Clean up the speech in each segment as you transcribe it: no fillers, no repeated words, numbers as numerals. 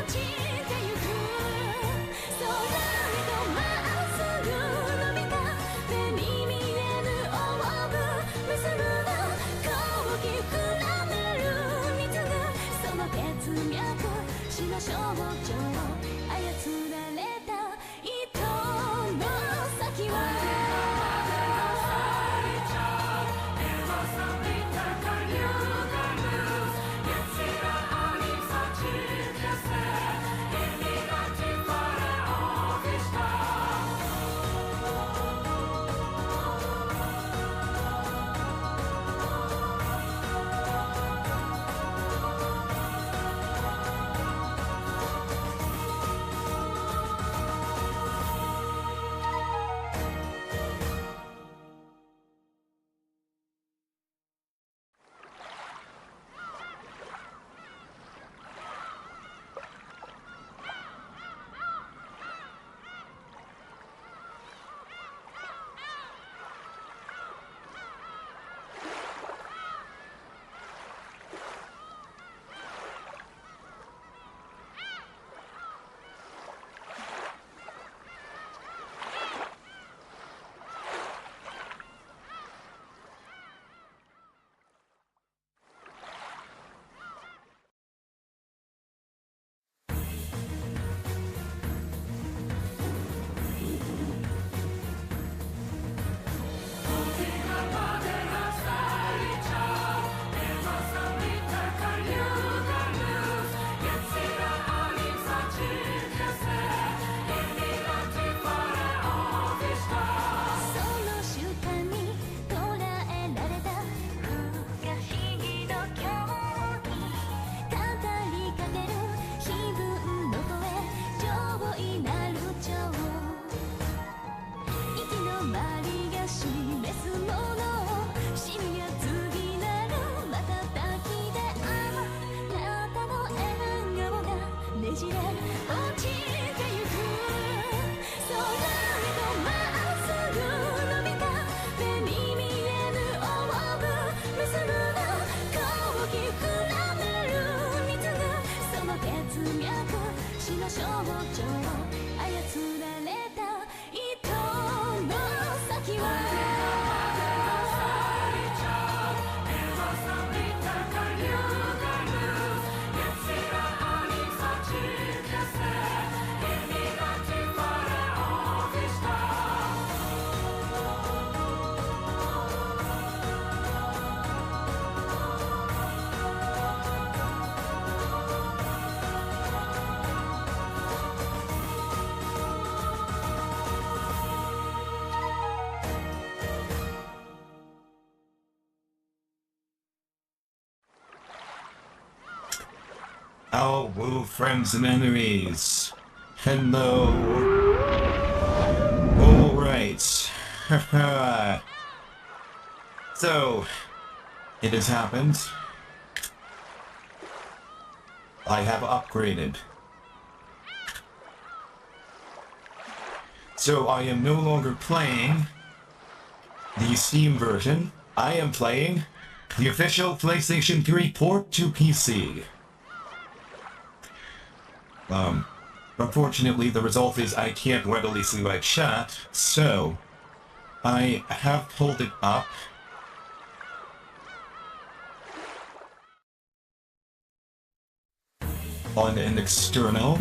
ちてゆく空へとまっすぐ伸びた目に見えぬオーブ結ぶの高き膨らめる水がその血脈死の象徴操られた糸の先はOh, woo, friends and enemies. Hello. Alright. So, it has happened. I have upgraded. So I am no longer playing the Steam version. I am playing the official PlayStation 3 port to PC. Unfortunately, the result is I can't readily see my chat, so I have pulled it up. On an external.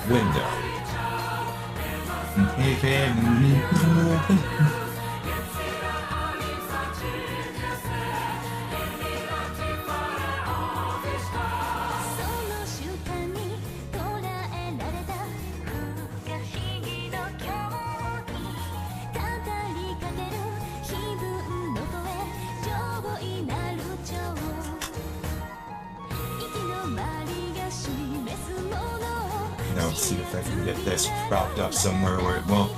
Window. Now let's see if I can get this propped up somewhere where it won't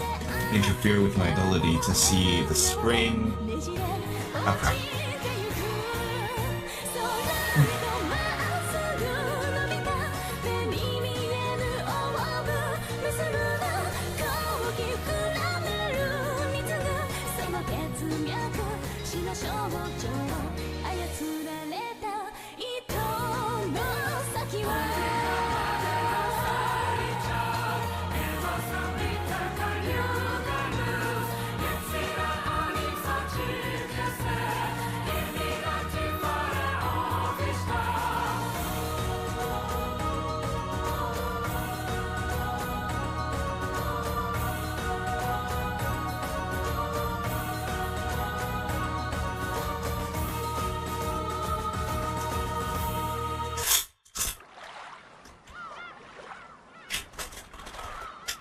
interfere with my ability to see the screen. Okay. 象徴操られた糸の先は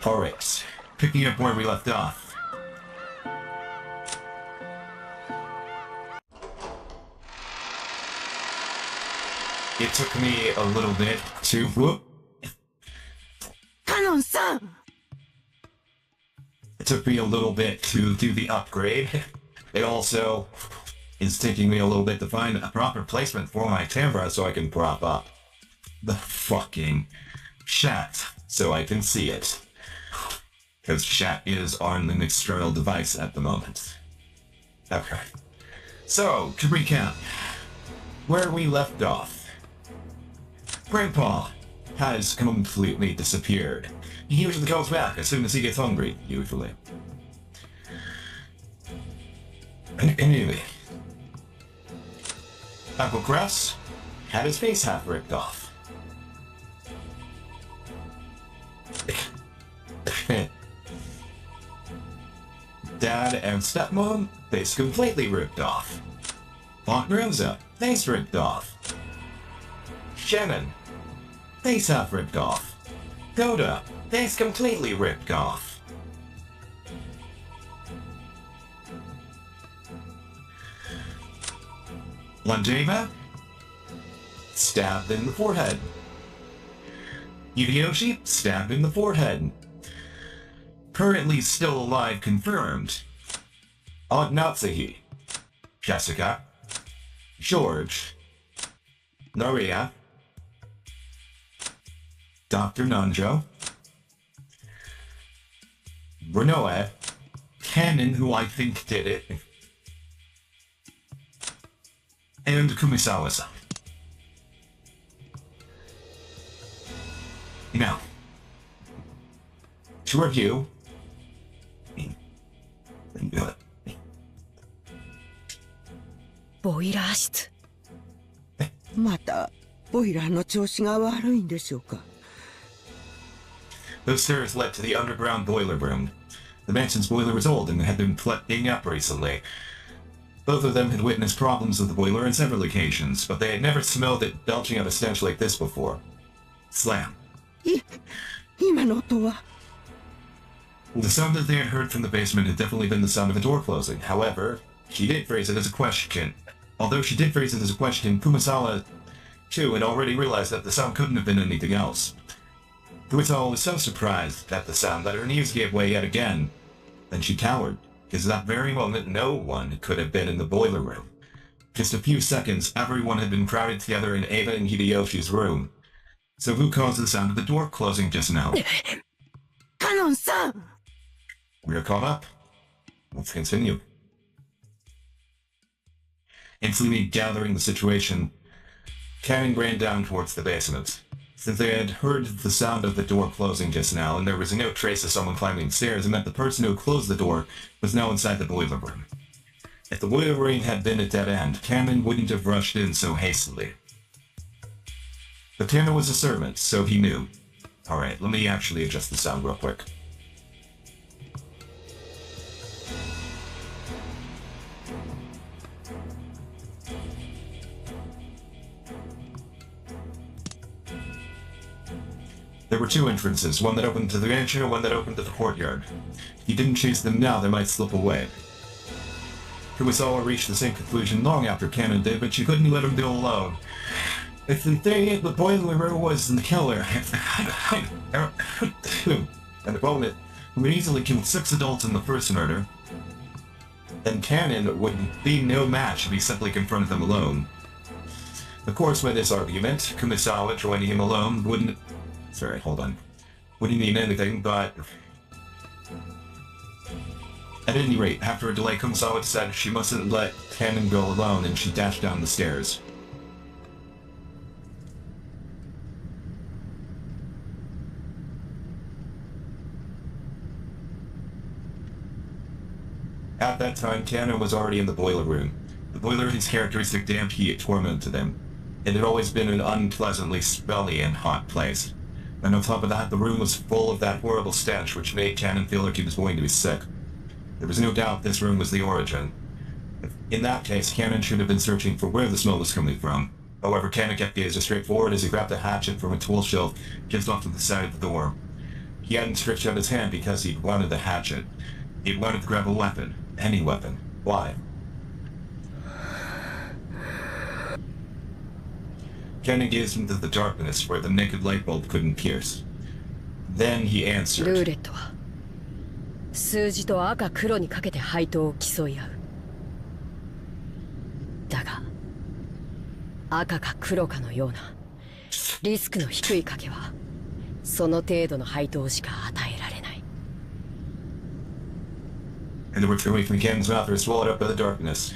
Alright, picking up where we left off. It took me a little bit to... Whoop! Canon-san! It took me a little bit to do the upgrade. It also is taking me a little bit to find a proper placement for my camera so I can prop up the fucking chat so I can see it. Because chat is on an external device at the moment. Okay. So, to recap, where we left off. Grandpa has completely disappeared. He usually comes back as soon as he gets hungry, usually. Anyway. Uncle Kress had his face half ripped off. Dad and stepmom, face completely ripped off. Aunt Rosa, face ripped off. Shannon, face half ripped off. Goda, face completely ripped off. Landeva, stabbed in the forehead. Hideyoshi, stabbed in the forehead. Currently still alive confirmed. Aunt Natsuhi, Jessica, George, Noria, Dr. Nanjo, Renoe, Canon, who I think did it, and Kumisawa-san. Now, to review,ボイラー室。また、ボイラーの調子が悪いんでしょうか。those stairs led to the underground boiler room. The mansion's boiler was old and had been flooding up recently. Both of them had witnessed problems with the boiler on several occasions, but they had never smelled it belching out a stench like this before. Slam. 今の音は The sound that they had heard from the basement had definitely been the sound of a door closing. However, she did phrase it as a question. Although she did phrase it as a question, Kumasawa, too, had already realized that the sound couldn't have been anything else. Kumasawa was so surprised at the sound that her knees gave way yet again. Then she cowered, because at that very moment no one could have been in the boiler room. Just a few seconds, everyone had been crowded together in Eva and Hideyoshi's room. So who caused the sound of the door closing just now? カノンさん We are caught up. Let's continue. Instantly gathering the situation, Cannon ran down towards the basement. Since they had heard the sound of the door closing just now, and there was no trace of someone climbing the stairs, it meant the person who closed the door was now inside the boiler room. If the boiler room had been a dead end, Cannon wouldn't have rushed in so hastily. But Cannon was a servant, so he knew. Alright, let me actually adjust the sound real quick. There were two entrances, one that opened to the mansion and one that opened to the courtyard. If he didn't chase them now, they might slip away. Kumasawa reached the same conclusion long after Cannon did, but she couldn't let him go alone. If the boiler room was in the killer, an opponent who would easily kill 6 adults in the first murder, then Cannon would be no match if he simply confronted them alone. Of course, by this argument, Kumasawa joining him alone wouldn't mean anything, but At any rate, after a delay, Kumasawa decided she mustn't let Cannon go alone, and she dashed down the stairs. At that time, Cannon was already in the boiler room. The boiler room's characteristic damp heat tormented him. It had always been an unpleasantly smelly and hot place. And on top of that, the room was full of that horrible stench which made Cannon feel like he was going to be sick. There was no doubt this room was the origin. In that case, Cannon should have been searching for where the smell was coming from. However, Cannon kept gazing straight forward as he grabbed a hatchet from a tool shelf just off to the side of the door. He hadn't stretched out his hand because he wanted the hatchet. He wanted to grab a weapon. Any weapon. Why? Cannon gazed into the darkness where the naked light bulb couldn't pierce. Then he answered. ルーレットは数字と赤黒にかけて配当を競い合う。だが赤か黒かのようなリスクの低い賭けはその程度の配当しか与えられない。 And the words coming from Cannon's mouth were swallowed up by the darkness.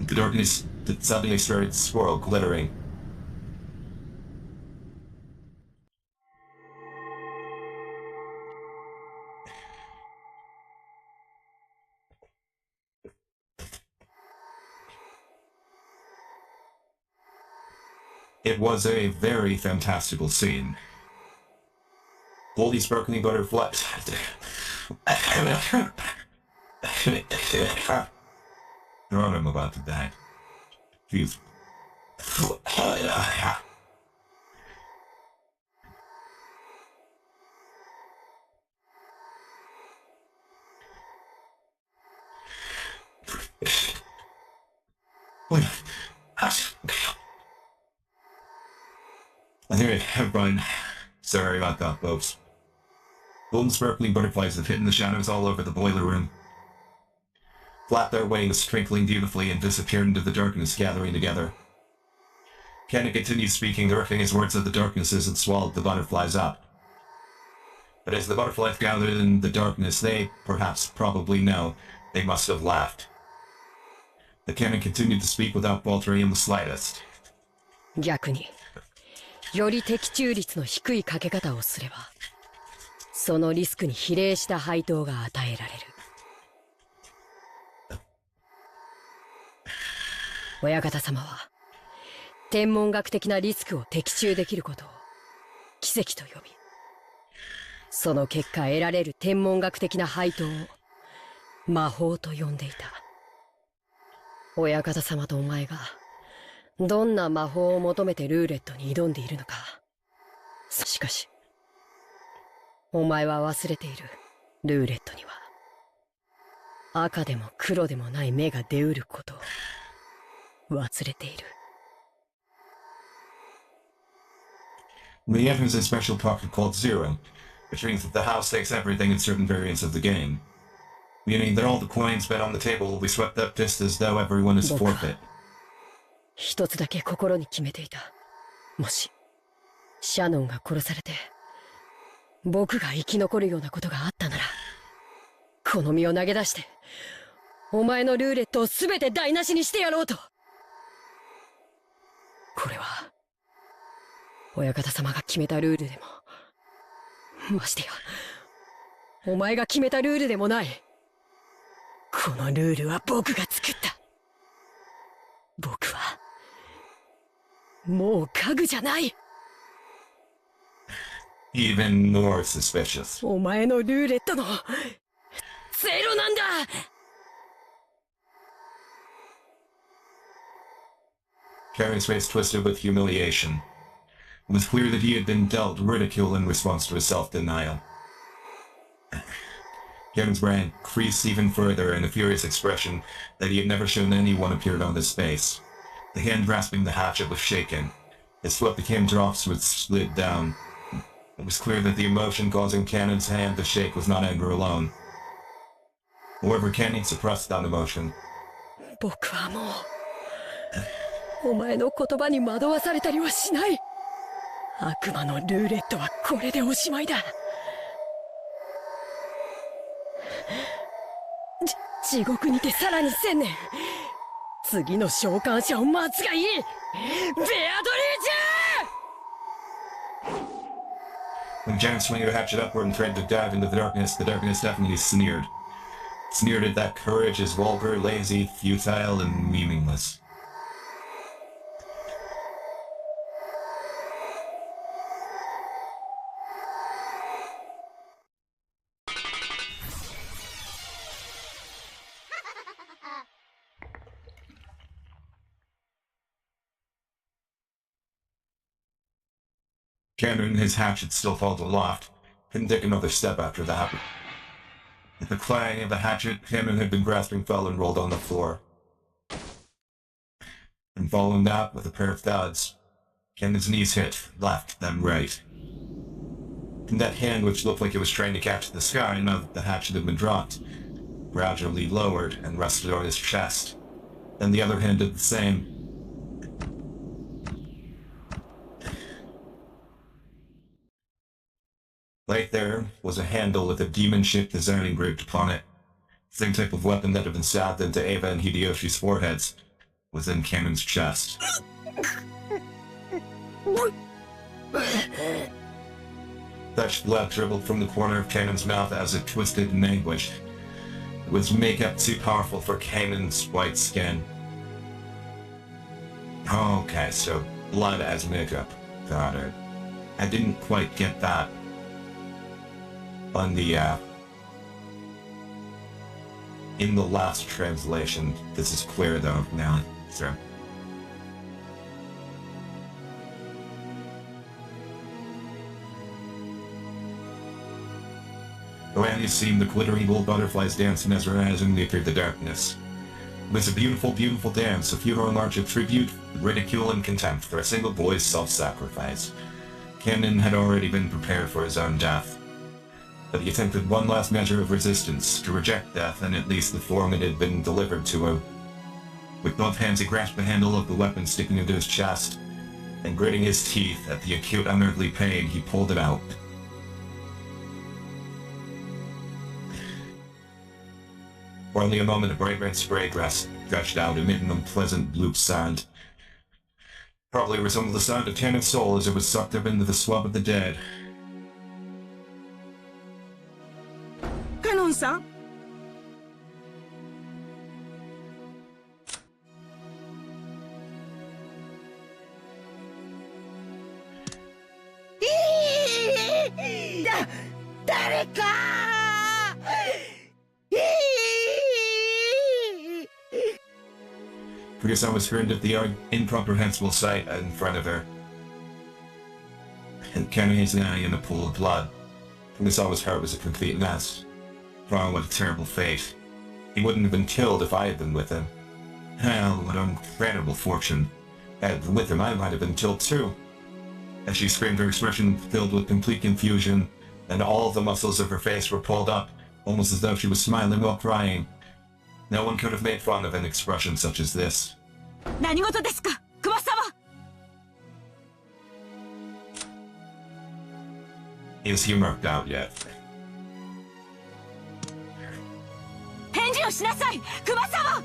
The darkness that suddenly started to swirl, glittering. It was a very fantastical scene. All these sparkling butterflies. I'm about to die. Jeez. I think I'm fine. Sorry about that, folks. Golden sparkling butterflies have hidden the shadows all over the boiler room. Flapped their wings, twinkling beautifully, and disappeared into the darkness, gathering together. Cannon continued speaking, directing his words at the darknesses and swallowed the butterflies up. But as the butterflies gathered in the darkness, they, perhaps probably know, they must have laughed. The Cannon continued to speak without faltering in the slightest. 逆により的中率の低いかけ方をすればそのリスクに比例した配当が与えられる。親方様は天文学的なリスクを的中できることを奇跡と呼び、その結果得られる天文学的な配当を魔法と呼んでいた。親方様とお前がどんな魔法を求めてルーレットに挑んでいるのか。しかしお前は忘れている。ルーレットには赤でも黒でもない目が出うることを忘れている。The end is a special pocket called Zero, which means that the house takes everything in certain variants of the game, meaning that all the coins bet on the table will be swept up just as though everyone is forfeit. 一つだけ心に決めていた。もしシャノンが殺されて僕が生き残るようなことがあったなら、この身を投げ出してお前のルーレットを全て台無しにしてやろうと。これは親方様が決めたルールでも、ましてやお前が決めたルールでもない。このルールは僕が作った。僕はもう家具じゃない。Even more suspicious. お前のルーレットのゼロなんだ。Carrie's face twisted with humiliation. It was clear that he had been dealt ridicule in response to his self-denial. Kevin's brain creased even further, and a furious expression that he had never shown anyone appeared on his face. The hand grasping the hatchet was shaken. His foot became drops which slid down. It was clear that the emotion causing Cannon's hand to shake was not anger alone. However, Cannon suppressed that emotion. 僕はもうお前の言葉に惑わされたりはしない。悪魔のルーレットはこれでおしまいだ。地獄にてさらに1000年。次の召喚者を待つがいい。ベアドリーチェ When Jan swung her hatchet upward and threatened to dive into the darkness definitely sneered. Sneered at that courage as vulgar, lazy, futile, and meaningless. Cameron, his hatchet still held aloft, couldn't take another step after that. At the clang of the hatchet Cameron had been grasping fell and rolled on the floor. And following that, with a pair of thuds, Cameron's knees hit, left, then right. And that hand, which looked like it was trying to catch the sky now that the hatchet had been dropped, gradually lowered and rested on his chest. Then the other hand did the same. Right there was a handle with a demon-shaped design engraved upon it. Same type of weapon that had been stabbed into Eva and Hideyoshi's foreheads was in Kanon's chest. Fresh blood dribbled from the corner of Kanon's mouth as it twisted in anguish. It was makeup too powerful for Kanon's white skin. Okay, so blood as makeup. Got it. I didn't quite get that on the, in the last translation. This is clear though now, so. Around you seemed the glittering gold butterflies dance mesmerizingly through the darkness. It was a beautiful, beautiful dance, a funeral march of tribute, ridicule, and contempt for a single boy's self-sacrifice. Kanon had already been prepared for his own death, but he attempted one last measure of resistance, to reject death in at least the form it had been delivered to him. With both hands he grasped the handle of the weapon sticking into his chest, and gritting his teeth at the acute unearthly pain, he pulled it out. For only a moment a bright red spray gushed out, emitting an unpleasant blue sound. Probably resembled the sound of Kanon's soul as it was sucked up into the swab of the dead. Kanon-san? Fukusan was turned at the incomprehensible sight in front of her, and Kanon his eye in a pool of blood. Fukusawa's heart was a complete mess. Oh, what a terrible fate. He wouldn't have been killed if I had been with him. Hell, what an incredible fortune. Had I been with him, I might have been killed too. As she screamed, her expression filled with complete confusion, and all the muscles of her face were pulled up, almost as though she was smiling while crying. No one could have made fun of an expression such as this. 何事ですか、熊様。 Is he marked out yet? 返事をしなさい、熊様。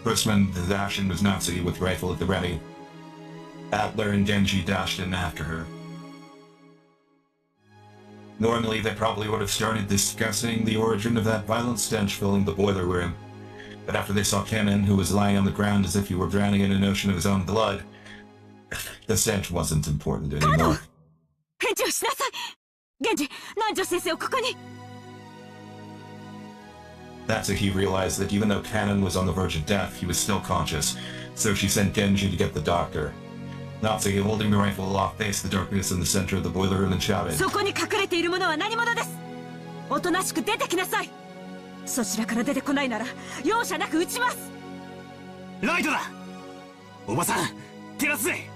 Postman Dashin was Nazi with rifle at the ready. Adler and Genji dashed in after her. Normally, they probably would have started discussing the origin of that violent stench filling the boiler room. But after they saw Kanon, who was lying on the ground as if he were drowning in an ocean of his own blood, the stench wasn't important anymore. 返事をしなさい。源氏、南條先生をここに。 That's when he realized that even though Kanon was on the verge of death, he was still conscious, so she sent Genji to get the doctor. Nazi, holding the rifle aloft, faced the darkness in the center of the boiler room and shouted, そこに隠れているものは何者です。おとなしく出てきなさい。そちらから出てこないなら容赦なく撃ちます。ライトだ。おばさん、照らすぜ。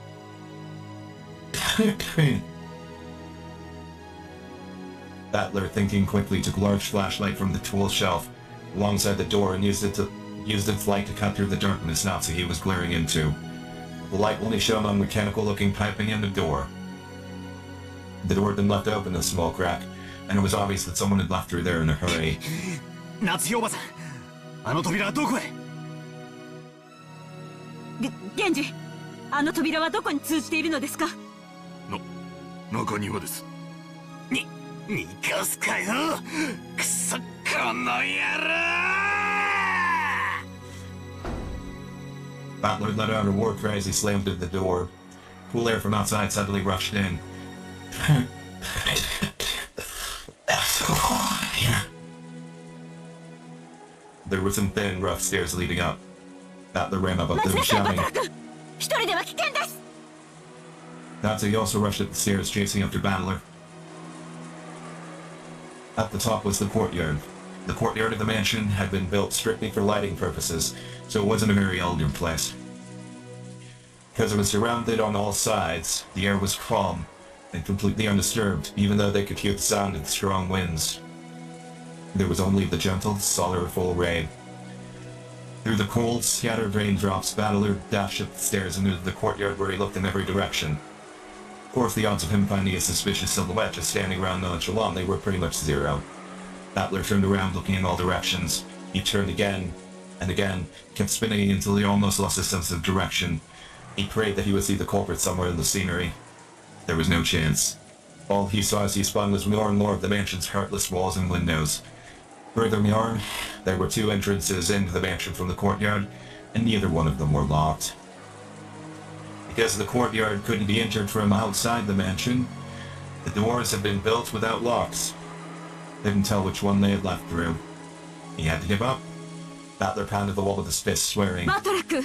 Battler, thinking quickly, took a large flashlight from the tool shelf alongside the door and used its light to cut through the darkness Nazi he was glaring into. The light only shone on mechanical-looking piping in the door. The door had been left open a small crack, and it was obvious that someone had left through there in a hurry. 夏日おばさん、あの扉はどこへ？源氏、あの扉はどこに通じているのですか？中庭です。逃がすかよ、くそこの野郎Butler let out a war cry as he slammed at the door. Cool air from outside suddenly rushed in. There were some thin, rough stairs leading up. Butler ran up them, shouting. 一人では危険です。 Nazi also rushed up the stairs, chasing after Battler. At the top was the courtyard. The courtyard of the mansion had been built strictly for lighting purposes, so it wasn't a very elegant place. Because it was surrounded on all sides, the air was calm and completely undisturbed, even though they could hear the sound of the strong winds. There was only the gentle, sorrowful rain. Through the cold, scattered raindrops, Battler dashed up the stairs and into the courtyard where he looked in every direction. Of course, the odds of him finding a suspicious silhouette just standing around nonchalantly were pretty much zero. Battler turned around looking in all directions. He turned again and again, kept spinning until he almost lost his sense of direction. He prayed that he would see the culprit somewhere in the scenery. There was no chance. All he saw as he spun was more and more of the mansion's heartless walls and windows. Furthermore, there were two entrances into the mansion from the courtyard, and neither one of them were locked. Because the courtyard couldn't be entered from outside the mansion, the doors had been built without locks. Couldn't tell which one they had left through. He had to give up. Battler pounded the wall with his fist, swearing. バトラ君、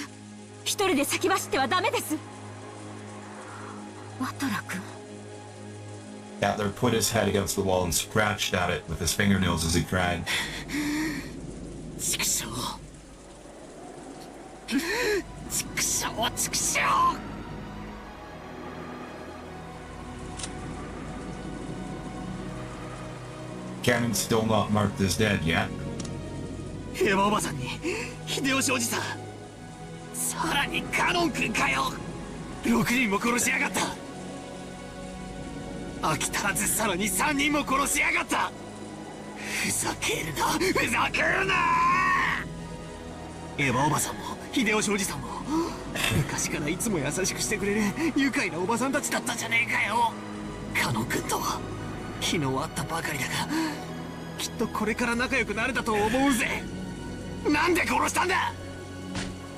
一人で先走ってはダメです。バトラ君。 Battler put his head against the wall and scratched at it with his fingernails as he cried. 畜生畜生畜生 Cannon's still not marked as dead yet. 平和おばさんに秀吉おじさん、さらにカノン君かよ。6人も殺しやがった。飽き足らずさらに3人も殺しやがった。ふざけるなふざけるな。エヴァおばさんも秀吉おじさんも昔からいつも優しくしてくれる愉快なおばさんたちだったじゃねえかよ。カノン君とは昨日会ったばかりだが、きっとこれから仲良くなれたと思うぜ。なんで殺したんだ。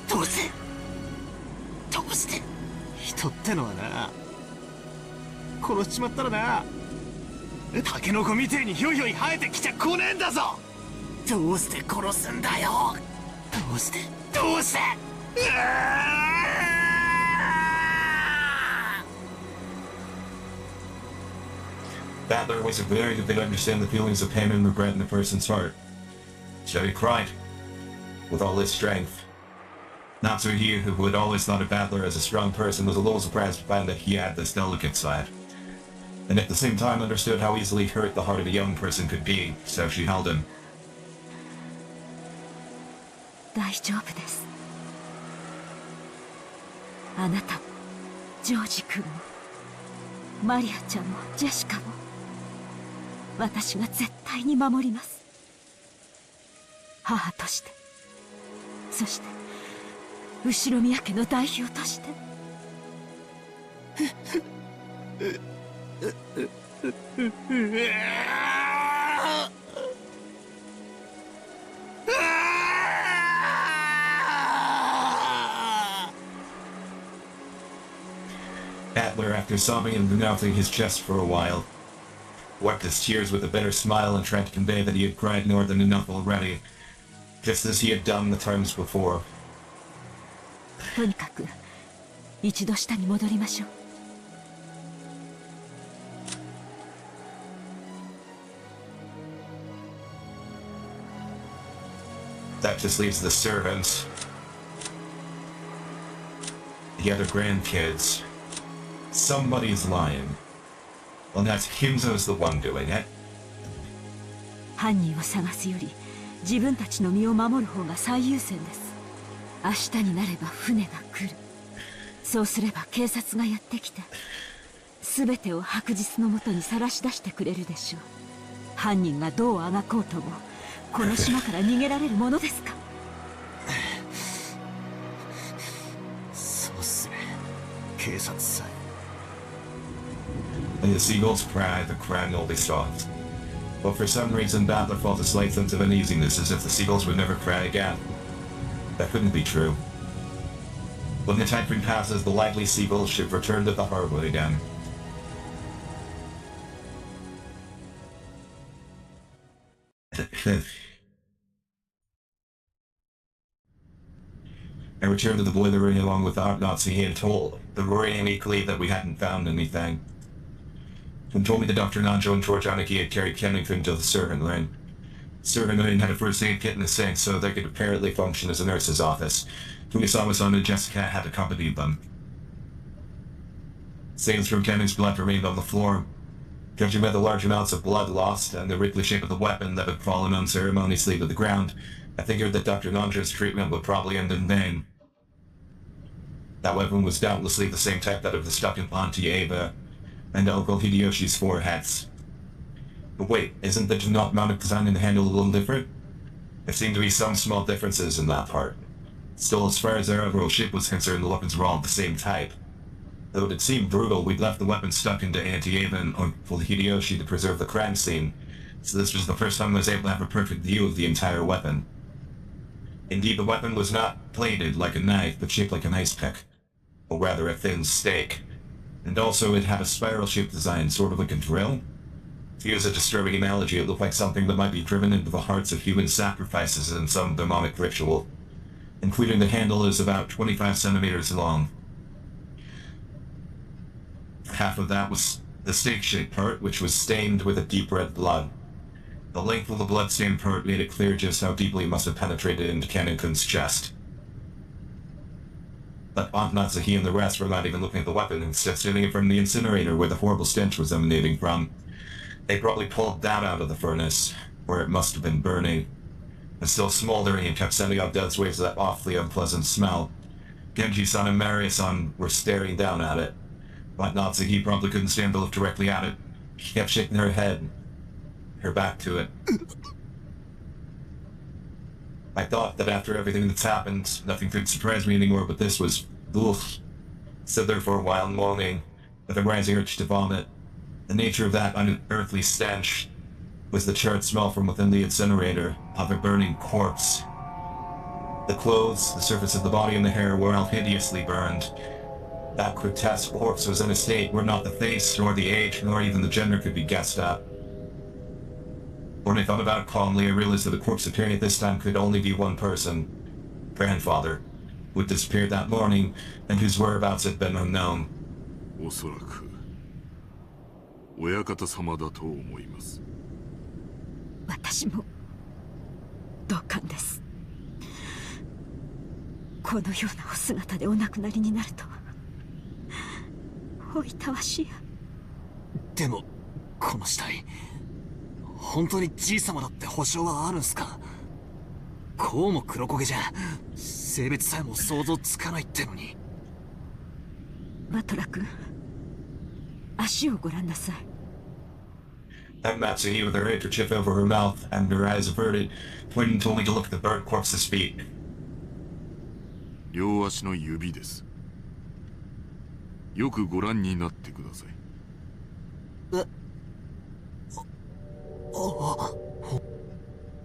どうして人ってのはな、殺しちまったらな、タケノコみてえにひょいひょい生えてきちゃ来ねえんだぞ。どうして殺すんだよ。どうしてBattler was very good to understand the feelings of pain and regret in a person's heart. So he cried, with all his strength. Natsu here, who had always thought of Battler as a strong person, was a little surprised to find that he had this delicate side. And at the same time understood how easily hurt the heart of a young person could be, so she held him. 大丈夫です。あなたもジョージ君もマリアちゃんもジェシカも私が絶対に守ります。母として、そして後宮家の代表として。Battler, after sobbing and denouncing his chest for a while, wiped his tears with a bitter smile and tried to convey that he had cried more than enough already, just as he had done the times before. とにかく一度下に戻りましょう。That just leaves the servants, the other grandkids. Somebody's lying. Well, that's Himzo's the one doing it. 犯人を探すより自分たちの身を守る方が最優先です。明日になれば船が来る。そうすれば警察がやってきて全てを白日のもとにさらし出してくれるでしょう。犯人がどうあがこうともこの島から逃げられるものですか？そうっすね。警察さえ。And the seagulls cried, the crying only stopped. But for some reason, Battler felt a slight sense of uneasiness, as if the seagulls would never cry again. That couldn't be true. When the typhoon passes, the likely seagulls should return to the harbor again. I returned to the boiler room along with Art Nazi. He had told the Rory meekly that we hadn't found anything, and told me that Dr. Nanjo and Torjaniki had carried Kennington to the servant room. The servant room had a first aid kit in the sink, so they could apparently function as a nurse's office. Fumisawa-san and Jessica had accompanied them. Stains from Kenning's blood remained on the floor. Judging by the large amounts of blood lost and the wrinkly shape of the weapon that had fallen unceremoniously to the ground, I figured that Dr. Nanjo's treatment would probably end in vain. That weapon was doubtlessly the same type that was stuck in Auntie Ava and Uncle Hideyoshi's foreheads. But wait, isn't the mounted design and handle a little different? There seemed to be some small differences in that part. Still, as far as our overall ship was concerned, the weapons were all the same type. Though it seemed brutal, we'd left the weapon stuck into Auntie Ava and Uncle Hideyoshi to preserve the crime scene, so this was the first time I was able to have a perfect view of the entire weapon. Indeed, the weapon was not bladed like a knife, but shaped like an ice pick, or rather a thin stake. And also it had a spiral-shaped design, sort of like a drill. To use a disturbing analogy, it looked like something that might be driven into the hearts of human sacrifices in some demonic ritual. Including the handle is about 25 centimeters long. Half of that was the stake-shaped part, which was stained with a deep red blood. The length of the blood-stained part made it clear just how deeply it must have penetrated into Kennington's chest. But Aunt Natsuhi and the rest were not even looking at the weapon, instead standing from the incinerator where the horrible stench was emanating from. They probably pulled that out of the furnace, where it must have been burning, and still smoldering and kept sending out dense waves of that awfully unpleasant smell. Genji-san and Maria-san were staring down at it. But Natsuhi probably couldn't stand to look directly at it. She kept shaking her head, her back to it. I thought that after everything that's happened, nothing could surprise me anymore, but this was... oof. Stood there for a while moaning, with a rising urge to vomit. The nature of that unearthly stench was the charred smell from within the incinerator of a burning corpse. The clothes, the surface of the body, and the hair were all hideously burned. That grotesque corpse was in a state where not the face, nor the age, nor even the gender could be guessed at. When I thought about it calmly, I realized that the corpse appearing at this time could only be one person. Grandfather, who had disappeared that morning, and whose whereabouts had been unknown. おそらく親方様だと思います。私も同感です。このようなお姿でお亡くなりになるとは。おいたわしや。でもこの死体本当にじい様だって保証はあるんすか？こうも黒焦げじゃ性別さえも想像つかないってのに。バトラ君、足をご覧なさい。And Matsuhi, with her handkerchief over her mouth and her eyes averted, pointing only to look at the burnt corpse's feet. 両足の指です。よくご覧になってください。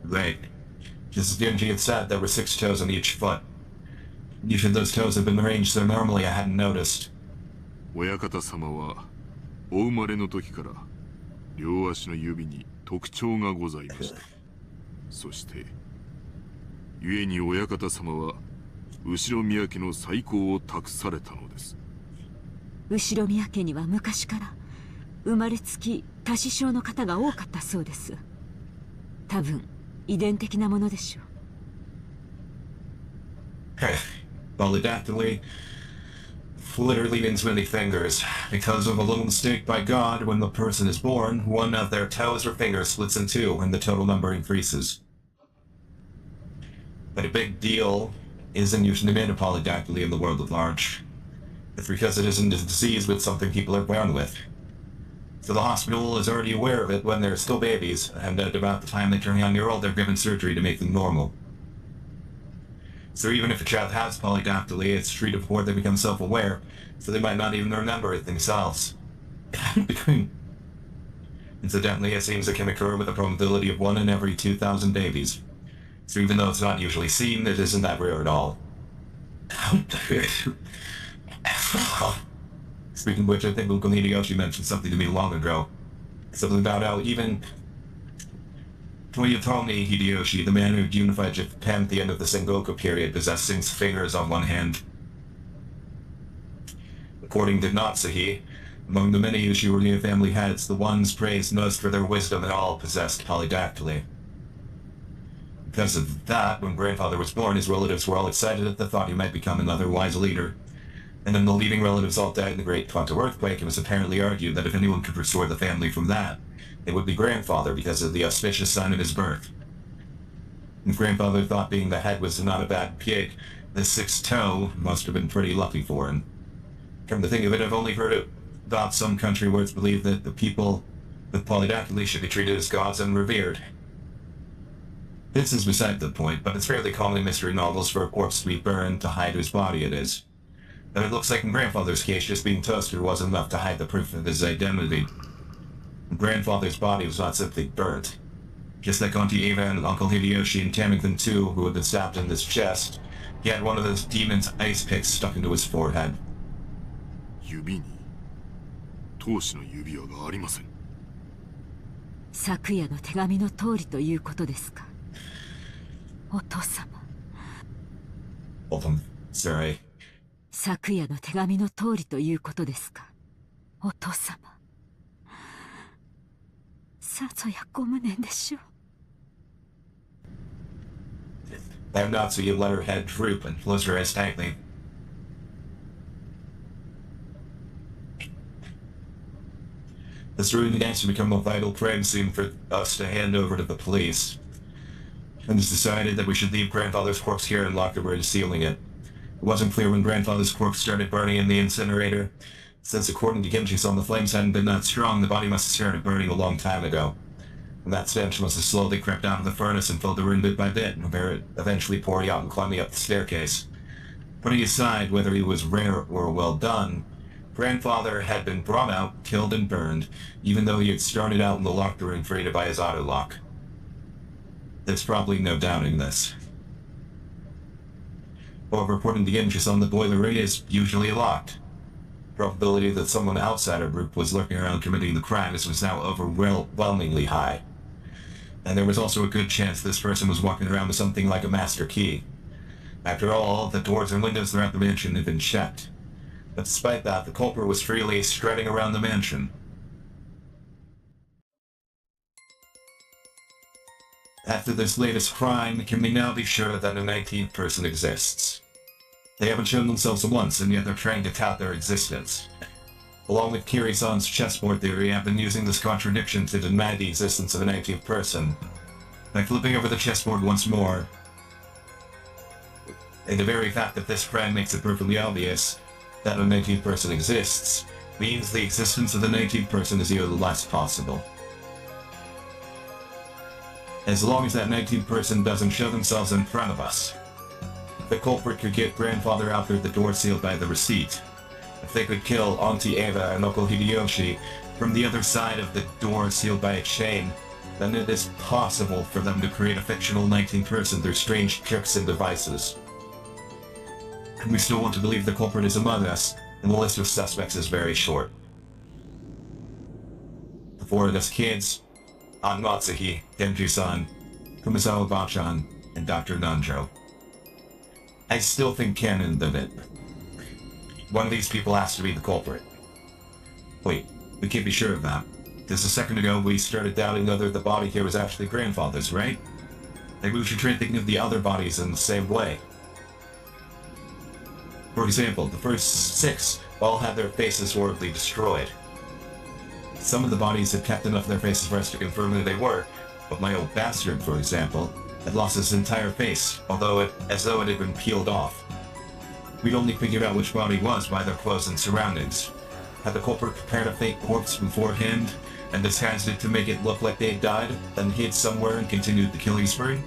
Right. Just as Genji had said, there were 6 toes on each foot. Each of those toes had been arranged so normally I hadn't noticed. 親方様はお生まれの時から両足の指に特徴がございました。そして故に親方様は後ろ宮家の再興を託されたのです。後ろ宮家には昔から生まれつき多子症の方が多かったそうです。多分遺伝的なものでしょう。Polydactyly literally means many fingers. Because of a little mistake by God, when the person is born, one of their toes or fingers splits in two, and the total number increases. But a big deal isn't usually made of polydactyly in the world at large. It's because it isn't a disease but something people are born with. So the hospital is already aware of it when they're still babies, and at about the time they turn a young year old, they're given surgery to make them normal. So even if a child has polydactyly, it's treated before they become self-aware, so they might not even remember it themselves. Incidentally, it seems it can occur with a probability of 1 in every 2,000 babies. So even though it's not usually seen, it isn't that rare at all. Speaking of which, I think Uncle Hideyoshi mentioned something to me long ago. Something about how even Toyotomi Hideyoshi, the man who unified Japan at the end of the Sengoku period, possessed 6 fingers on one hand. According to Natsuhi, among the many Ushiwara family heads, the ones praised most for their wisdom and all possessed polydactyly. Because of that, when grandfather was born, his relatives were all excited at the thought he might become another wise leader. And then the leading relatives all died in the Great Kanto earthquake, and was apparently argued that if anyone could restore the family from that, it would be grandfather because of the auspicious sign of his birth. If grandfather thought being the head was not a bad gig, the 6th toe must have been pretty lucky for him. Come to think of it, I've only heard about some country where it's believed that the people with polydactyly should be treated as gods and revered. This is beside the point, but it's fairly common in mystery novels for a corpse to be burned to hide whose body it is. But it looks like in grandfather's case, just being toasted wasn't enough to hide the proof of his identity. Grandfather's body was not simply burnt. Just like Auntie Ava and Uncle Hideyoshi and Tamington too, who had been stabbed in his chest, he had one of those demon's ice picks stuck into his forehead. 指に当主の指輪がありません。昨夜の手紙の通りということですか。お父様。Hold on. Sorry. 昨夜の手紙の通りということですか。お父様。さぞやご無念でしょう。That Natsuki let her head droop and closed her eyes tightly. This ruined next to become a vital crime scene for us to hand over to the police. And it's decided that we should leave grandfather's corpse here and lock the way to sealing it. It wasn't clear when grandfather's corpse started burning in the incinerator. Since according to Kimchi-san, the flames hadn't been that strong, the body must have started burning a long time ago. And that stench must have slowly crept out of the furnace and filled the room bit by bit, before it eventually pouring out and climbing up the staircase. Putting aside whether he was rare or well done, grandfather had been brought out, killed and burned, even though he had started out in the locked room created by his auto lock. There's probably no doubting this. However, according to Kimchi-san, the boiler room is usually locked. Probability that someone outside our group was lurking around committing the crimes was now overwhelmingly high. And there was also a good chance this person was walking around with something like a master key. After all, the doors and windows throughout the mansion had been checked. But despite that, the culprit was freely strutting around the mansion. After this latest crime, can we now be sure that a 19th person exists? They haven't shown themselves once, and yet they're trying to tout their existence. Along with Kiri-san's chessboard theory, I've been using this contradiction to deny the existence of a 19th person. By flipping over the chessboard once more, and the very fact that this crime makes it perfectly obvious that a 19th person exists, means the existence of the 19th person is even less possible. As long as that 19th person doesn't show themselves in front of us, the culprit could get grandfather out through the door sealed by the receipt. If they could kill Auntie Ava and Uncle Hideyoshi from the other side of the door sealed by a chain, then it is possible for them to create a fictional 19th person through strange tricks and devices. And we still want to believe the culprit is among us, and the list of suspects is very short. The 4 of us kids, Aunt Matsuhi, Kenji-san, Kumasawa Bachan, and Dr. Nanjo. I still think canon of it. One of these people has to be the culprit. Wait, we can't be sure of that. Because a second ago we started doubting whether the body here was actually grandfather's, right? Maybe we should try thinking of the other bodies in the same way. For example, the first 6 all had their faces horribly destroyed. Some of the bodies had kept enough of their faces for us to confirm who they were, but my old bastard, for example, had lost his entire face, as though it had been peeled off. We'd only figured out which body was by their clothes and surroundings. Had the culprit prepared a fake corpse beforehand and disguised it to make it look like they had died, then hid somewhere and continued the killing spree?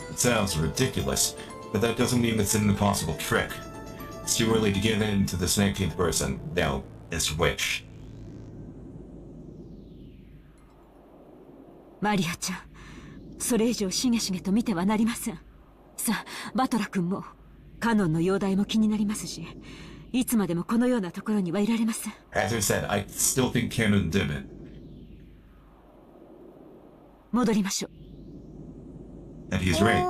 It sounds ridiculous, but that doesn't mean it's an impossible trick. It's too early to give in to this 19th person. Now, this witch. マリアちゃん、それ以上しげしげと見てはなりません。さあ、バトラ君もカノンの容体も気になりますし、いつまでもこのようなところにはいられません。As I said, I still think Canon did it. 戻りましょう。And he's right.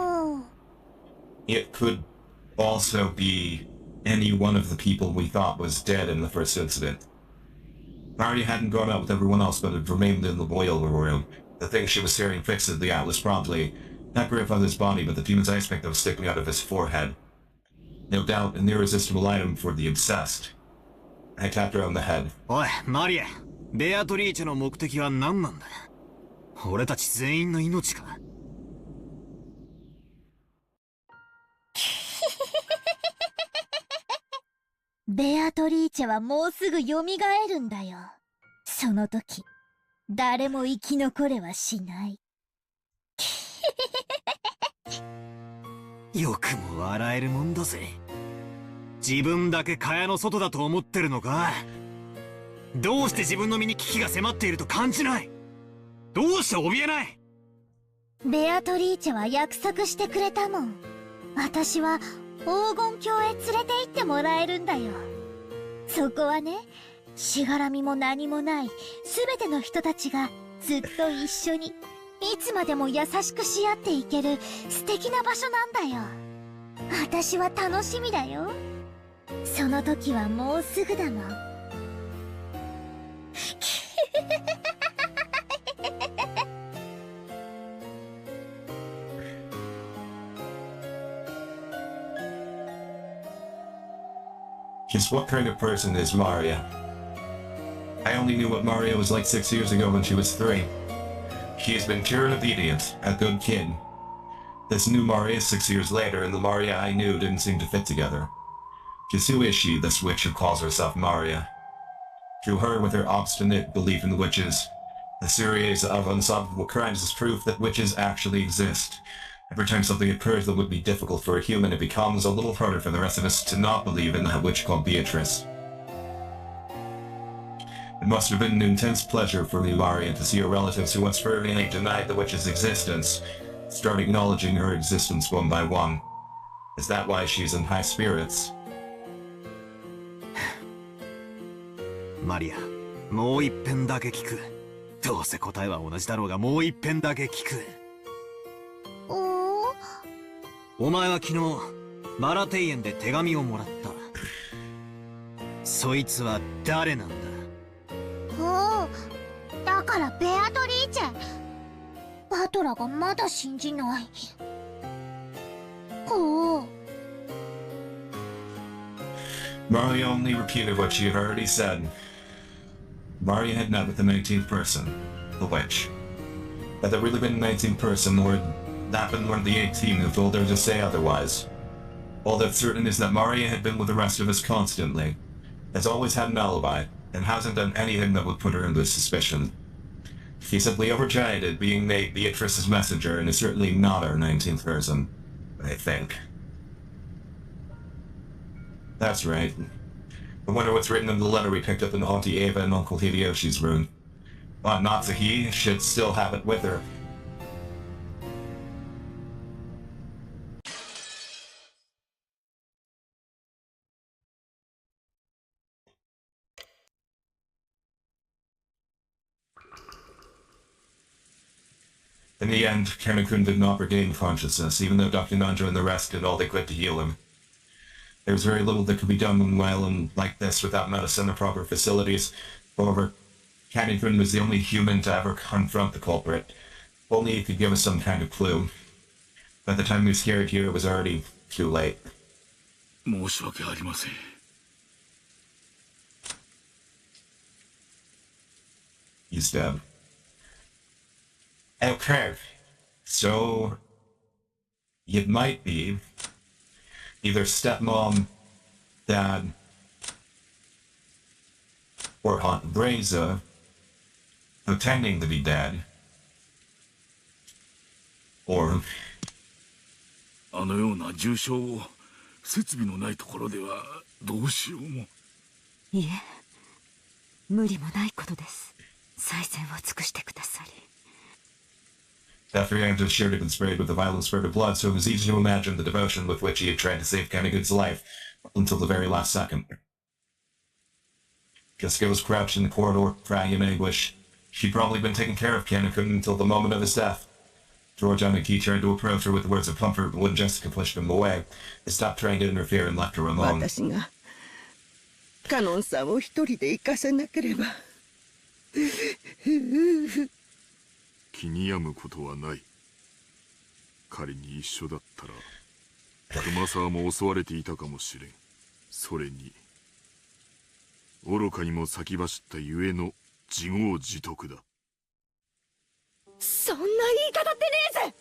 It could also be any one of the people we thought was dead in the first incident. Maria hadn't gone out with everyone else but had remained in the boiler room. The thing she was staring fixedly at was probably not grandfather's body, but the demon's eye speck that was sticking out of his forehead. No doubt, an irresistible item for the obsessed. I tapped her on the head. おい、マリア、ベアトリーチェの目的は何なんだ？俺たち全員の命か？ベアトリーチェはもうすぐ蘇るんだよ。その時、誰も生き残れはしない。よくも笑えるもんだぜ。自分だけ蚊帳の外だと思ってるのか？どうして自分の身に危機が迫っていると感じない？どうして怯えない？ベアトリーチェは約束してくれたもん。私は黄金鏡へ連れて行ってもらえるんだよ。そこはね、しがらみも何もない全ての人たちがずっと一緒にいつまでも優しくし合っていける素敵な場所なんだよ。私は楽しみだよ。その時はもうすぐだもん。Just what kind of person is Maria? I only knew what Maria was like 6 years ago when she was 3. She has been pure and obedient, a good kid. This new Maria 6 years later and the Maria I knew didn't seem to fit together. Just who is she, this witch who calls herself Maria? To her, with her obstinate belief in the witches, the series of unsolvable crimes is proof that witches actually exist. Every time something occurs that would be difficult for a human, it becomes a little harder for the rest of us to not believe in that witch called Beatrice. It must have been an intense pleasure for me, Maria, to see her relatives who once fervently denied the witch's existence start acknowledging her existence one by one. Is that why she's in high spirits? マリア、もう一遍だけ聞く。どうせ答えは同じだろうが、もう一遍だけ聞く。お前は昨日バラ庭園で手紙をもらった。そいつは誰なんだ？おお、だからベアトリーチェ。バトラがまだ信じない。おお。Maria only repeated what she had already said. Maria had met with the 19th person, the witch. Had there really been a 19th person, or had that been one of the 18 who told her to say otherwise? All that's certain is that Maria had been with the rest of us constantly, has always had an alibi, and hasn't done anything that would put her under suspicion. She simply overjoyed at being made Beatrice's messenger and is certainly not our 19th person, I think. That's right. I wonder what's written in the letter we picked up in Auntie Ava and Uncle Hideyoshi's room. Aunt Natsuhi should still have it with her. In the end, Kanekun did not regain consciousness, even though Dr. Nanjo and the rest did all they could to heal him. There was very little that could be done when while like this without medicine or proper facilities. However, Kanekun was the only human to ever confront the culprit. Only he could give us some kind of clue. By the time we was carried here, it was already too late. 申し訳ありません。You stab. Okay, so it might be either stepmom, dad, or hunt Breza, pretending to be dead, or あのような重傷を設備のないところではどうしようも。いえ、無理もないことです。最善を尽くしてくださり。 After Andrew shared had been sprayed with the violent spirit of blood, so it was easy to imagine the devotion with which he had tried to save Kennegood's life until the very last second. Jessica was crouched in the corridor, crying in anguish. She'd probably been taking care of Kennegood until the moment of his death. George Umineko tried to approach her with words of comfort, but when Jessica pushed him away, he stopped trying to interfere and left her alone. 私がカノンさんを一人で行かせなければ。気に病むことはない。仮に一緒だったら熊沢も襲われていたかもしれん。それに愚かにも先走ったゆえの自業自得だ。そんな言い方ってねえぜ。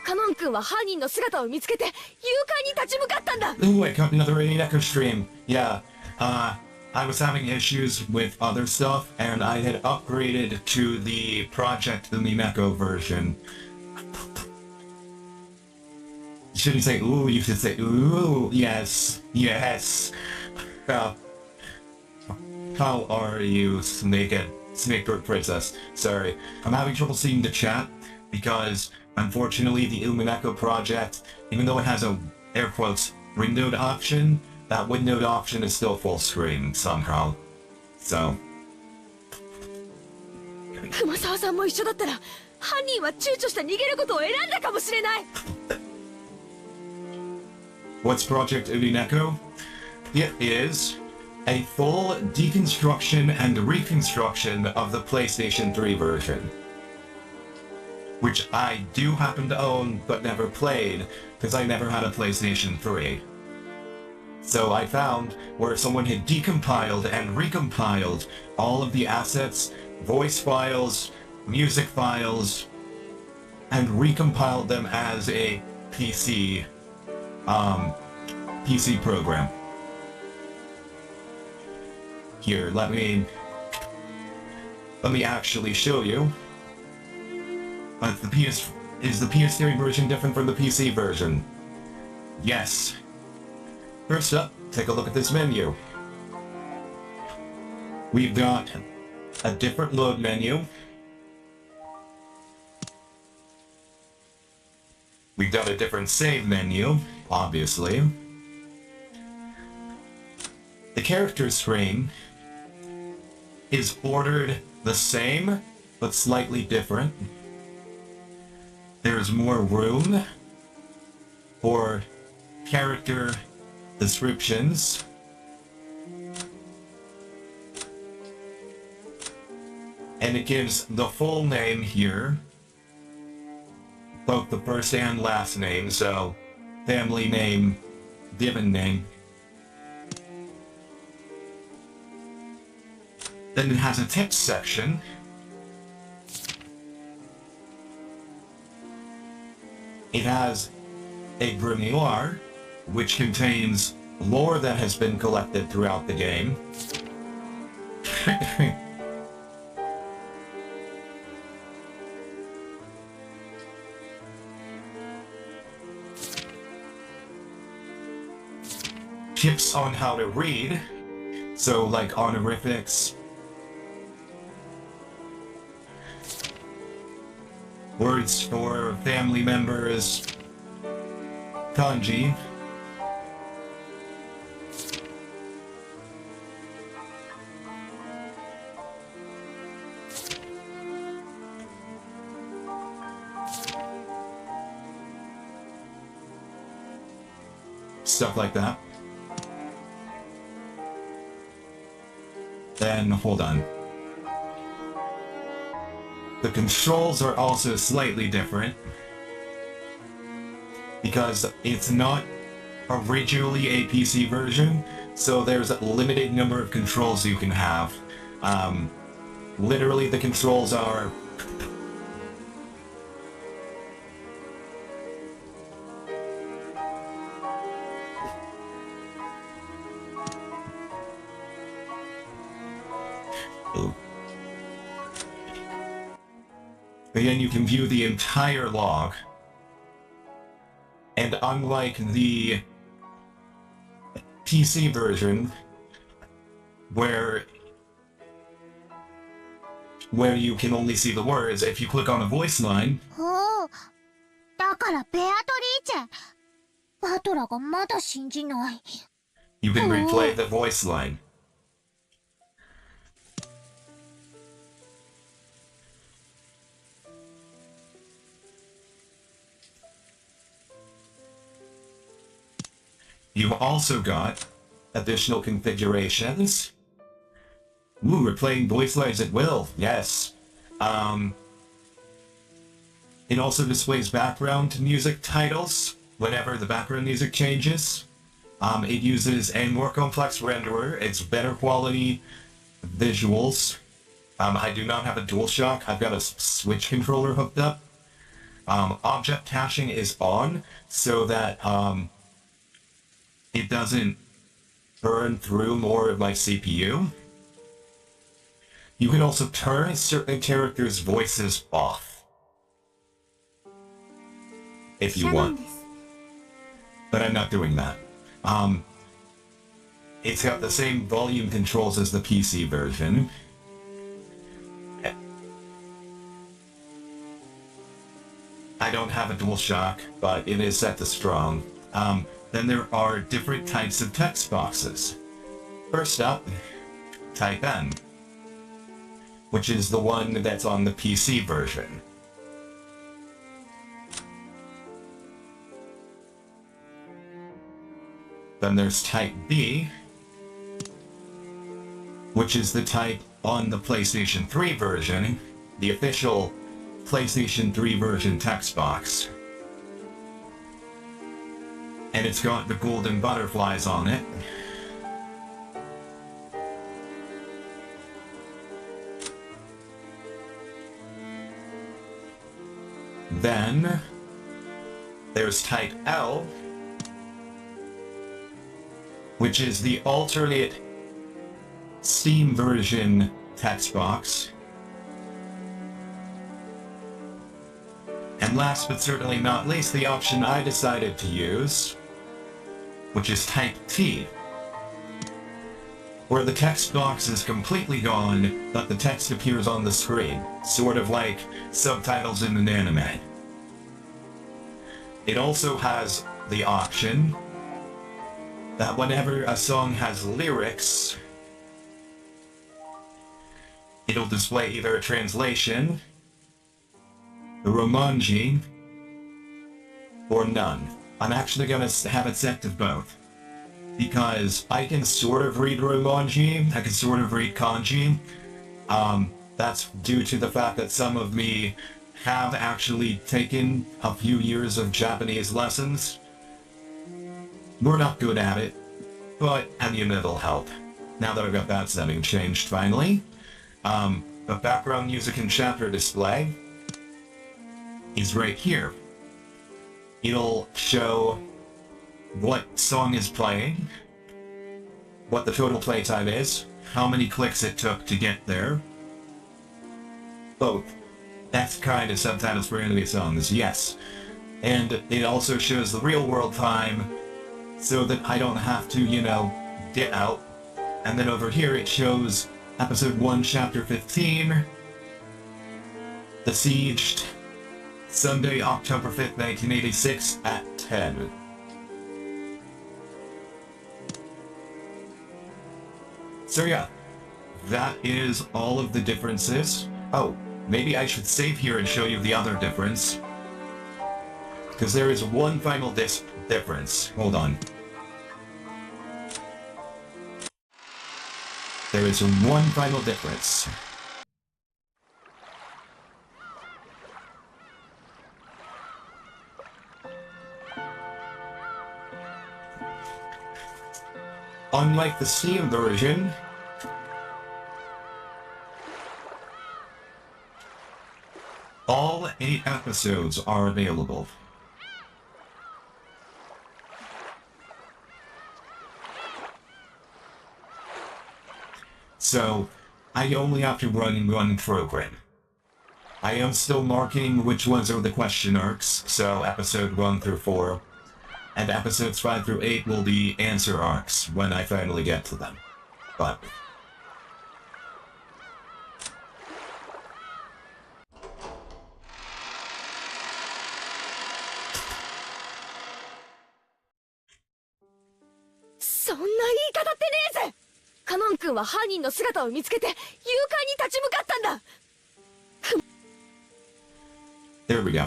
カノン君は犯人の姿を見つけて勇敢に立ち向かったんだ。 Ooh, I got another Umineko stream. Yeah, I was having issues with other stuff, and I had upgraded to the Project Umineko version. You shouldn't say ooh, you should say ooh, yes, yes. How are you, Snake Princess? Sorry, I'm having trouble seeing the chat, because unfortunately the Umineko project, even though it has a, air quotes, windowed option, that windowed option is still full screen somehow. So. 熊沢さんも一緒だったら犯人は躊躇して逃げることを選んだかもしれない。 What's Project Umineko? It is a full deconstruction and reconstruction of the PlayStation 3 version, which I do happen to own but never played because I never had a PlayStation 3. So I found where someone had decompiled and recompiled all of the assets, voice files, music files, and recompiled them as a PC program. Here, let me actually show you. But is the PS3 version different from the PC version? Yes. First up, take a look at this menu. We've got a different load menu. We've got a different save menu, obviously. The character screen is ordered the same, but slightly different. There's more room for character descriptions. And it gives the full name here, both the first and last name, so family name, given name. Then it has a tips section. It has a grimoire, which contains lore that has been collected throughout the game. Tips on how to read, so like honorifics, words for family members, kanji, stuff like that. Then, hold on. The controls are also slightly different, because it's not originally a PC version, so there's a limited number of controls you can have. Literally the controls are Again, you can view the entire log. And unlike the PC version, where you can only see the words, if you click on a voice line, ほう。だからベアトリーチェ。バトラがまだ信じない。you can replay the voice line. You've also got additional configurations. Ooh, we're playing voice lines at will. Yes. It also displays background music titles whenever the background music changes. It uses a more complex renderer. It's better quality visuals. I do not have a DualShock. I've got a Switch controller hooked up. Object caching is on so that it doesn't burn through more of my CPU. You can also turn certain characters' voices off if you want. But I'm not doing that. It's got the same volume controls as the PC version. I don't have a DualShock, but it is set to strong. Then there are different types of text boxes. First up, type N, which is the one that's on the PC version. Then there's type B, which is the type on the PlayStation 3 version, the official PlayStation 3 version text box. And it's got the golden butterflies on it. Then there's type L, which is the alternate Steam version text box. And last but certainly not least, the option I decided to use, which is type T, where the text box is completely gone, but the text appears on the screen, sort of like subtitles in an anime. It also has the option that whenever a song has lyrics, it'll display either a translation, a romanji, or none. I'm actually going to have it set to both, because I can sort of read romanji, I can sort of read kanji. That's due to the fact that some of me have actually taken a few years of Japanese lessons. We're not good at it, but I mean it'll help. Now that I've got that setting changed finally, the background music and chapter display is right here. It'll show what song is playing, what the total playtime is, how many clicks it took to get there. Both. That's kind of subtitles for anime songs, yes. And it also shows the real world time, so that I don't have to, you know, get out. And then over here it shows Episode 1, Chapter 15, The Siege, Sunday, October 5th, 1986 at 10. So yeah, that is all of the differences. Oh, maybe I should save here and show you the other difference, because there is one final difference. Hold on. There is one final difference. Unlike the Steam version, all 8 episodes are available. So, I only have to run one program. I am still marking which ones are the question arcs, so episode 1 through 4, and episodes 5 through 8 will be answer arcs when I finally get to them. Butそんな言い方ってねえぜ。カノン君は犯人の姿を見つけて勇敢に立ち向かったんだ。there we go.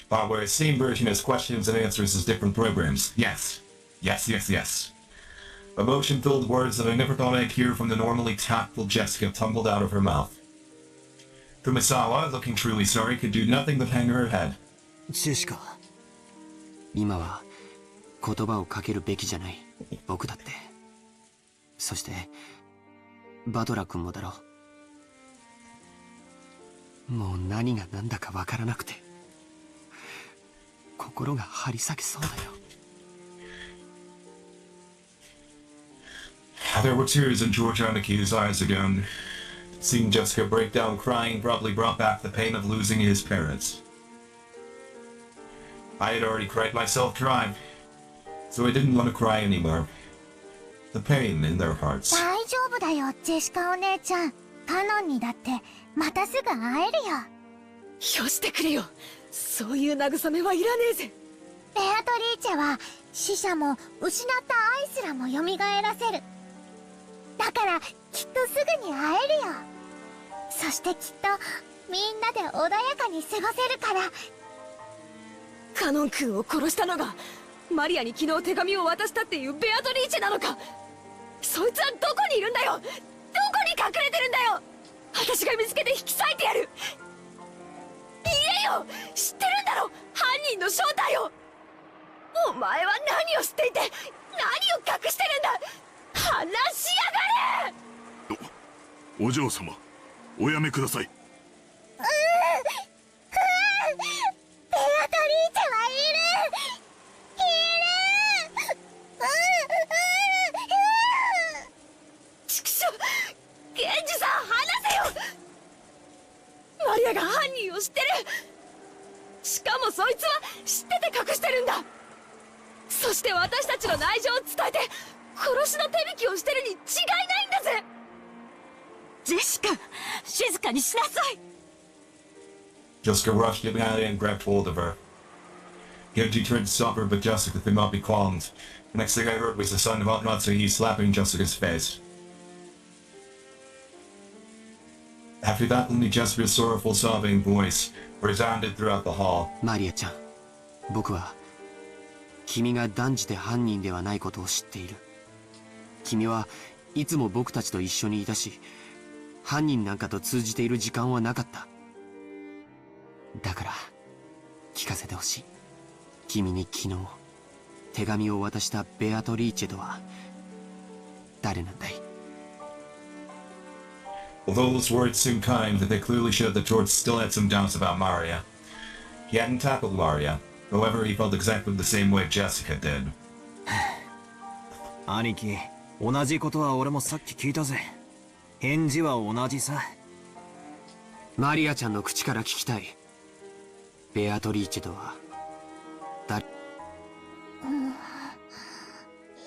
Where the same version has questions and answers as different programs. Yes. Yes, yes, yes. Emotion-filled words that I never thought I'd hear from the normally tactful Jessica tumbled out of her mouth. Fumisawa, looking truly sorry, could do nothing but hang her head. ジェシカ、今は言葉をかけるべきじゃない。僕だって。そしてバトラ君もだろう。もう何が何だかわからなくて心が張り裂けそうだよ。There were tears in George Anaki's eyes again. Seeing Jessica break down crying probably brought back the pain of losing his parents. I had already cried myself dry, so I didn't want to cry anymore. The pain in their hearts. 大丈夫だよ、ジェシカお姉ちゃん。カノンにだってまたすぐ会えるよ。よしてくれよ。そういう慰めはいらねえぜ。ベアトリーチェは死者も失った愛すらも蘇らせる。だからきっとすぐに会えるよ。そしてきっとみんなで穏やかに過ごせるから。カノン君を殺したのがマリアに昨日手紙を渡したっていうベアトリーチェなのか。そいつはどこにいるんだよ。どこに隠れてるんだよ。私が見つけて引き裂いてやる。言えよ。知ってるんだろ犯人の正体を。お前は何を知っていて何を隠してるんだ。話しやがれ。お嬢様、おやめください。ベアトリーチェはいる。ちくしょう。ケンジさん話せよ。マリアが犯人を知ってる。しかもそいつは知ってて隠してるんだ。そして私たちの内情を伝えて殺しの手引きをしてるに違いないんだぜ。ジェシカ、静かにしなさい。 Jessica rushed in behind and grabbed hold of her. Genji tried to stop her, but Jessica could not be calmed. The next thing I heard was the sound of Natsuki slapping Jessica's face. After that, only Jessica's sorrowful sobbing voice resounded throughout the hall. マリアちゃん、僕は君が断じて犯人ではないことを知っている。君はいつも僕たちと一緒にいたし、犯人なんかと通じている時間はなかった。だから聞かせてほしい。君に昨日手紙を渡したベアトリーチェとは誰なんだい。 Although those words seemed kind, they clearly showed that George still had some doubts about Maria. He hadn't tackled Maria. However, he felt exactly the same way Jessica did. 兄貴、同じことは俺もさっき聞いたぜ。返事は同じさ。マリアちゃんの口から聞きたい。ベアトリーチェとは誰？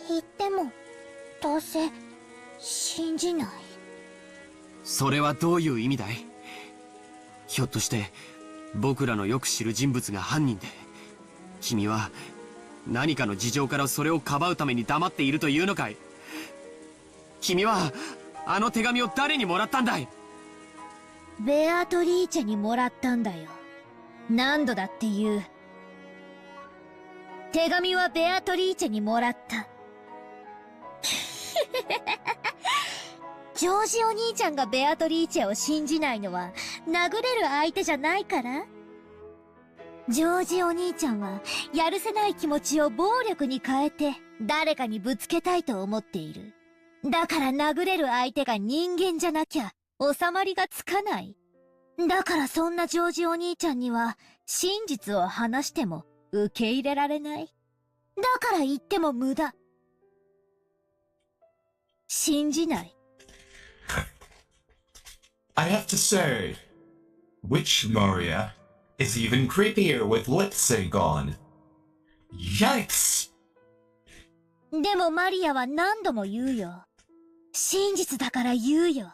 言ってもどうせ信じない。それはどういう意味だい？ひょっとして僕らのよく知る人物が犯人で、君は何かの事情からそれをかばうために黙っているというのかい？君はあの手紙を誰にもらったんだい？ベアトリーチェにもらったんだよ。何度だって言う。手紙はベアトリーチェにもらった。ジョージお兄ちゃんがベアトリーチェを信じないのは殴れる相手じゃないから？ジョージお兄ちゃんはやるせない気持ちを暴力に変えて誰かにぶつけたいと思っている。だから殴れる相手が人間じゃなきゃ収まりがつかない。だからそんなジョージお兄ちゃんには真実を話しても受け入れられない。だから言っても無駄。信じない。I have to say, Witch Maria is even creepier with lip sync on. Yikes! でもマリアは何度も言うよ。真実だから言うよ。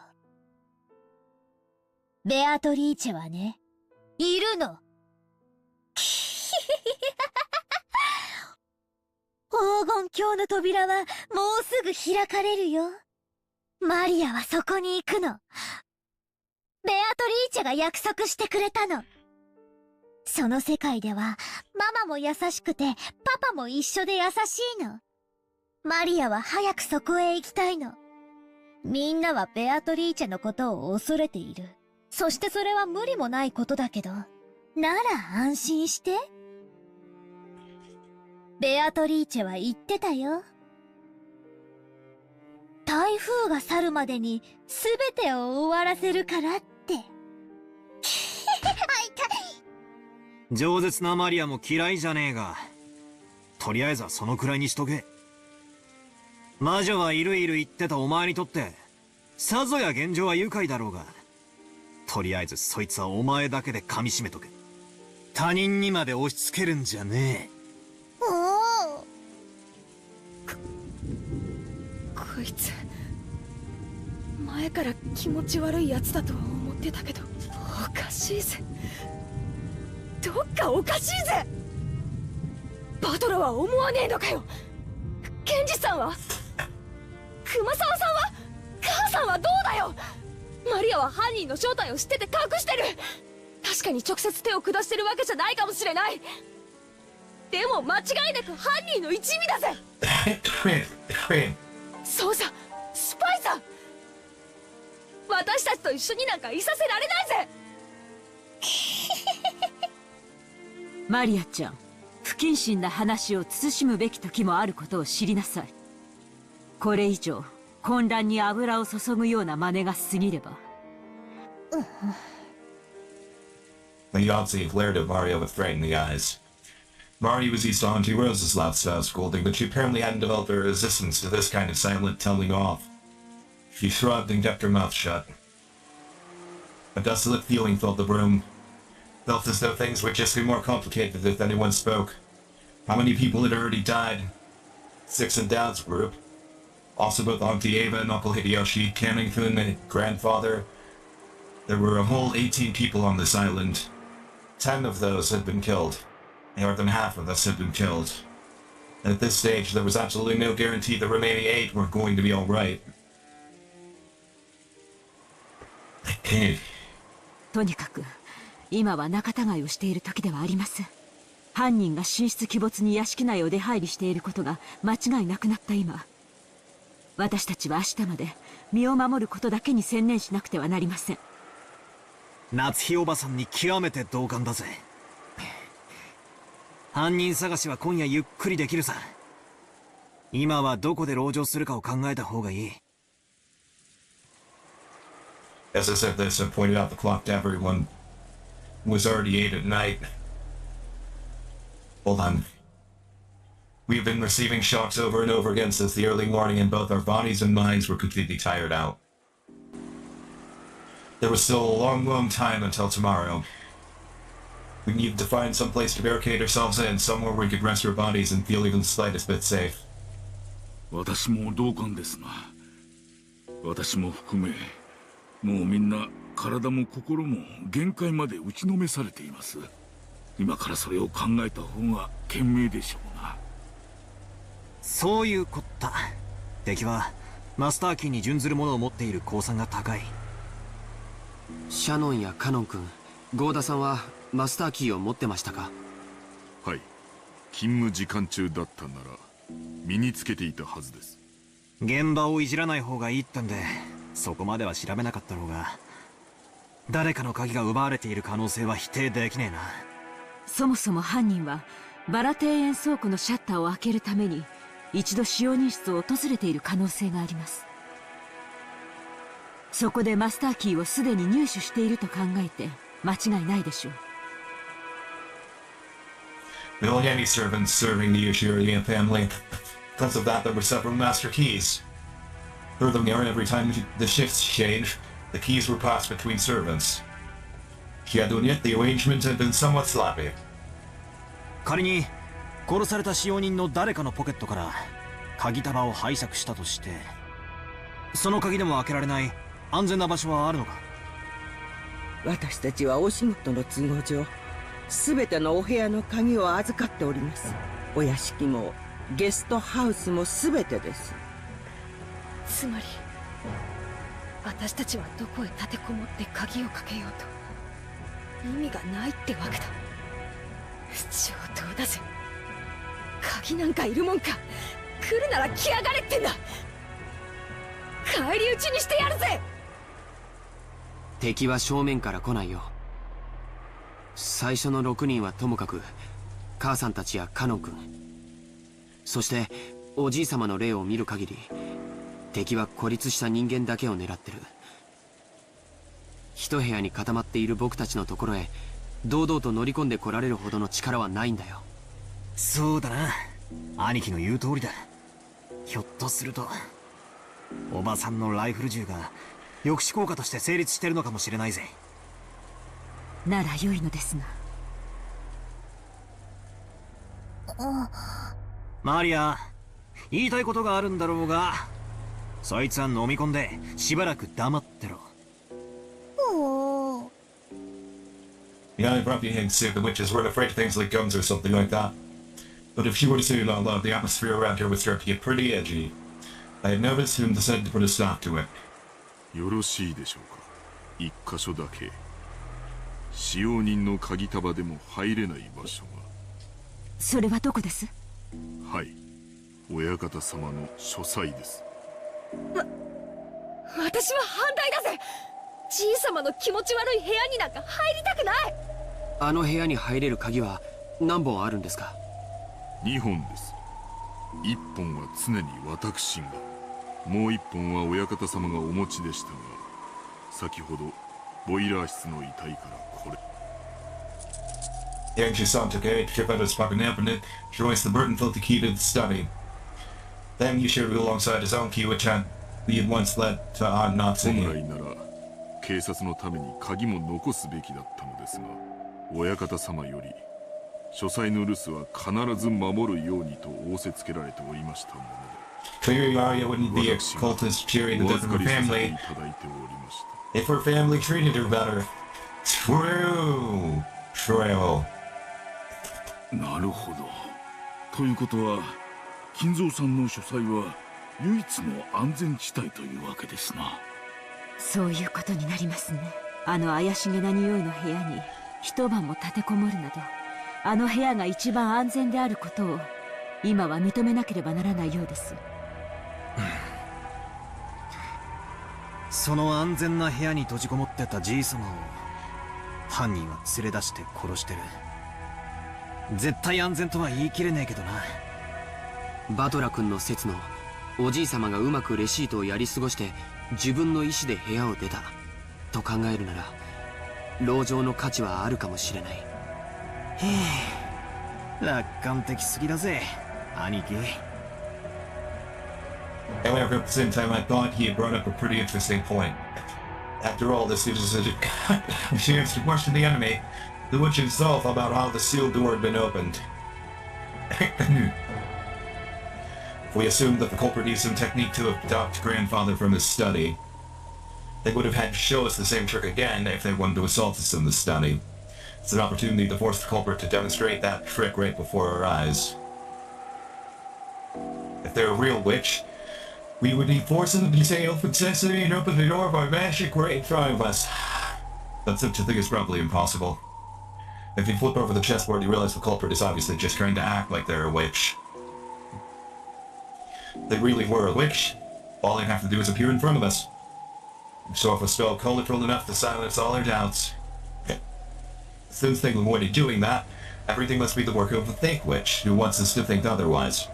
ベアトリーチェはね、いるの。黄金鏡の扉はもうすぐ開かれるよ。マリアはそこに行くの。ベアトリーチェが約束してくれたの。その世界ではママも優しくてパパも一緒で優しいの。マリアは早くそこへ行きたいの。みんなはベアトリーチェのことを恐れている。そしてそれは無理もないことだけど、なら安心して。ベアトリーチェは言ってたよ。台風が去るまでに全てを終わらせるからって。饒舌なマリアも嫌いじゃねえが、とりあえずはそのくらいにしとけ。魔女はいるいる言ってたお前にとって、さぞや現状は愉快だろうが、とりあえずそいつはお前だけで噛み締めとけ。他人にまで押し付けるんじゃねえ。こいつ前から気持ち悪いやつだとは思ってたけど、おかしいぜ。どっかおかしいぜ。バトラは思わねえのかよ。ケンジさんは、熊沢さんは、母さんはどうだよ。マリアは犯人の正体を知ってて隠してる。確かに直接手を下してるわけじゃないかもしれない。でも間違いなく犯人の一味だぜ。そうさ、スパイさ。私たちと一緒になんかいさせられないぜ。マリアちゃん、不謹慎な話を慎むべき時もあることを知りなさい。これ以上混乱に油を注ぐような真似が過ぎれば。The Yahtzee glared at Mario with frightened eyes. Mario was used to Auntie Rose's loud style scolding, but she apparently hadn't developed a resistance to this kind of silent telling off. She shrugged and kept her mouth shut. A desolate feeling filled the room. Felt as though things would just be more complicated if anyone spoke. How many people had already died? 6 in Dad's group. Also both Auntie Ava and Uncle Hideyoshi, Cannington and grandfather. There were a whole 18 people on this island. 10 of those had been killed. More than half of us had been killed. And at this stage, there was absolutely no guarantee the remaining 8 were going to be alright. とにかく今は仲違いをしている時ではありません。犯人が神出鬼没に屋敷内を出入りしていることが間違いなくなった今、私たちは明日まで身を守ることだけに専念しなくてはなりません。夏日おばさんに極めて同感だぜ。犯人探しは今夜ゆっくりできるさ。今はどこで籠城するかを考えた方がいい。As I said this, I pointed out the clock to everyone. It was already 8 at night. Hold on. We've been receiving shocks over and over again since the early morning, and both our bodies and minds were completely tired out. There was still a long, long time until tomorrow. We needed to find some place to barricade ourselves in, somewhere where we could rest our bodies and feel even the slightest bit safe. 私も同感ですな。私も含め、もうみんな体も心も限界まで打ちのめされています。今からそれを考えた方が賢明でしょうな。そういうこった。敵はマスターキーに準ずるものを持っている公算が高い。シャノンやカノン君、ゴーダさんはマスターキーを持ってましたか？はい、勤務時間中だったなら身につけていたはずです。現場をいじらない方がいいってんでそこまでは調べなかったろうが、誰かの鍵が奪われている可能性は否定できねえな。そもそも犯人はバラ庭園倉庫のシャッターを開けるために一度使用人室を訪れている可能性があります。そこでマスターキーをすでに入手していると考えて間違いないでしょう。We don't have any servants serving the Ushirian family. Because of that, there were several master keys. Furthermore, every time the shifts change, The keys were passed between servants. Yet the arrangement had been somewhat sloppy. 仮に殺された使用人の誰かのポケットから鍵束を拝借したとして、その鍵でも開けられない安全な場所はあるのか？私たちはお仕事の都合上、全てのお部屋の鍵を預かっております。お屋敷もゲストハウスも全てです。つまり私たちはどこへ立てこもって鍵をかけようと意味がないってわけだ。上等だぜ。鍵なんかいるもんか。来るなら来やがれってんだ。返り討ちにしてやるぜ。敵は正面から来ないよ。最初の6人はともかく母さんたちやカノン君、そしておじい様の霊を見る限り敵は孤立した人間だけを狙ってる。一部屋に固まっている僕たちのところへ堂々と乗り込んで来られるほどの力はないんだよ。そうだな、兄貴の言う通りだ。ひょっとするとおばさんのライフル銃が抑止効果として成立してるのかもしれないぜ。なら良いのですが。マリア、言いたいことがあるんだろうが、そいつは飲み込んでしばらく黙ってろ。Yeah, I probably hate to say the witches weren't afraid of things like guns or something like that. But if she were to say it out loud, the atmosphere around here would start to get pretty edgy. I had noticed him decided to put a stop to it. よろしいでしょうか。一箇所だけ使用人の鍵束でも入れない場所が。それはどこです？はい、親方様の書斎です。私は反対だぜ。じい様の気持ち悪い部屋になんか入りたくない。あの部屋に入れる鍵は何本あるんですか？2本です。1本は常に私が、もう1本は親方様がお持ちでしたが、先ほどボイラー室の遺体からこれ。 The anxious son took a trip out of his pocket and opened it, showing us the burden-filled key to the study. Then he shared it alongside his own key, which he had once led to odd knots in 本 it. 来なら警察のために鍵も残すべきだったのですが、親方様より書斎の留守は必ず守るようにと仰せつけられておりましたもので、 Clearly, Arya wouldn't be a 私が cultist cheering お the death 預 of か her りさせて family いただいておりました。 if her family treated her better. True. True. なるほど。ということは金蔵さんの書斎は唯一の安全地帯というわけですな。そういうことになりますね。あの怪しげな匂いの部屋に一晩も立てこもるなど、あの部屋が一番安全であることを今は認めなければならないようです。その安全な部屋に閉じこもってたじい様を犯人は連れ出して殺してる。絶対安全とは言い切れねえけどな。バトラ君の説のおじい様がうまくレシートをやり過ごして自分の意思で部屋を出たと考えるなら、籠城の価値はあるかもしれない。楽観的すぎだぜ兄貴。 However, at the same time, I thought he had brought up a pretty interesting point. After all, this is a chance to question the enemy, the witch himself, about how the sealed door had been opened. If we assumed that the culprit used some technique to abduct grandfather from his study, they would have had to show us the same trick again if they wanted to assault us in the study. It's an opportunity to force the culprit to demonstrate that trick right before our eyes. If they're a real witch, we would need forcing them to say open sesame and open the door by magic right in front of us. But such a thing is probably impossible. If you flip over the chessboard, you realize the culprit is obviously just trying to act like they're a witch. If they really were a witch, all they'd have to do is appear in front of us. So if a spell colorful enough to silence all our doubts. Since they avoided doing that, everything must be the work of a fake witch who wants us to think otherwise.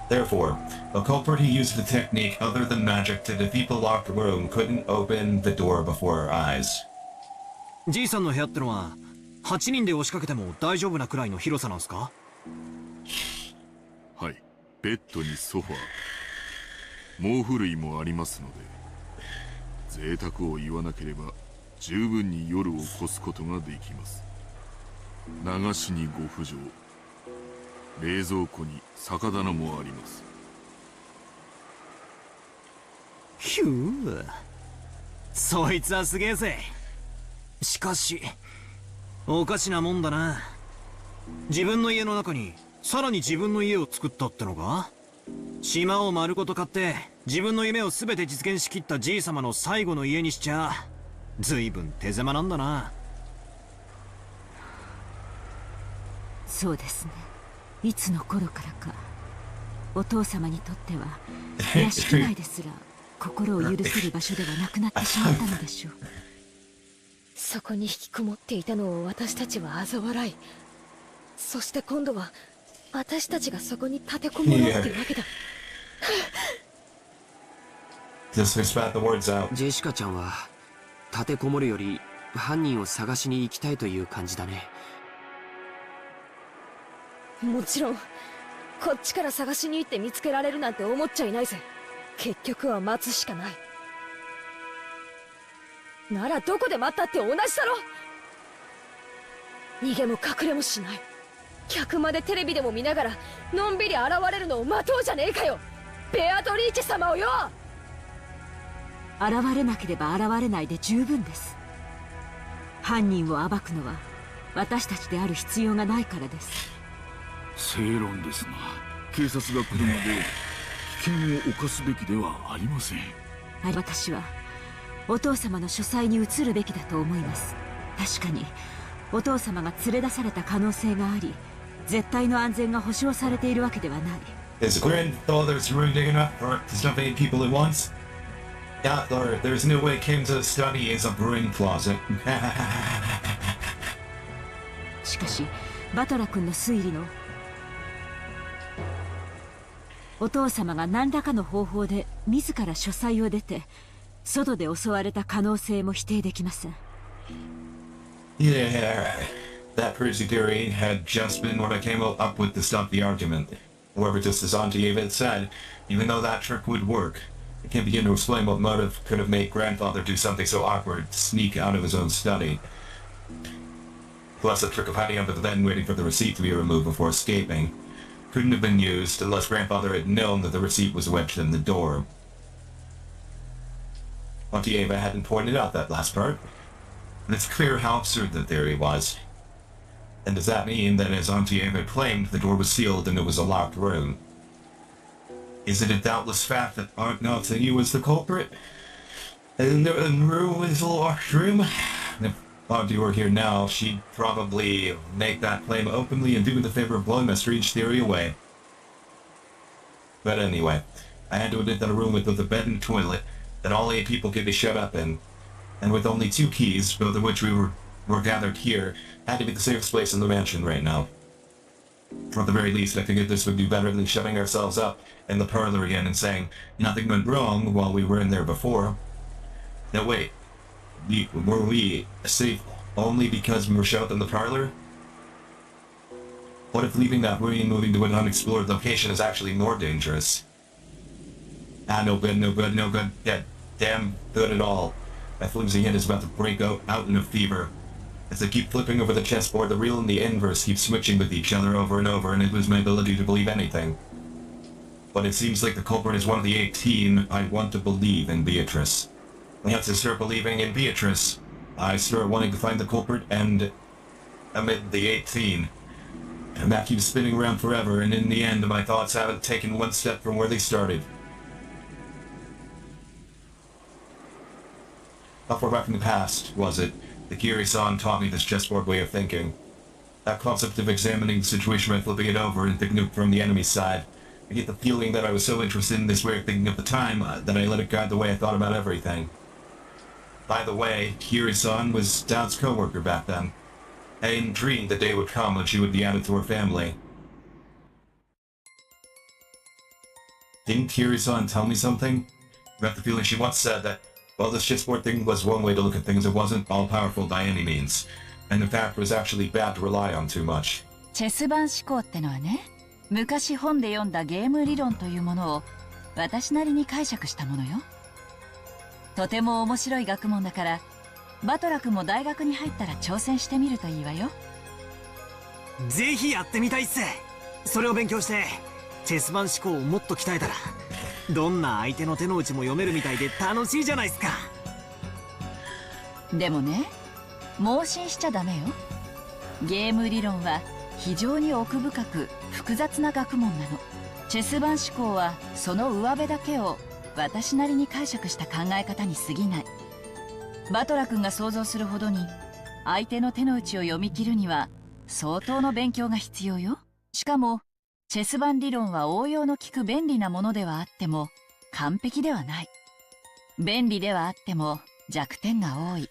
Therefore, the culprit who used a technique other than magic to defeat the locked room couldn't open the door before our eyes. じいさんの部屋ってのは8人で押しかけても大丈夫なくらいの広さなんすか？はい、ベッドにソファー、毛布類もありますので、贅沢を言わなければ十分に夜を越すことができます。流しにご不浄、冷蔵庫に酒棚もあります。ひゅー、そいつはすげえぜ。しかしおかしなもんだな。自分の家の中にさらに自分の家を作ったってのか。島を丸ごと買って自分の夢を全て実現しきったじいさまの最後の家にしちゃ随分手狭なんだな。そうですね。いつの頃からかお父様にとっては屋敷内ですら心を許せる場所ではなくなってしまったのでしょう。そこに引きこもっていたのを私たちは嘲笑い、そして今度は私たちがそこに立てこもろうってわけだ。Just spat the words out. ジェシカちゃんは立てこもるより犯人を探しに行きたいという感じだね。もちろんこっちから探しに行って見つけられるなんて思っちゃいないぜ。結局は待つしかない。ならどこで待ったって同じだろ。逃げも隠れもしない。客までテレビでも見ながらのんびり現れるのを待とうじゃねえかよ、ベアトリーチェ様をよ。現れなければ現れないで十分です。犯人を暴くのは私たちである必要がないからです。正論ですが、警察が来るまで危険を冒すべきではありません。私はお父様の書斎に移るべきだと思います。確かにお父様が連れ出された可能性があり、絶対の安全が保証されているわけではない。Is grandfather's room big enough for to stuff 8 people at once? Yeah, there's no way Kim's study is a broom closet. しかしバトラ君の推理のお父様が何らかの方法で自ら書斎を出て外で襲われた可能性も否定できません。Yeah, that crazy theory had just been what I came up with to stop the argument. However, just as Auntie Ava had said, even though that trick would work, I can't begin to explain what motive could have made Grandfather do something so awkward, sneak out of his own study. Plus, the trick of hiding under the bed and waiting for the receipt to be removed before escaping couldn't have been used unless Grandfather had known that the receipt was wedged in the door. Auntie Ava hadn't pointed out that last part, and it's clear how absurd the theory was. And does that mean that, as Auntie Ava claimed, the door was sealed and it was a locked room? Is it a doubtless fact that Aunt Natsuni was the culprit? And the room was a locked room? If Auntie were here now, she'd probably make that claim openly and do me the favor of blowing my strange theory away. But anyway, I had to admit that a room with both a bed and a toilet that all 8 people could be shut up in, and with only 2 keys, both of which we were gathered here, had to be the safest place in the mansion right now. For the very least, I figured this would be better than shutting ourselves up in the parlor again and saying nothing went wrong while we were in there before. Now wait, were we safe only because we were shut up in the parlor? What if leaving that room and moving to an unexplored location is actually more dangerous? Ah, no good, no good, no good. Yeah, damn good at all. My flimsy head is about to break out in a fever. As I keep flipping over the chessboard, the real and the inverse keep switching with each other over and over, and I lose my ability to believe anything. But it seems like the culprit is one of the 18. I want to believe in Beatrice. Once I start believing in Beatrice, I start wanting to find the culprit and amid the 18. And that keeps spinning around forever, and in the end, my thoughts haven't taken one step from where they started. How far back in the past was it that Kiri-san taught me this chessboard way of thinking? That concept of examining the situation by flipping it over and thinking it from the enemy's side. I get the feeling that I was so interested in this way of thinking at the time that I let it guide the way I thought about everything. By the way, Kiri-san was Dad's co-worker back then. I hadn't dreamed the day would come when she would be added to her family. Didn't Kiri-san tell me something? I got the feeling she once said that, well, this chessboard thing was one way to look at things, it wasn't all-powerful by any means. And in fact, it was actually bad to rely on too much. チェス盤思考ってのはね、昔本で読んだゲーム理論というものを私なりに解釈したものよ。とても面白い学問だから、バトラ君も大学に入ったら挑戦してみるといいわよ。ぜひやってみたいっす。それを勉強してチェス盤思考をもっと鍛えたら、どんな相手の手の内も読めるみたいで楽しいじゃないっすか。でもね、盲信しちゃダメよ。ゲーム理論は非常に奥深く複雑な学問なの。チェス盤思考はその上辺だけを私なりに解釈した考え方に過ぎない。バトラ君が想像するほどに相手の手の内を読み切るには相当の勉強が必要よ。しかもチェス盤理論は応用の利く便利なものではあっても完璧ではない。便利ではあっても弱点が多い。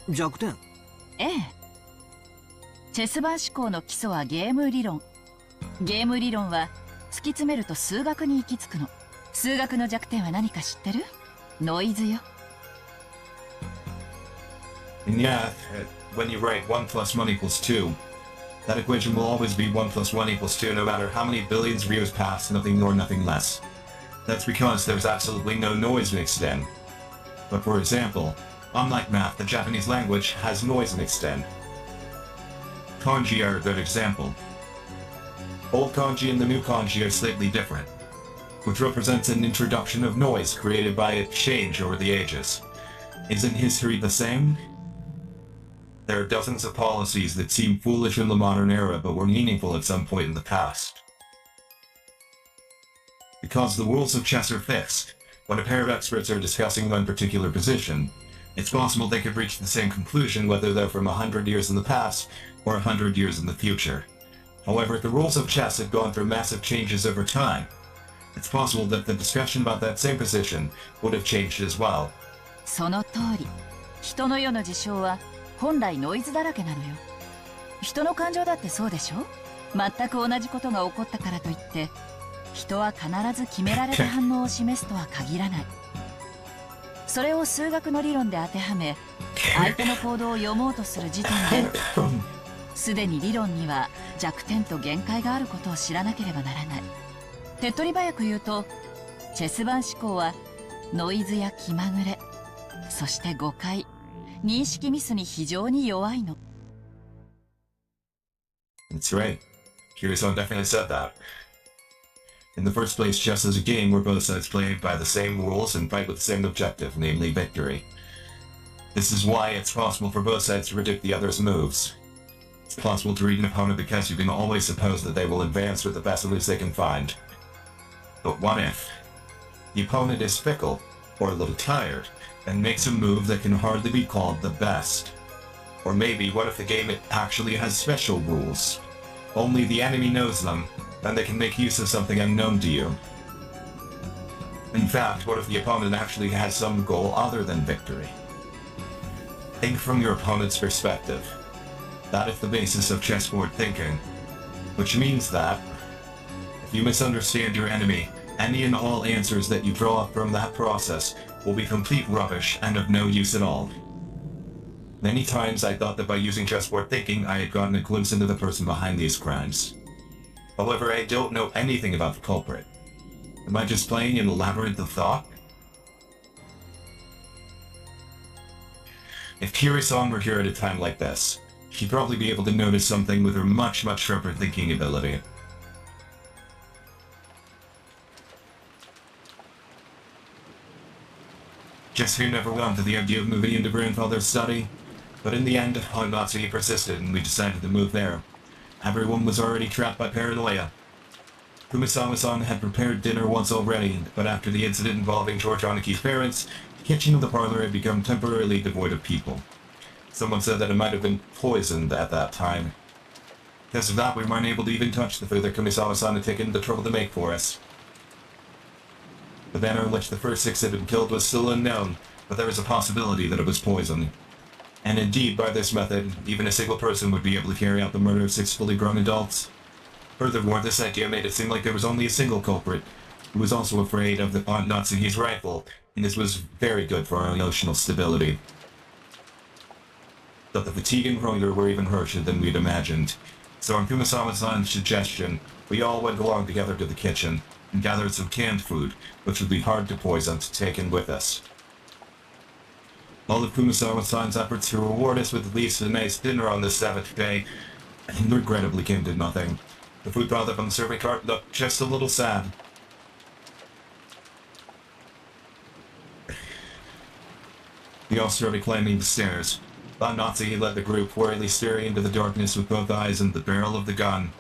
弱点？ええ。チェス盤思考の基礎はゲーム理論。ゲーム理論は突き詰めると数学に行き着くの。数学の弱点は何か知ってる？ノイズよ。And yeah, when you write 1 plus 1 equals 2, that equation will always be 1 plus 1 equals 2 no matter how many billions of years pass, nothing more, nothing less. That's because there's absolutely no noise mixed in. But for example, unlike math, the Japanese language has noise mixed in. Kanji are a good example. Old kanji and the new kanji are slightly different, which represents an introduction of noise created by a change over the ages. Isn't history the same? There are dozens of policies that seem foolish in the modern era but were meaningful at some point in the past. Because the rules of chess are fixed, when a pair of experts are discussing one particular position, it's possible they could reach the same conclusion whether they're from 100 years in the past or 100 years in the future. However, the rules of chess have gone through massive changes over time. It's possible that the discussion about that same position would have changed as well. その通り。人の世の事象は本来ノイズだらけなのよ。人の感情だってそうでしょ？全く同じことが起こったからといって人は必ず決められた反応を示すとは限らない。それを数学の理論で当てはめ相手の行動を読もうとする時点ですでに理論には弱点と限界があることを知らなければならない。手っ取り早く言うとチェス盤思考はノイズや気まぐれ、そして誤解、認識ミスに非常に弱いの。That's right. Kiryu-san definitely said that. In the first place, chess is a game where both sides play by the same rules and fight with the same objective, namely victory. This is why it's possible for both sides to predict the other's moves. It's possible to read an opponent because you can always suppose that they will advance with the best moves they can find. But what if the opponent is fickle, or a little tired, and makes a move that can hardly be called the best? Or maybe what if the game actually has special rules? Only the enemy knows them, and they can make use of something unknown to you. In fact, what if the opponent actually has some goal other than victory? Think from your opponent's perspective. That is the basis of chessboard thinking. Which means that, if you misunderstand your enemy, any and all answers that you draw from that process will be complete rubbish and of no use at all. Many times I thought that by using chessboard thinking I had gotten a glimpse into the person behind these crimes. However, I don't know anything about the culprit. Am I just playing in a labyrinth of thought? If Kiryu-san were here at a time like this, she'd probably be able to notice something with her much sharper thinking ability. Jessica never wanted the idea of moving into grandfather's study, but in the end, Honmatsu persisted and we decided to move there. Everyone was already trapped by paranoia. Kumasawa-san had prepared dinner once already, but after the incident involving George Oniki's parents, the kitchen of the parlor had become temporarily devoid of people. Someone said that it might have been poisoned at that time. Because of that, we weren't able to even touch the food that Kumasawa-san had taken the trouble to make for us. The manner in which the first 6 had been killed was still unknown, but there was a possibility that it was poison. And indeed, by this method, even a single person would be able to carry out the murder of 6 fully grown adults. Furthermore, this idea made it seem like there was only a single culprit, who was also afraid of the Aunt Natsuki's rifle, and this was very good for our emotional stability. But the fatigue and hunger were even harsher than we'd imagined, so on Kumasawa-san's suggestion, we all went along together to the kitchen. and gathered some canned food, which would be hard to poison, to take in with us. All of Kumasawa-san's efforts to reward us with at least a nice dinner on the 7th day, and regrettably came to nothing. The food brought up on the survey cart looked just a little sad. We all started climbing the stairs. Von Nazi led the group, worriedly staring into the darkness with both eyes and the barrel of the gun.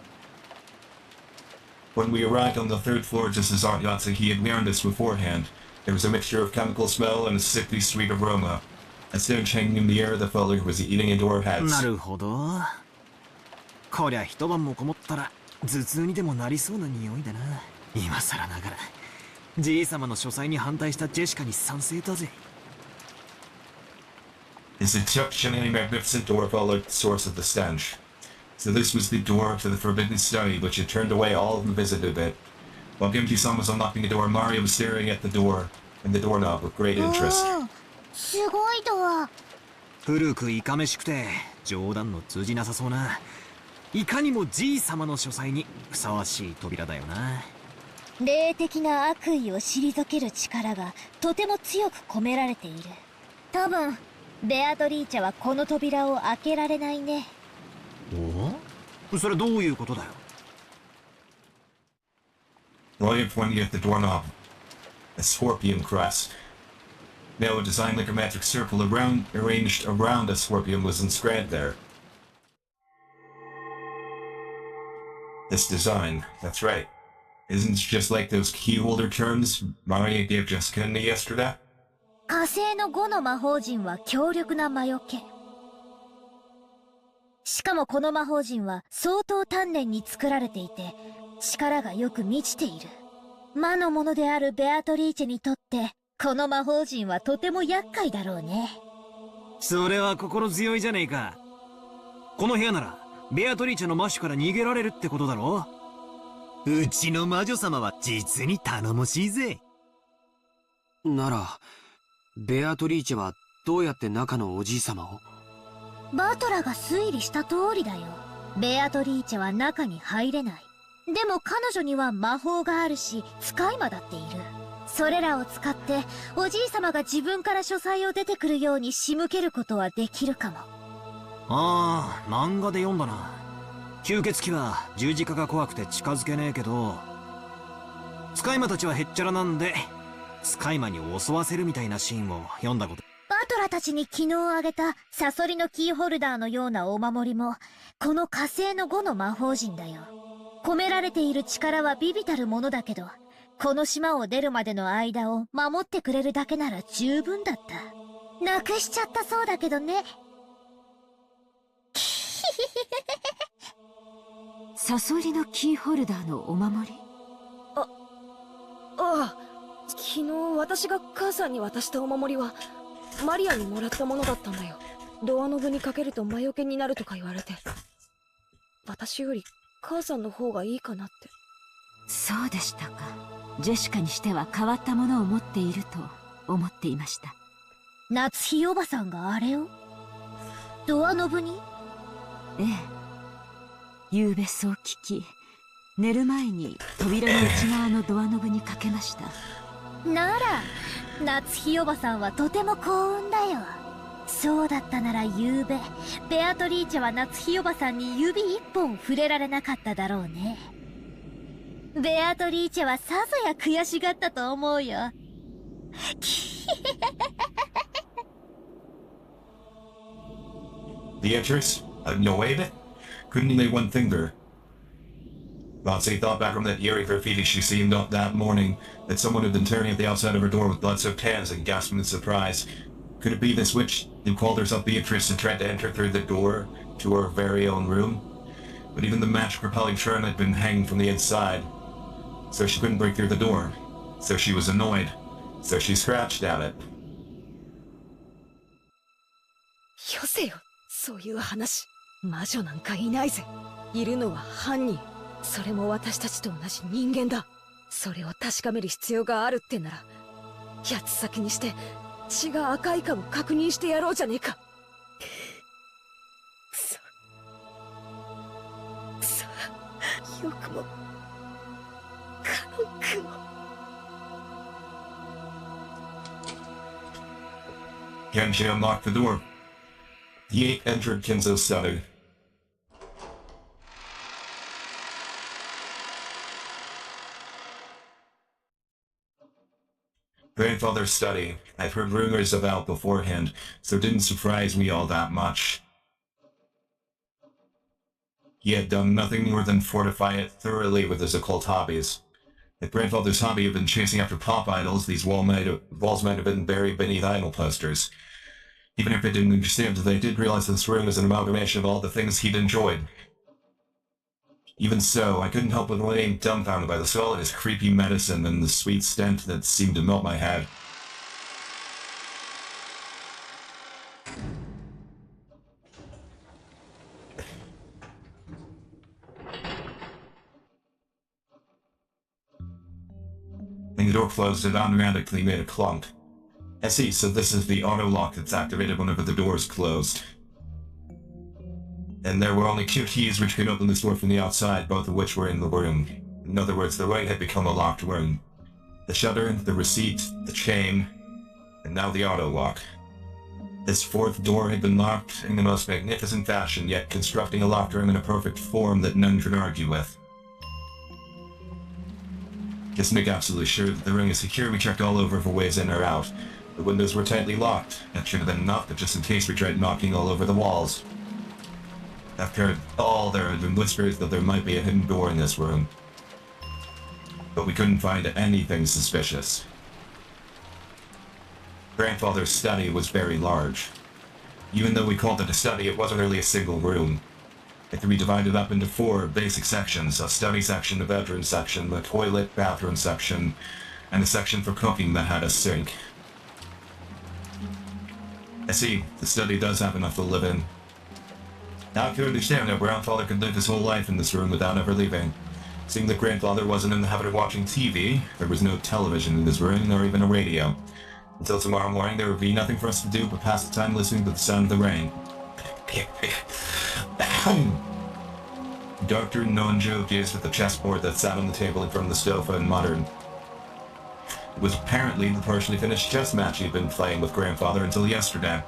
When we arrived on the 3rd floor, just as Aunt Yatsuki had warned us beforehand, there was a mixture of chemical smell and a sickly sweet aroma. A stench hanging in the air that felt like it was eating into our heads. なるほど。こりゃ一晩もこもったら頭痛にでもなりそうな匂いだな。今更ながらじい様の書斎に反対したジェシカに賛成だぜ。This exceptionally magnificent door followed the source of the stench. So this was the door to the forbidden study, which had turned away all who visited it. While Gimki-san was unlocking the door, Mario was staring at the door and the doorknob with great interest. すごいドア。古くいかめしくて冗談の通じなさそうな、いかにもじい様の書斎にふさわしい扉だよな。霊的な悪意を退ける力がとても強く込められている。多分ベアトリーチェはこの扉を開けられないね。お？それどういうことだよ。William pointing at the doorknob. A scorpion crest. Now a design like a magic circle arranged around a scorpion was inscribed there. This design, that's right. Isn't it just like those key holder terms Mario gave Jessica yesterday? 火星の5の魔法陣は強力な魔除け。しかもこの魔法陣は相当丹念に作られていて、力がよく満ちている。魔の者であるベアトリーチェにとって、この魔法陣はとても厄介だろうね。それは心強いじゃねえか。この部屋なら、ベアトリーチェの魔種から逃げられるってことだろ。うちの魔女様は実に頼もしいぜ。なら、ベアトリーチェはどうやって中のおじい様を？バトラが推理した通りだよ。ベアトリーチェは中に入れない。でも彼女には魔法があるし、使い魔だっている。それらを使って、おじい様が自分から書斎を出てくるように仕向けることはできるかも。ああ、漫画で読んだな。吸血鬼は十字架が怖くて近づけねえけど、使い魔たちはへっちゃらなんで、使い魔に襲わせるみたいなシーンを読んだこと。バトラたちに昨日あげたサソリのキーホルダーのようなお守りも、この火星の5の魔法陣だよ。込められている力は微々たるものだけど、この島を出るまでの間を守ってくれるだけなら十分だった。なくしちゃったそうだけどね。サソリのキーホルダーのお守り？ああ、昨日私が母さんに渡したお守りはマリアにもらったものだったんだよ。ドアノブにかけると魔除けになるとか言われて、私より母さんの方がいいかなって。そうでしたか。ジェシカにしては変わったものを持っていると思っていました。夏日おばさんがあれをドアノブに？ええ。夕べそう聞き、寝る前に扉の内側のドアノブにかけました。なら夏日おばさんはとても幸運だよ。そうだったなら夕べベアトリーチェは夏日おばさんに指一本触れられなかっただろうね。ベアトリーチェはさぞや悔しがったと思うよ。The entrance? No way of it? Couldn't lay one finger. Botsy thought back from that eerie graffiti she seen that morning that someone had been tearing at the outside of her door with blood-soaked hands and gasping in surprise. Could it be this witch who called herself Beatrice and tried to enter through the door to her very own room? But even the match-propelling charm had been hanging from the inside, so she couldn't break through the door. So she was annoyed. So she scratched at it. よせよ、そういう話。魔女なんかいないぜ。いるのは犯人。それも私たちと同じ人間だ。それを確かめる必要があるってなら、八つ先にして血が赤いかも確認してやろうじゃねえか。くそくそ、よくもカノンか。Kenji unlocked the door. He entered Kinzo's study. Grandfather's study. I've heard rumors about beforehand, so it didn't surprise me all that much. He had done nothing more than fortify it thoroughly with his occult hobbies. If Grandfather's hobby had been chasing after pop idols, these walls might have been buried beneath idol posters. Even if they didn't understand, they did realize this room is an amalgamation of all the things he'd enjoyed. Even so, I couldn't help but remain dumbfounded by the smell of his creepy medicine and the sweet stench that seemed to melt my head. When the door closed, it automatically made a clunk. I see, so this is the auto lock that's activated whenever the door is closed. And there were only 2 keys which could open this door from the outside, both of which were in the room. In other words, the room had become a locked room. The shutter, the receipt, the chain, and now the auto lock. This 4th door had been locked in the most magnificent fashion, yet constructing a locked room in a perfect form that none could argue with. Just to make absolutely sure that the room is secure, we checked all over for ways in or out. The windows were tightly locked. That should have been enough, but just in case we tried knocking all over the walls. After all, there had been whispers that there might be a hidden door in this room. But we couldn't find anything suspicious. Grandfather's study was very large. Even though we called it a study, it wasn't really a single room. It could be divided up into 4 basic sections: a study section, a bedroom section, a toilet, bathroom section, and a section for cooking that had a sink. I see, the study does have enough to live in. Now I can understand how Grandfather could live his whole life in this room without ever leaving. Seeing that Grandfather wasn't in the habit of watching TV, there was no television in his room, nor even a radio. Until tomorrow morning, there would be nothing for us to do but pass the time listening to the sound of the rain. Dr. Nonjo gazed at the chessboard that sat on the table in front of the sofa and muttered. It was apparently the partially finished chess match he had been playing with Grandfather until yesterday.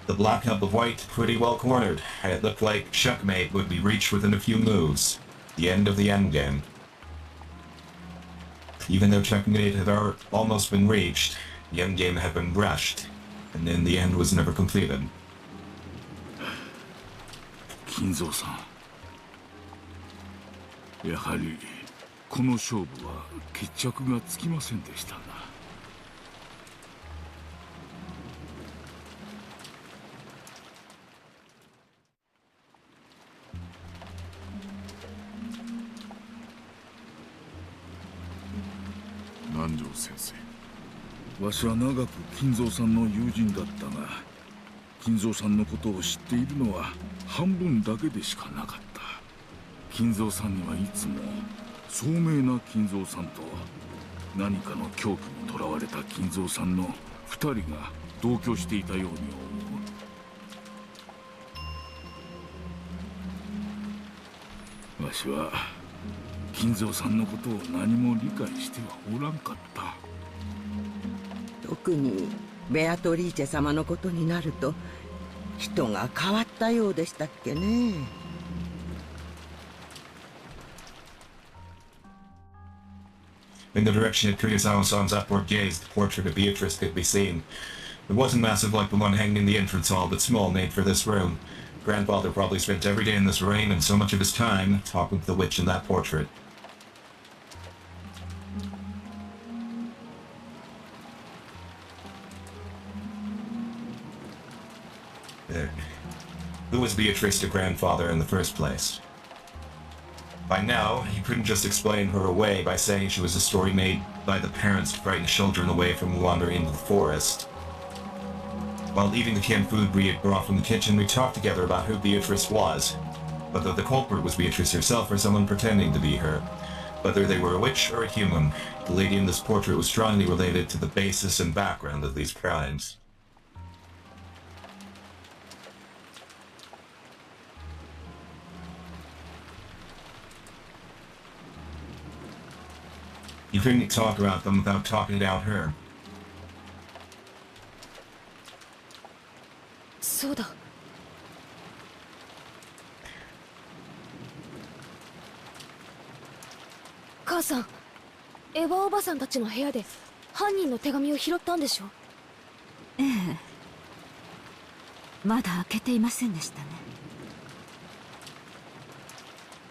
The black hub of white pretty well cornered, and it looked like checkmate would be reached within a few moves. The end of the endgame. Even though checkmate had almost been reached, the endgame had been rushed, and then the end was never completed. Kinzo-san. やはりこの勝負は決着がつきませんでしたな。南條先生、わしは長く金蔵さんの友人だったが、金蔵さんのことを知っているのは半分だけでしかなかった。金蔵さんにはいつも聡明な金蔵さんと何かの狂気にとらわれた金蔵さんの2人が同居していたように思う。わしは金蔵さんのことを何も理解してはおらんかった。特にベアトリーチェ様のことになると人が変わったようでしたっけね。In the direction of Kurosawa-san's upward gaze, the portrait of Beatrice could be seen. It wasn't massive like the one hanging in the entrance hall, but small, made for this room. Grandfather probably spent every day in this rain and so much of his time talking to the witch in that portrait. Who was Beatrice to Grandfather in the first place? By now, he couldn't just explain her away by saying she was a story made by the parents to frighten children away from wandering into the forest. While eating the canned food we had brought from the kitchen, we talked together about who Beatrice was. Whether the culprit was Beatrice herself or someone pretending to be her. Whether they were a witch or a human, the lady in this portrait was strongly related to the basis and background of these crimes. You couldn't talk about them without talking about her. そうだ。母さん、エヴァおばさんたちの部屋で犯人の手紙を拾ったんでしょ？ええ、まだ開けていませんでしたね。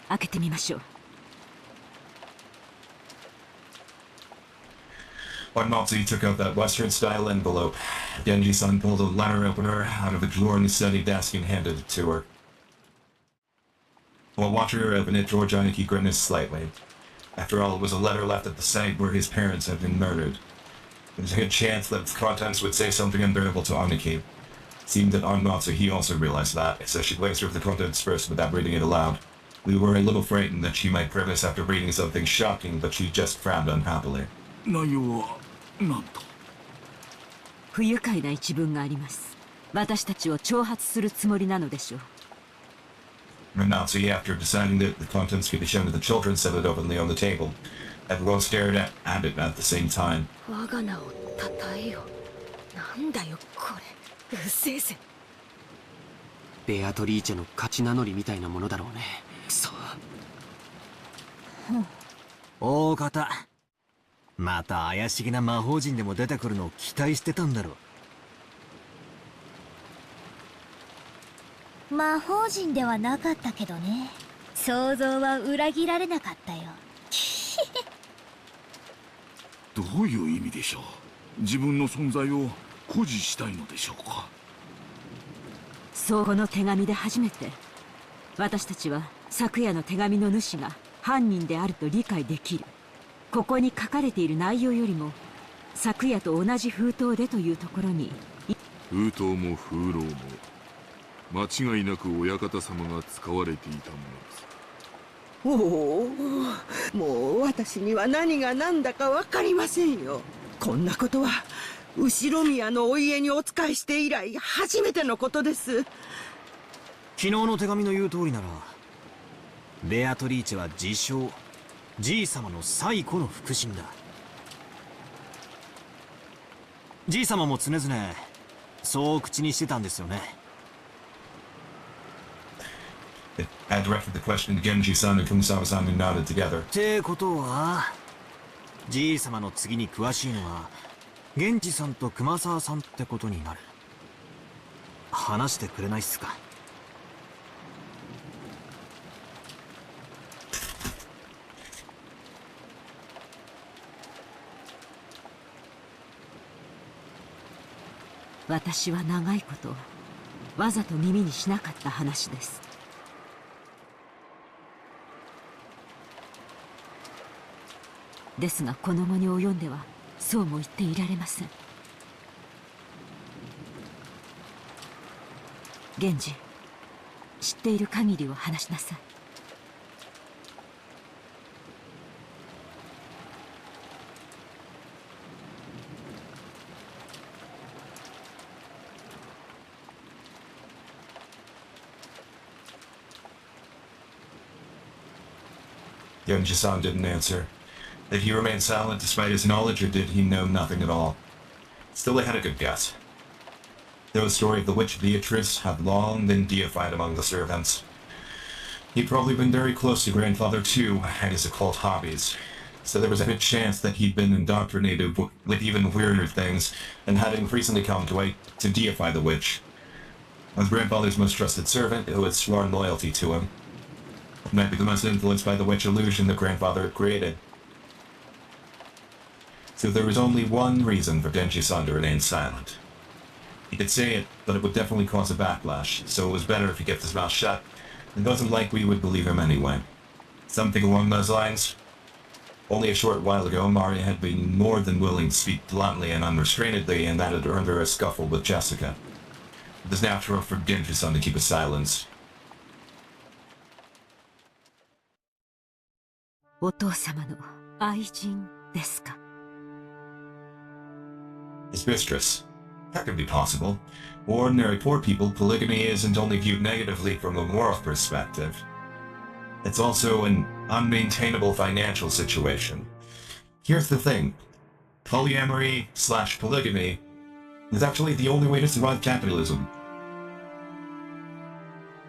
開けてみましょう。When Matsuy took out that Western-style envelope, Genji-san pulled a letter opener out of a drawer in the study desk and handed it to her. While watching her open it, George Aniki grimaced slightly. After all, it was a letter left at the site where his parents had been murdered. There was a good chance that its contents would say something unbearable to Aniki. It seemed that on Matsuy he also realized that, so she glanced over the contents first without reading it aloud. We were a little frightened that she might grimace after reading something shocking, but she just frowned unhappily. 内容はなんと？不愉快な一文があります。私たちを挑発するつもりなのでしょう。Nazi, after deciding that the contents could be shown to the children, set it openly on the table. Everyone stared at it at the same time. 我が名をたたえよ。なんだよこれ。うっせえぜ。ベアトリーチェの勝ち名乗りみたいなものだろうね。くそ。大方。また怪しげな魔法陣でも出てくるのを期待してたんだろう。魔法陣ではなかったけどね。想像は裏切られなかったよ。どういう意味でしょう？自分の存在を誇示したいのでしょうか？そう、この手紙で初めて私たちは昨夜の手紙の主が犯人であると理解できる。ここに書かれている内容よりも昨夜と同じ封筒でというところに。封筒も風浪も間違いなく親方様が使われていたものです。おお、もう私には何が何だか分かりませんよ。こんなことは後宮のお家にお仕えして以来初めてのことです。昨日の手紙の言う通りならベアトリーチェは自称じい様の最古の腹心だ。じい様も常々そう口にしてたんですよね。I directed the question to Genji-san and Kumasawa-san who nodded together. ってことはじい様の次に詳しいのは源氏さんと熊沢さんってことになる。話してくれないっすか？私は長いことわざと耳にしなかった話です。ですがこの期に及んではそうも言っていられません。源氏、知っている限りを話しなさい。Genji-san didn't answer. Did he remain silent despite his knowledge, or did he know nothing at all? Still, they had a good guess. The story of the witch Beatrice had long been deified among the servants. He'd probably been very close to grandfather too, and his occult hobbies, so there was a good chance that he'd been indoctrinated with even weirder things, and had increasingly come to deify the witch. As grandfather's most trusted servant, who had sworn loyalty to him, it might be the most influenced by the witch illusion that grandfather had created. So there was only one reason for Genji-san to remain silent. He could say it, but it would definitely cause a backlash, so it was better if he kept his mouth shut. It wasn't like we would believe him anyway. Something along those lines. Only a short while ago, Maria had been more than willing to speak bluntly and unrestrainedly, and that had earned her a scuffle with Jessica. It was natural for Genji-san to keep his silence. お父様の愛人ですか？ His mistress. That could be possible. For ordinary poor people, polygamy isn't only viewed negatively from a moral perspective. It's also an unmaintainable financial situation. here's the thing. Polyamory / polygamy is actually the only way to survive capitalism.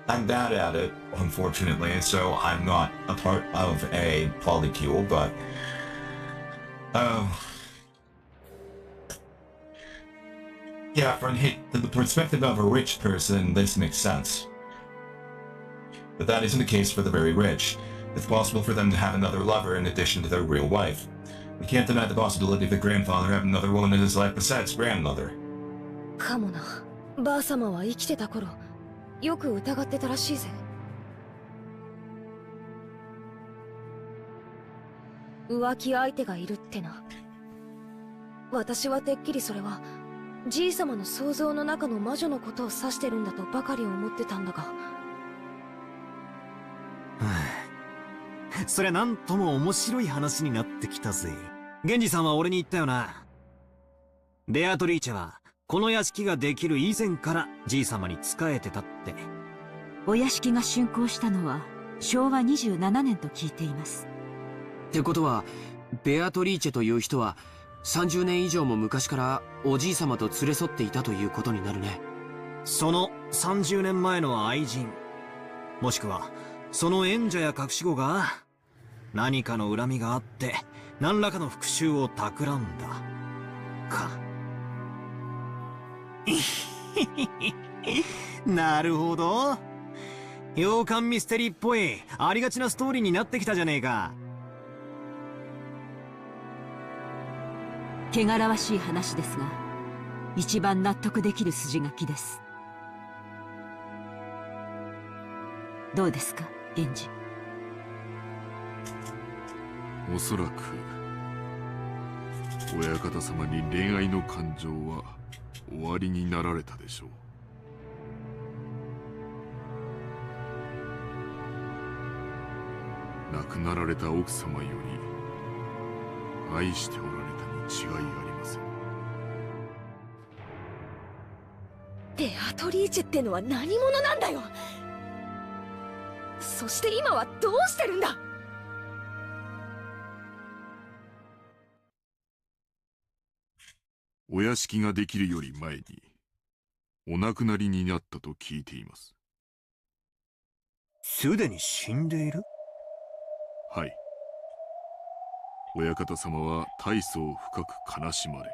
I'm bad at it, unfortunately, so I'm not a part of a polycule, but... yeah, from the perspective of a rich person, this makes sense. But that isn't the case for the very rich. It's possible for them to have another lover in addition to their real wife. We can't deny the possibility of the grandfather having another woman in his life besides grandmother. かもな。ばあ様は生きてた頃、よく疑ってたらしいぜ。浮気相手がいるってな。私はてっきりそれは、じい様の想像の中の魔女のことを指してるんだとばかり思ってたんだが。そりゃなんとも面白い話になってきたぜ。源氏さんは俺に言ったよな。ベアトリーチェはこの屋敷ができる以前からじい様に仕えてたって。お屋敷が竣工したのは昭和27年と聞いています。ってことはベアトリーチェという人は30年以上も昔からおじい様と連れ添っていたということになるね。その30年前の愛人、もしくはその縁者や隠し子が何かの恨みがあって何らかの復讐を企んだか。なるほど。洋館ミステリーっぽいありがちなストーリーになってきたじゃねえか。汚らわしい話ですが、一番納得できる筋書きです。どうですか、源氏。おそらく親方様に恋愛の感情は終わりになられたでしょう。亡くなられた奥様より愛しておられたに違いありません。ベアトリーチェってのは何者なんだよ。そして今はどうしてるんだ。お屋敷ができるより前にお亡くなりになったと聞いています。すでに死んでいる？はい。親方様は大層深く悲しまれ、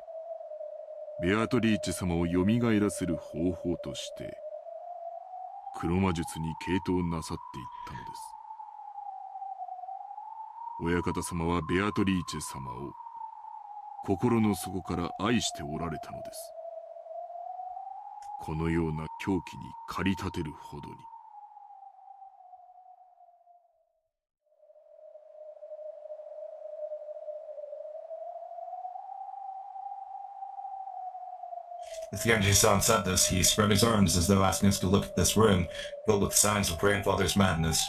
ベアトリーチェ様をよみがえらせる方法として黒魔術に傾倒なさっていったのです。親方様はベアトリーチェ様を心の底から愛しておられたのです。このような狂気に駆り立てるほどに。As Genji-san said this, he spread his arms as though asking us to look at this room, filled with signs of grandfather's madness.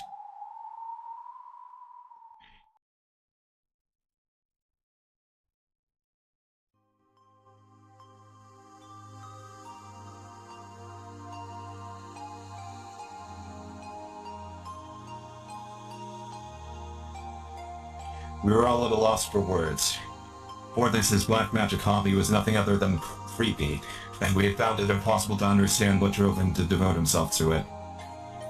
We were all at a loss for words. For this, his black magic hobby was nothing other than creepy, and we had found it impossible to understand what drove him to devote himself to it.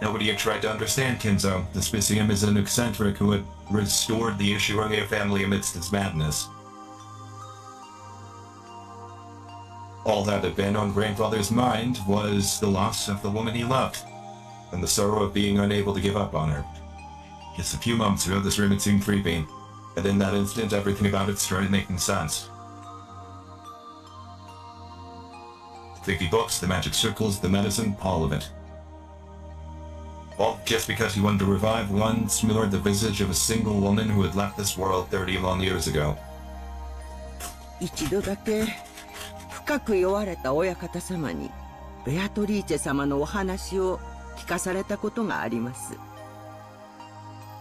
Nobody had tried to understand Kinzo, dismissing him as an eccentric who had restored the Ishirange family amidst his madness. All that had been on grandfather's mind was the loss of the woman he loved, and the sorrow of being unable to give up on her. Just a few moments ago, this room had seemed creepy, and in that instant, everything about it started making sense. The creepy books, the magic circles, the medicine, all of it. All just because he wanted to revive once more the visage of a single woman who had left this world 30 long years ago. 一度だけ深く酔われた親方様にベアトリーチェ様のお話を聞かされたことがあります。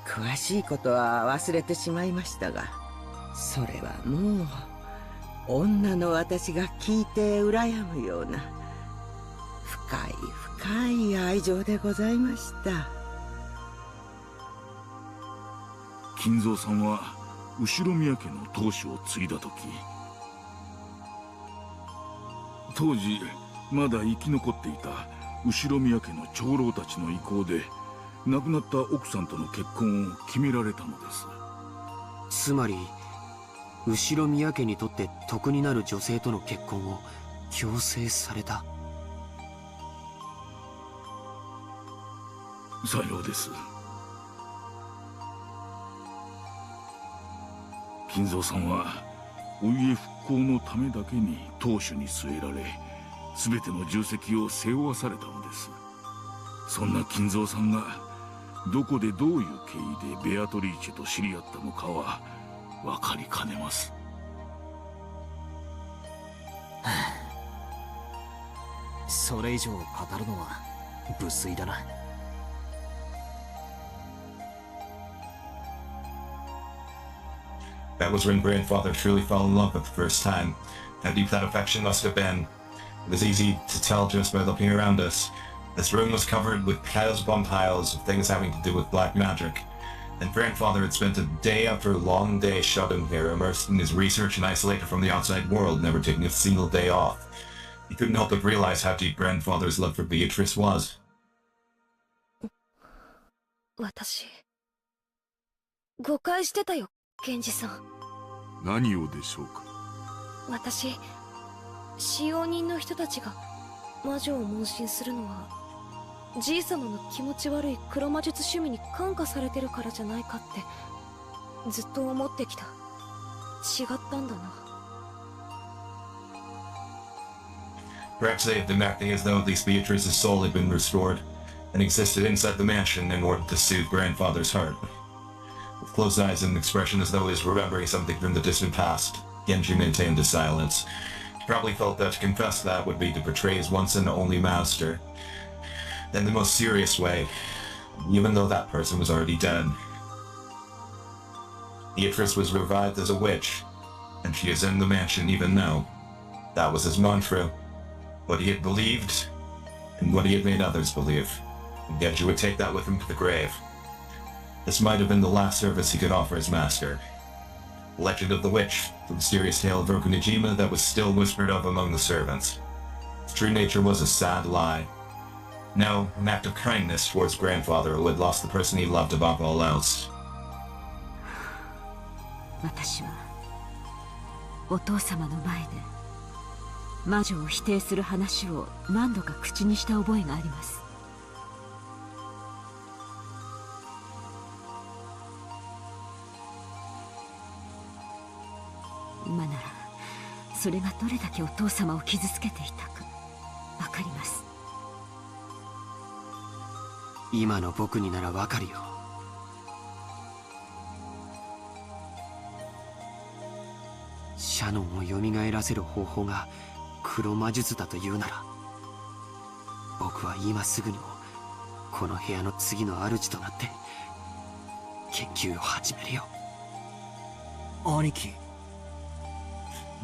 詳しいことは忘れてしまいましたが、それはもう女の私が聞いて羨むような深い深い愛情でございました。金蔵さんは後宮家の当主を継いだ時、当時まだ生き残っていた後宮家の長老たちの意向で亡くなった奥さんとの結婚を決められたのです。つまり後宮家にとって得になる女性との結婚を強制された。さようです。金蔵さんはお家復興のためだけに当主に据えられ、全ての重責を背負わされたのです。そんな金蔵さんがどこでどういう経緯でベアトリーチェと知り合ったのかは分かりかねます。それ以上語るのは無粋だな。That was when grandfather truly fell in love for the first time. How deep that affection must have been. It was easy to tell just by looking around us. This room was covered with piles upon piles of things having to do with black magic. And grandfather had spent a day after a long day shut in here, immersed in his research and isolated from the outside world, never taking a single day off. He couldn't help but realize how deep grandfather's love for Beatrice was. 私誤解してたよ、ケンジさん。何をでしょうか。私、使用人の人たちが魔女を問診するのはじい様の気持ち悪い黒魔術趣味に感化されてるからじゃないかってずっと思ってきた。違ったんだな。Perhaps they had been acting as though at least Beatrice's soul had been restored and existed inside the mansion in order to soothe grandfather's heart. With closed eyes and an expression as though he was remembering something from the distant past, Genji maintained his silence. He probably felt that to confess that would be to betray his once and only master. In the most serious way, even though that person was already dead. Beatrice was revived as a witch, and she is in the mansion even now. That was his mantra. What he had believed, and what he had made others believe. And Genji would take that with him to the grave. This might have been the last service he could offer his master. Legend of the Witch, the mysterious tale of Rokunijima that was still whispered of among the servants. Its true nature was a sad lie. No, an act of kindness towards grandfather who had lost the person he loved above all else. 私はお父様の前で魔女を否定する話を何度か口にした覚えがあります。今ならそれがどれだけお父様を傷つけていたかわかります。今の僕にならわかるよ。シャノンを蘇らせる方法が黒魔術だというなら、僕は今すぐにもこの部屋の次の主となって研究を始めるよ。兄貴。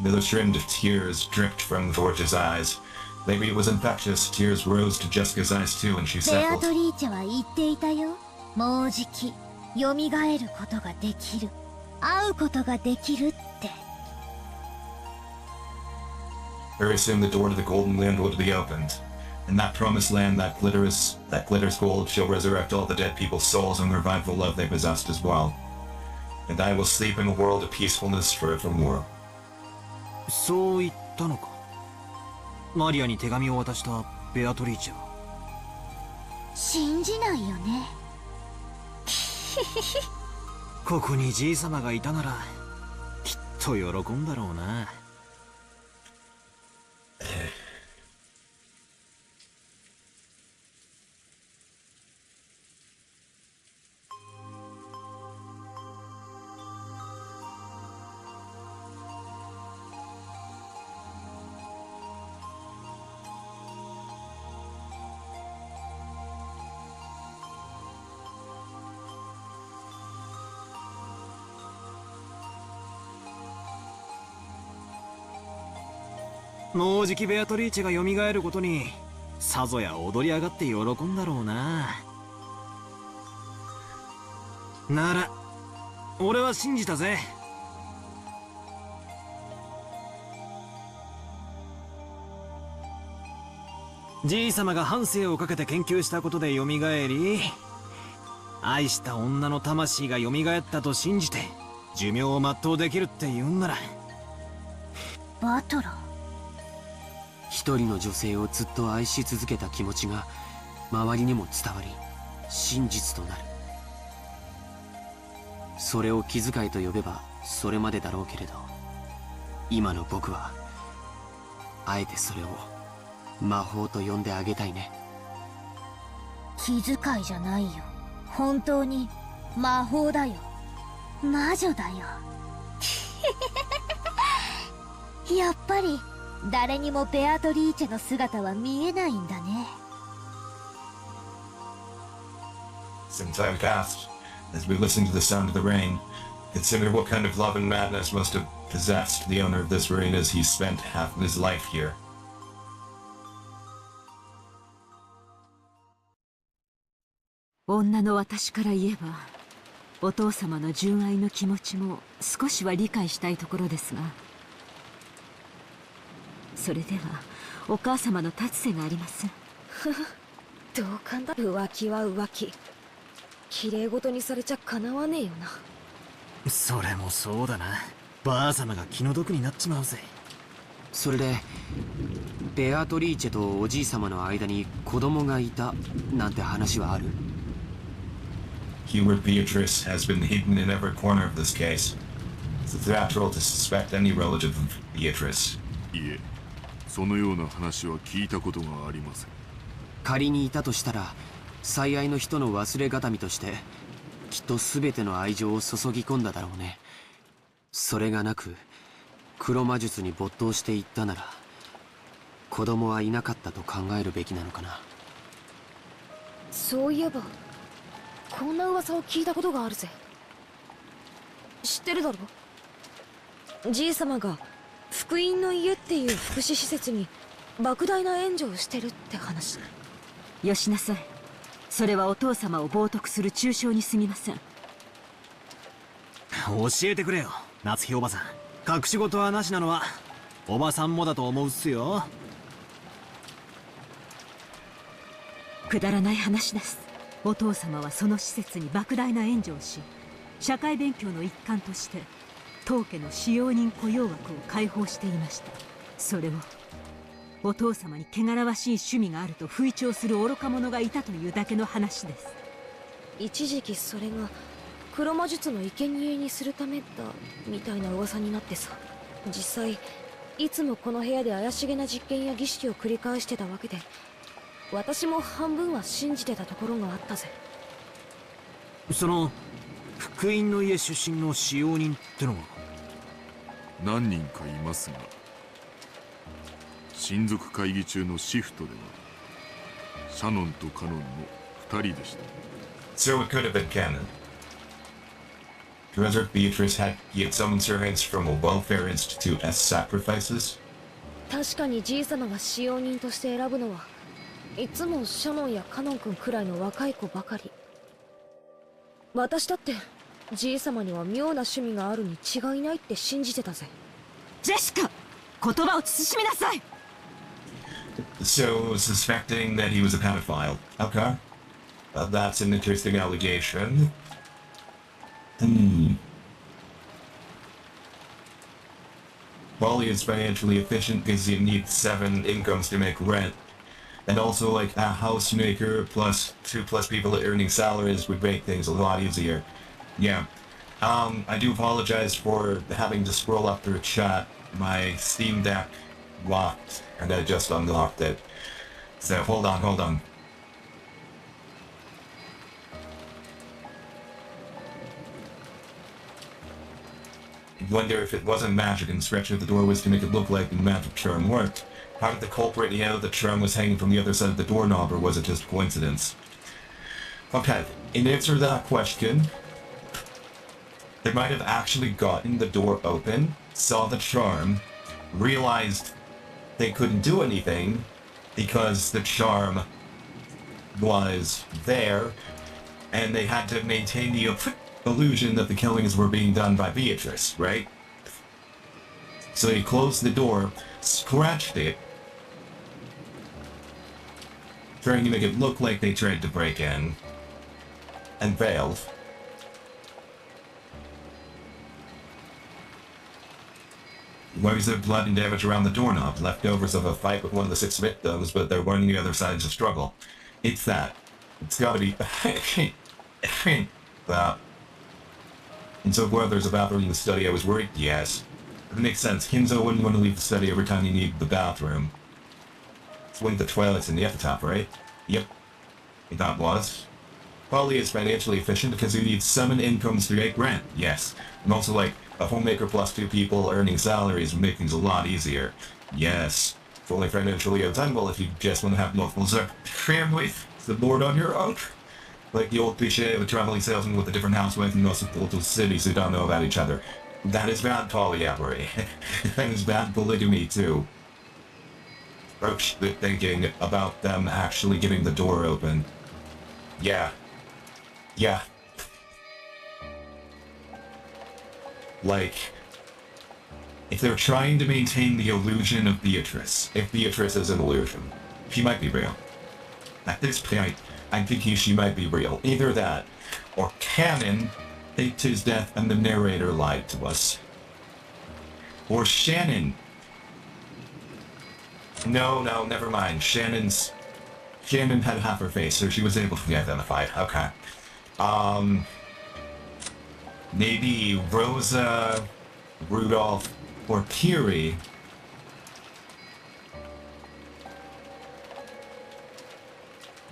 Millicent tears dripped from George's eyes. Maybe it was infectious. Tears rose to Jessica's eyes too, and she ベ said, アトリーチェは言っていたよ。もうじき蘇ることができる、会うことができるって。Very soon the door to the Golden Land would be opened. In that promised land that glitters gold, shall resurrect all the dead people's souls and revive the love they possessed as well. And I will sleep in a world of peacefulness forevermore. そう言ったのか。マリアに手紙を渡したベアトリーチェは。信じないよね。ここにじい様がいたならきっと喜んだろうな。もうじきベアトリーチェが蘇ることにさぞや踊り上がって喜んだろうな。なら俺は信じたぜじいさまが半生をかけて研究したことで蘇り、愛した女の魂が蘇ったと信じて寿命を全うできるって言うんなら。バトラー。一人の女性をずっと愛し続けた気持ちが周りにも伝わり真実となる。それを気遣いと呼べばそれまでだろうけれど、今の僕はあえてそれを魔法と呼んであげたいね。気遣いじゃないよ。本当に魔法だよ。魔女だよ。やっぱり誰にもベアトリーチェの姿は見えないんだね。Some time passed as we listened to the sound of the rain. Consider what kind of love and madness must have possessed the owner of this rain as he spent half of his life here. 女の私から言えば、お父様の純愛の気持ちも少しは理解したいところですが、それではお母様の立つ瀬がありません。同感だ。浮気は浮気。綺麗事にされちゃかなわねえよな。それもそうだな。ばあ様が気の毒になっちまうぜ。それでベアトリーチェとおじい様の間に子供がいたなんて話はある？ Hubert Beatrice has been hidden in every corner of this case. It's natural to suspect any relative of Beatrice. いえ、そのような話は聞いたことがありません。仮にいたとしたら最愛の人の忘れがたみとしてきっと全ての愛情を注ぎ込んだだろうね。それがなく黒魔術に没頭していったなら子供はいなかったと考えるべきなのかな。そういえばこんな噂を聞いたことがあるぜ。知ってるだろ？じいさまが福音の家っていう福祉施設に莫大な援助をしてるって話。よしなさい。それはお父様を冒涜する中傷に過ぎません。教えてくれよ、夏日おばさん。隠し事はなしなのはおばさんもだと思うっすよ。くだらない話です。お父様はその施設に莫大な援助をし、社会勉強の一環として当家の使用人雇用枠を開放していました。それをお父様に汚らわしい趣味があると吹聴する愚か者がいたというだけの話です。一時期それが黒魔術の生贄にするためだみたいな噂になってさ。実際いつもこの部屋で怪しげな実験や儀式を繰り返してたわけで、私も半分は信じてたところがあったぜ。その福音の家出身の使用人ってのは？何人かいますが、親族会議中のシフトではシャノンとカノンの2人でした。 So it could have been canon. Whether Beatrice had yet summoned servants from a welfare institute as sacrifices? 確かにじいさまが使用人として選ぶのはいつもシャノンやカノン君くらいの若い子ばかり。私だってじいさまには妙な趣味があるに違いないって信じてたぜ。ジェシカ、言葉を慎みなさい。 So, suspecting that he was a pedophile. Okay. That's an interesting allegation. Well, he is financially efficient because he needs 7 incomes to make rent. And also, like, a housemaker plus 2 people earning salaries would make things a lot easier. Yeah. I do apologize for having to scroll up through chat. My Steam Deck locked, and I just unlocked it. So, hold on. I wonder if it wasn't magic and stretching the door was to make it look like the magic charm worked. How did the culprit know the charm was hanging from the other side of the doorknob, or was it just coincidence? Okay, in answer to that question, they might have actually gotten the door open, saw the charm, realized they couldn't do anything because the charm was there, and they had to maintain the illusion that the killings were being done by Beatrice, right? So he closed the door, scratched it, trying to make it look like they tried to break in, and failed. Why is there blood and damage around the doorknob? Leftovers of a fight with one of the 6 victims, but they're warning the other side to struggle. It's that. It's gotta be... that. And so far there's a bathroom in the study. I was worried? Yes. It makes sense. Kinzo wouldn't want to leave the study every time he needed the bathroom. It's one of the toilets in the epitaph, right? Yep. That was. Polly is financially efficient because he needs 7 incomes to get rent. Yes. And also, like, a homemaker plus 2 people earning salaries would make things a lot easier. Yes. It's only financially untenable if you just want to have multiple families. The board on your own. Like the old cliche of a traveling salesman with a different housewife in most little cities who don't know about each other. That is bad polyamory. That is bad polygamy, too. Approach the thinking about them actually getting the door open. Yeah. Yeah. Like, if they're trying to maintain the illusion of Beatrice, if Beatrice is an illusion, she might be real. At this point, I think she might be real. Either that, or Canon faked his death and the narrator lied to us. Or Shannon. No, never mind. Shannon had half her face, so she was able to be identified. Okay. Maybe Rosa, Rudolph, or Kiri.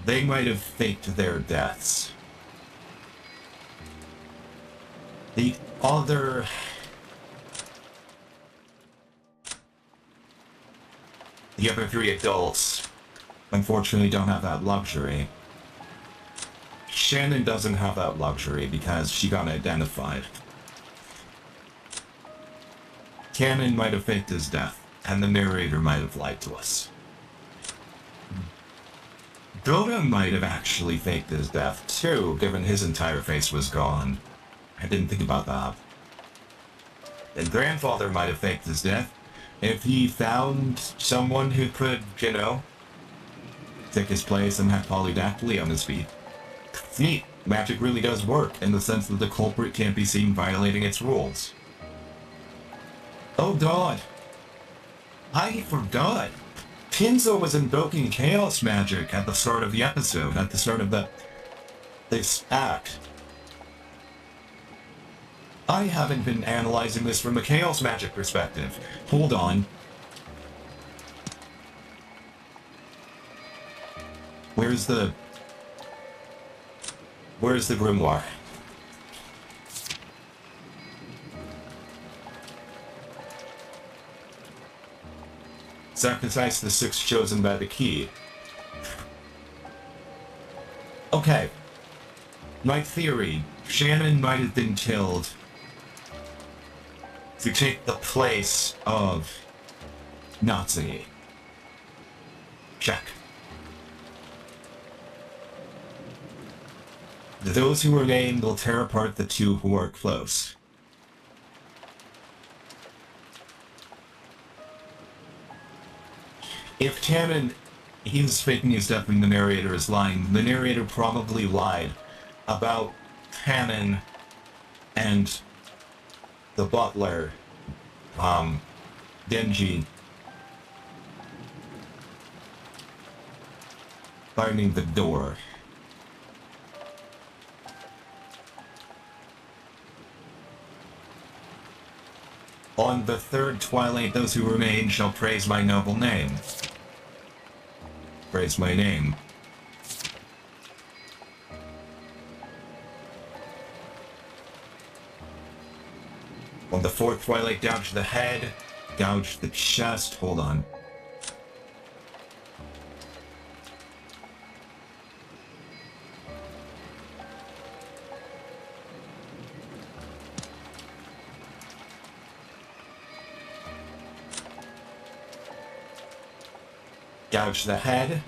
They might have faked their deaths. The other... The other 3 adults, unfortunately, don't have that luxury. Shannon doesn't have that luxury because she got identified. Canon might have faked his death, and the narrator might have lied to us. Dota might have actually faked his death, too, given his entire face was gone. I didn't think about that. And Grandfather might have faked his death if he found someone who could, you know, take his place and have polydactyly on his feet. Neat. Magic really does work, in the sense that the culprit can't be seen violating its rules. Oh god. I forgot. Kinzo was invoking chaos magic at the start of the episode, at the start of this act. I haven't been analyzing this from a chaos magic perspective. Hold on. Where's the grimoire? Sacrifice the 6 chosen by the key. Okay. My theory, Shannon might have been killed to take the place of Nazi. Check. Those who remain will tear apart the 2 who are close. If Canon, he's faking his death and the narrator is lying, the narrator probably lied about Canon and the butler, Genji, finding the door. On the 3rd twilight, those who remain shall praise my noble name. Praise my name. On the 4th twilight, gouge the head, gouge the chest. Hold on. Gouge the head,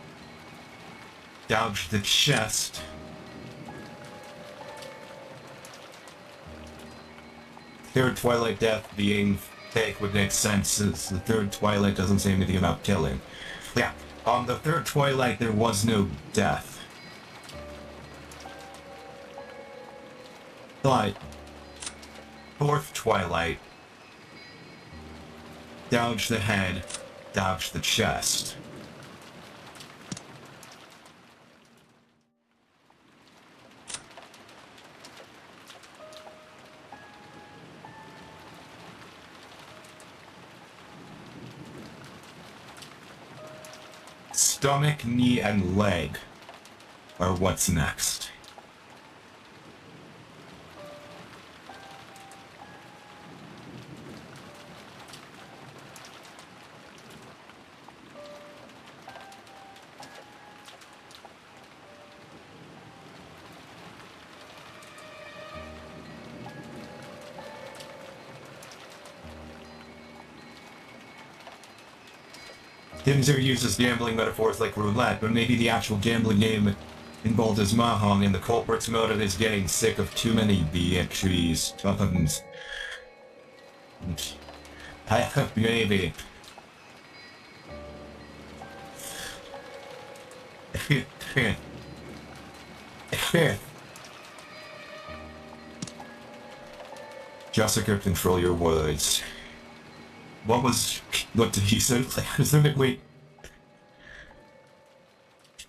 gouge the chest, third twilight death being fake would make sense, since the 3rd twilight doesn't say anything about killing. Yeah, On the third Twilight, there was no death. But fourth Twilight, dodge the head, dodge the chest. Stomach, knee, and leg are what's next. Kinzer uses gambling metaphors like roulette, but maybe the actual gambling game involved is Mahong, and the culprit's motive is getting sick of too many BXs. Tuffins. Maybe. Jessica, control your words. What did he say? Wait.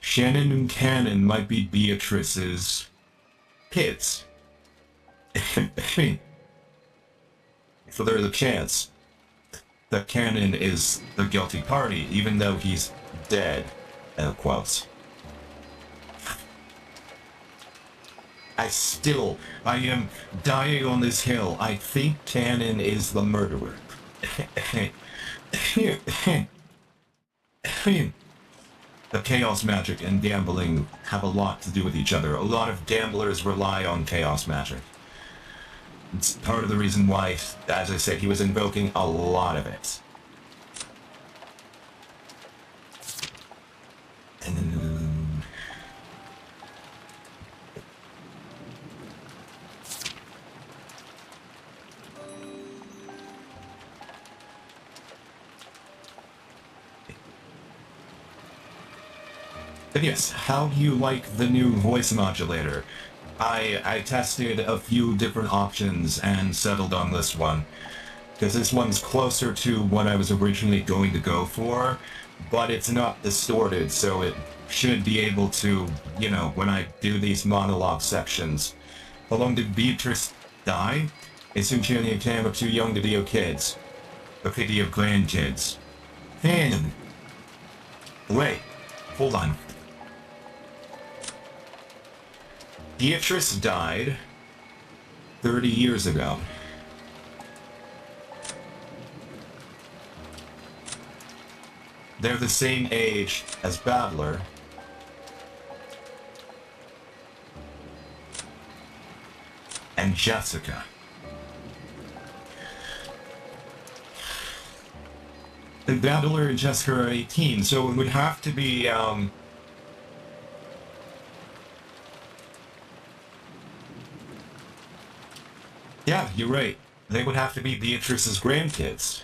Shannon and Cannon might be Beatrice's kids. So there's a chance that Cannon is the guilty party, even though he's dead. End quotes. I am dying on this hill. I think Cannon is the murderer. The chaos magic and gambling have a lot to do with each other. A lot of gamblers rely on chaos magic. It's part of the reason why, as I said, he was invoking a lot of it. But yes, how do you like the new voice modulator? I tested a few different options and settled on this one. Because this one's closer to what I was originally going to go for, but it's not distorted, so it should be able to, you know, when I do these monologue sections. How long did Beatrice die? Assume Channing and Cam are too young to be your kids. The pity of grandkids. And wait, hold on. Beatrice died 30 years ago. They're the same age as Battler. And Jessica. And Battler and Jessica are 18, so it would have to be, yeah, you're right. They would have to be Beatrice's grandkids.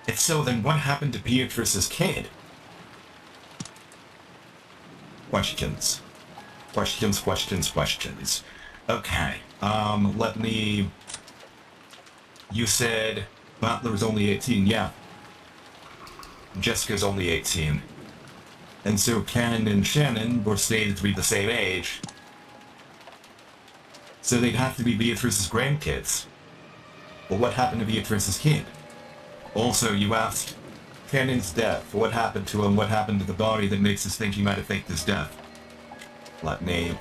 If so, then what happened to Beatrice's kid? Questions. Questions, questions, questions. Okay, let me... You said Butler's only 18, yeah. Jessica's only 18. And so Ken and Shannon were stated to be the same age. So they'd have to be Beatrice's grandkids. Well, what happened to Beatrice's kid? Also, you asked Cannon's death. What happened to him? What happened to the body that makes us think he might have faked his death? Let me...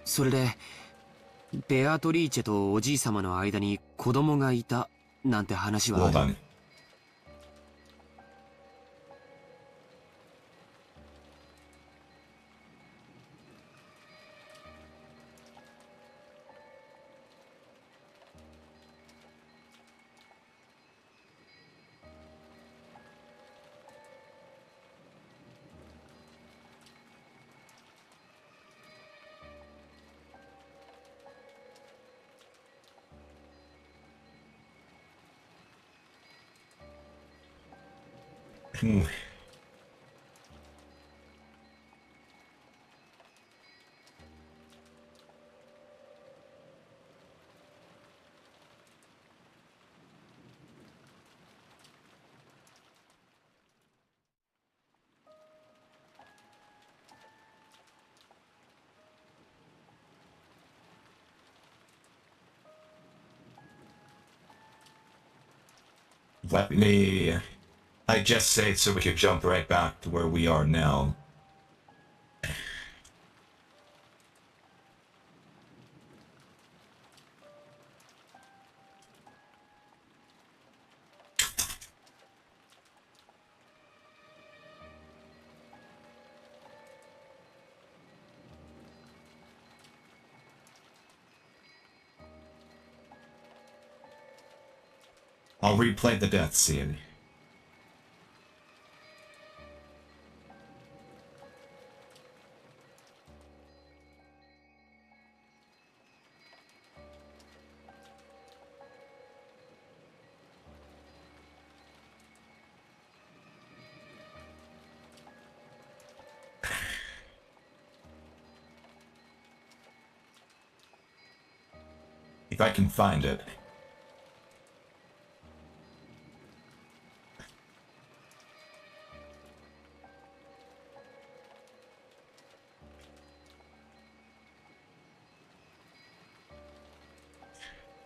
それでベアトリーチェとおじいさまの間に子供がいたなんて話はある。Hold on. Let me... I just say it so we can jump right back to where we are now. I'll replay the death scene. If I can find it.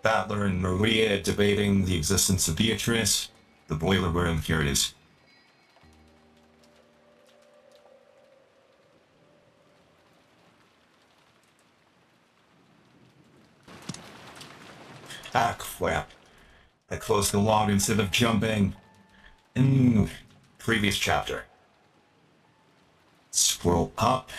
Battler and Maria debating the existence of Beatrice. The boiler room, here it is. Ah, crap. I closed the log instead of jumping. In previous chapter. Scroll up.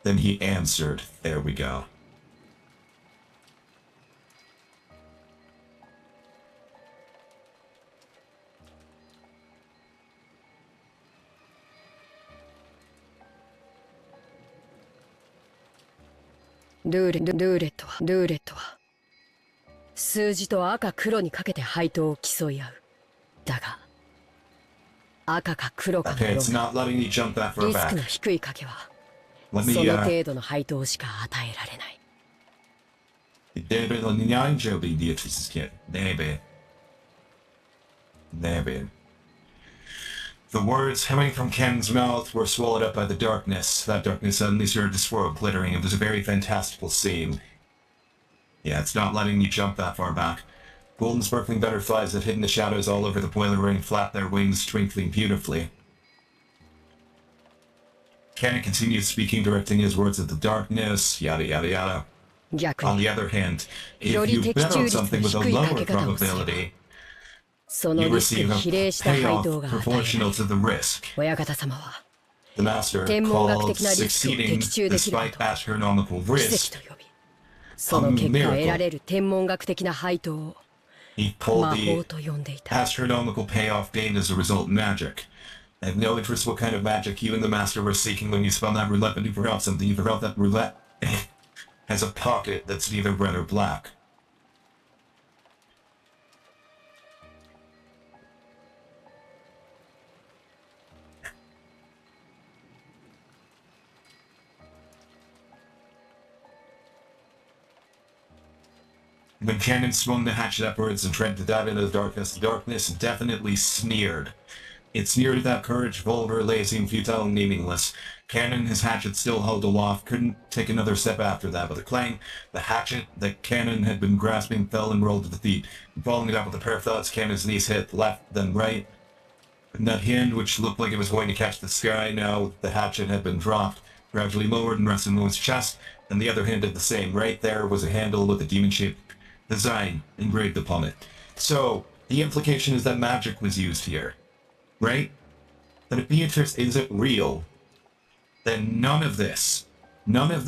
Then he answered. There we go.ルーレットは数字と赤黒にかけて配当を競い合う。だが赤か黒かの Okay, it's not letting me jump that far リスク back. の低い賭けは Let そ me, の程度の配当しか与えられない。The words coming from Ken's mouth were swallowed up by the darkness. That darkness suddenly started to swirl, glittering. It was a very fantastical scene. Yeah, it's not letting me jump that far back. Golden sparkling butterflies that hid in the shadows all over the boiler room flap their wings, twinkling beautifully. Ken continued speaking, directing his words at the darkness, yada yada yada. On the other hand, if you bet on something with a lower probability, その you リスク receive に a 比例した配 payoff 当が与えられ proportional る。 to the risk. 親方様は The master 天文学 called 的なリスクを succeeding 的中できるこ despite とを astronomical 奇 risk. 跡と呼び、その結果得られる天文学的な配当を He called 魔法 the と呼んでいた。 astronomical payoff gained as a result magic. I have no interest what kind of magic you and the master were seeking when you spun that roulette, but you forgot something. You forgot that roulette has a pocket that's neither red or black. When Cannon swung the hatchet upwards and tried to dive into the darkness definitely sneered. It sneered at that courage, vulgar, lazy, and futile, and meaningless. Cannon, his hatchet still held aloft, couldn't take another step after that, but the clang, the hatchet that Cannon had been grasping fell and rolled to the feet. And following it up with a pair of thoughts, Cannon's knees hit left, then right. And that hand, which looked like it was going to catch the sky, now the hatchet had been dropped, gradually lowered and rested on his chest, and the other hand did the same. Right there was a handle with a demon-shaped design engraved upon it. So, the implication is that magic was used here, right? That if Beatrice isn't real, then none of this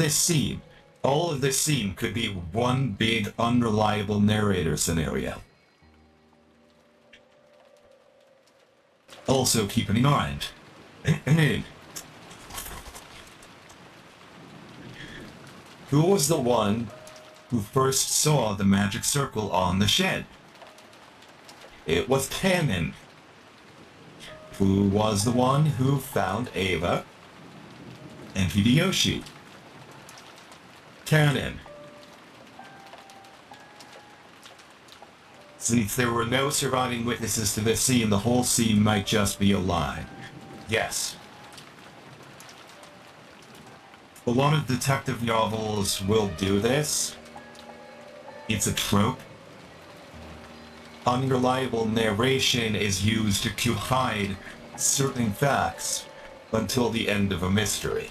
scene, all of this scene could be one big unreliable narrator scenario. Also, keep in mind, who was the one who first saw the magic circle on the shed? It was Kanon. Who was the one who found Ava and Hideyoshi? Kanon. Since there were no surviving witnesses to this scene, the whole scene might just be a lie. Yes. A lot of detective novels will do this. It's a trope. Unreliable narration is used to hide certain facts until the end of a mystery.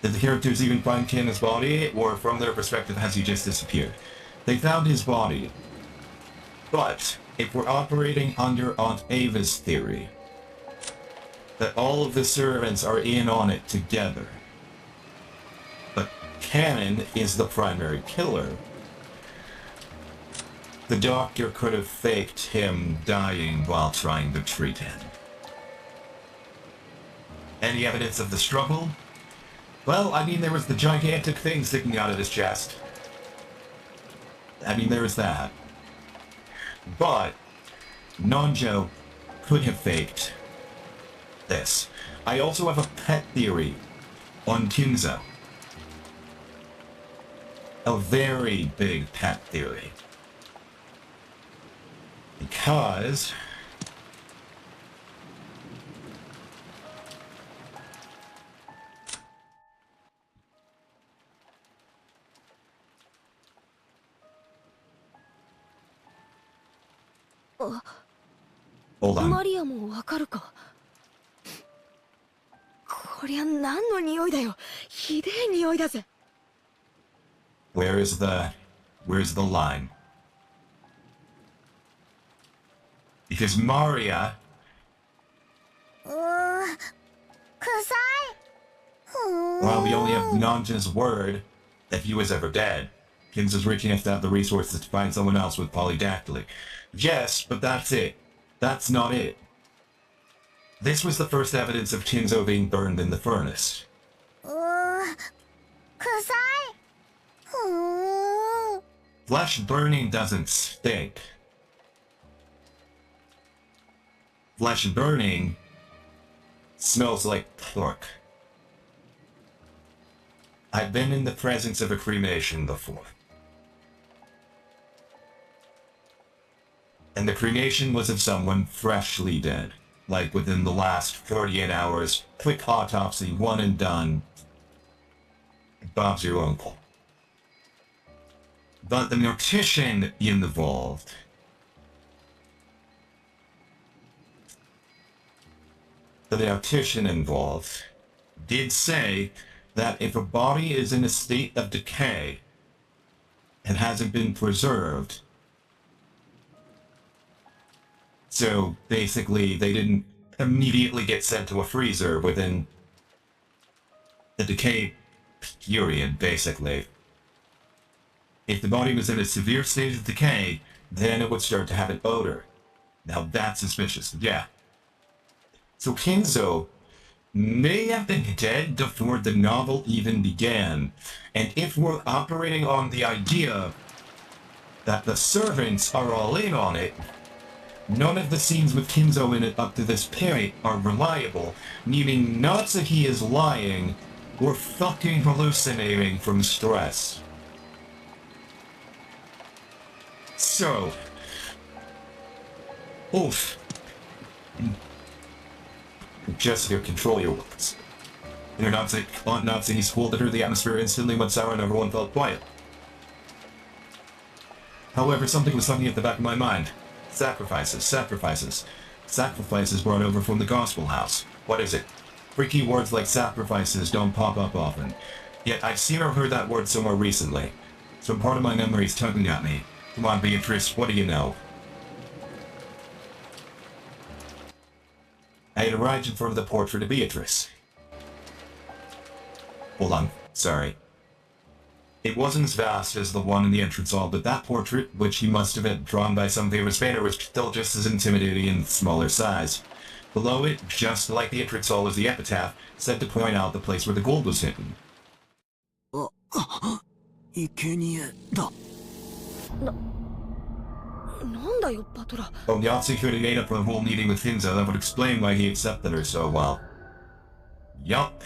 Did the characters even find Kanon's body, or from their perspective has he just disappeared? They found his body. But, if we're operating under Aunt Ava's theory, that all of the servants are in on it together, but Kanon is the primary killer, the doctor could have faked him dying while trying to treat him. Any evidence of the struggle? Well, I mean, there was the gigantic thing sticking out of his chest. I mean, there was that. But Nanjo could have faked this. I also have a pet theory on Kinzo. A very big pet theory. Because hold on. マリアもわかるか。こりゃ何の匂いだよ。ひでえ匂いだぜ。Where's the line? Because Maria... Well, we only have Nanja's word that he was ever dead. Kinzo's rich enough to have the resources to find someone else with polydactyly. Yes, but that's it. That's not it. This was the first evidence of Kinzo being burned in the furnace. Flesh burning doesn't stink. Flesh burning smells like pork. I've been in the presence of a cremation before. And the cremation was of someone freshly dead. Like within the last 48 hours, quick autopsy, one and done. Bob's your uncle. But the mortician involved did say that if a body is in a state of decay and hasn't been preserved, so basically they didn't immediately get sent to a freezer within the decay period, basically. If the body was in a severe state of decay, then it would start to have an odor. Now that's suspicious, yeah. So Kinzo may have been dead before the novel even began, and if we're operating on the idea that the servants are all in on it, none of the scenes with Kinzo in it up to this point are reliable, meaning not that he is lying, or fucking hallucinating from stress. So, oof. Jessica, control your words. You're not saying he scolded her, the atmosphere instantly went sour and everyone felt quiet. However, something was tugging at the back of my mind. Sacrifices brought over from the gospel house. What is it? Freaky words like sacrifices don't pop up often. Yet I've seen or heard that word somewhere recently. Some part of my memory is tugging at me. Come on, Beatrice, what do you know? I had arrived in front of the portrait of Beatrice. Hold on, sorry. It wasn't as vast as the one in the entrance hall, but that portrait, which he must have had drawn by some famous painter, was still just as intimidating in smaller size. Below it, just like the entrance hall, is the epitaph, said to point out the place where the gold was hidden. 生贄だ。なんだよ、バトラ。Yahtzee could have made up a whole meeting with Hinza that would explain why he accepted her so well. Yup.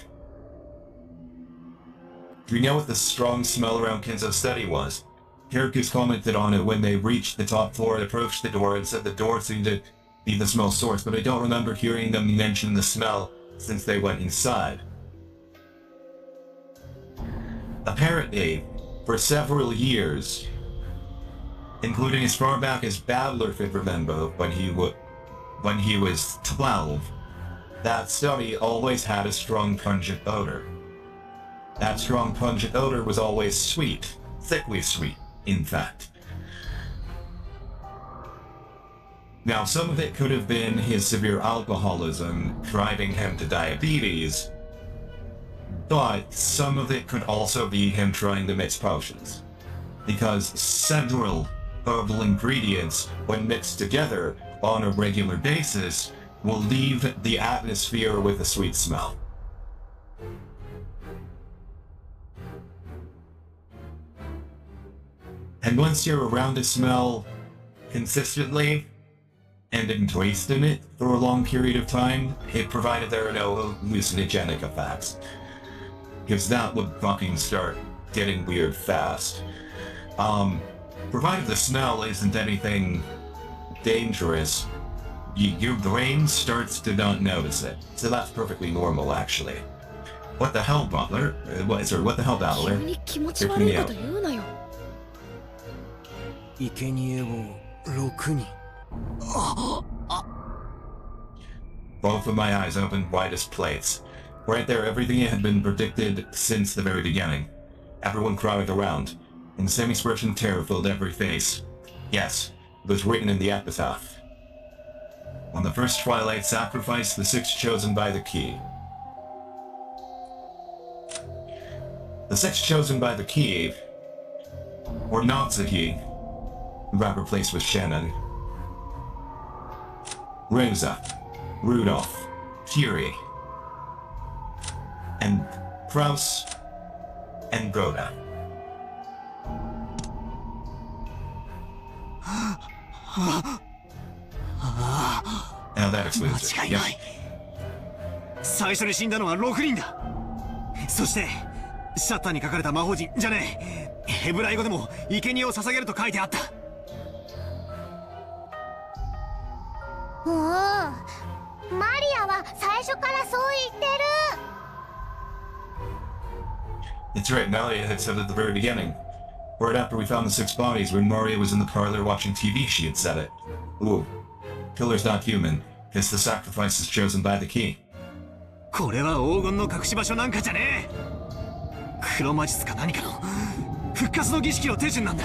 Do you know what the strong smell around Kinzo's study was? Kirakus commented on it when they reached the top floor and approached the door and said the door seemed to be the smell source, but I don't remember hearing them mention the smell since they went inside. Apparently, for several years, including as far back as Babbler could remember when he was 12, that study always had a strong pungent odor. That strong pungent odor was always sweet, thickly sweet, in fact. Now, some of it could have been his severe alcoholism driving him to diabetes, but some of it could also be him trying to mix potions, because several herbal ingredients, when mixed together on a regular basis, will leave the atmosphere with a sweet smell. And once you're around a smell consistently, and embraced in it for a long period of time, it provided there are no hallucinogenic effects. Because that would fucking start getting weird fast. Provided the smell isn't anything dangerous, your brain starts to not notice it. So that's perfectly normal, actually. What the hell, Butler? What the hell, Battler? You're me out. 生贄を6人。Both of my eyes opened wide as plates. Right there, everything had been predicted since the very beginning. Everyone crowded around, and the same expression of terror filled every face. Yes, it was written in the epitaph. On the first twilight sacrifice, the 6 chosen by the key. The 6 chosen by the key were Natsuki, the proper place was Shannon, Rosa, Rudolph, Fury, and Kraus, and Goda. Now that explains it. 間違いない。最初に死んだのは6人だ。そしてシャッターに書かれた魔法陣じゃねえ、ヘブライ語でも生贄を捧げると書いてあった。おお、マリアは最初からそう言ってる。 It's right, Malia had said at the very beginning. Right after we found the 6 bodies, when Maria was in the parlor watching TV, she had said it. Ooh. Killer's not human. It's the sacrifice is chosen by the key. これは黄金の隠し場所なんかじゃねえ。黒魔術か何かの復活の儀式の手順なんだ。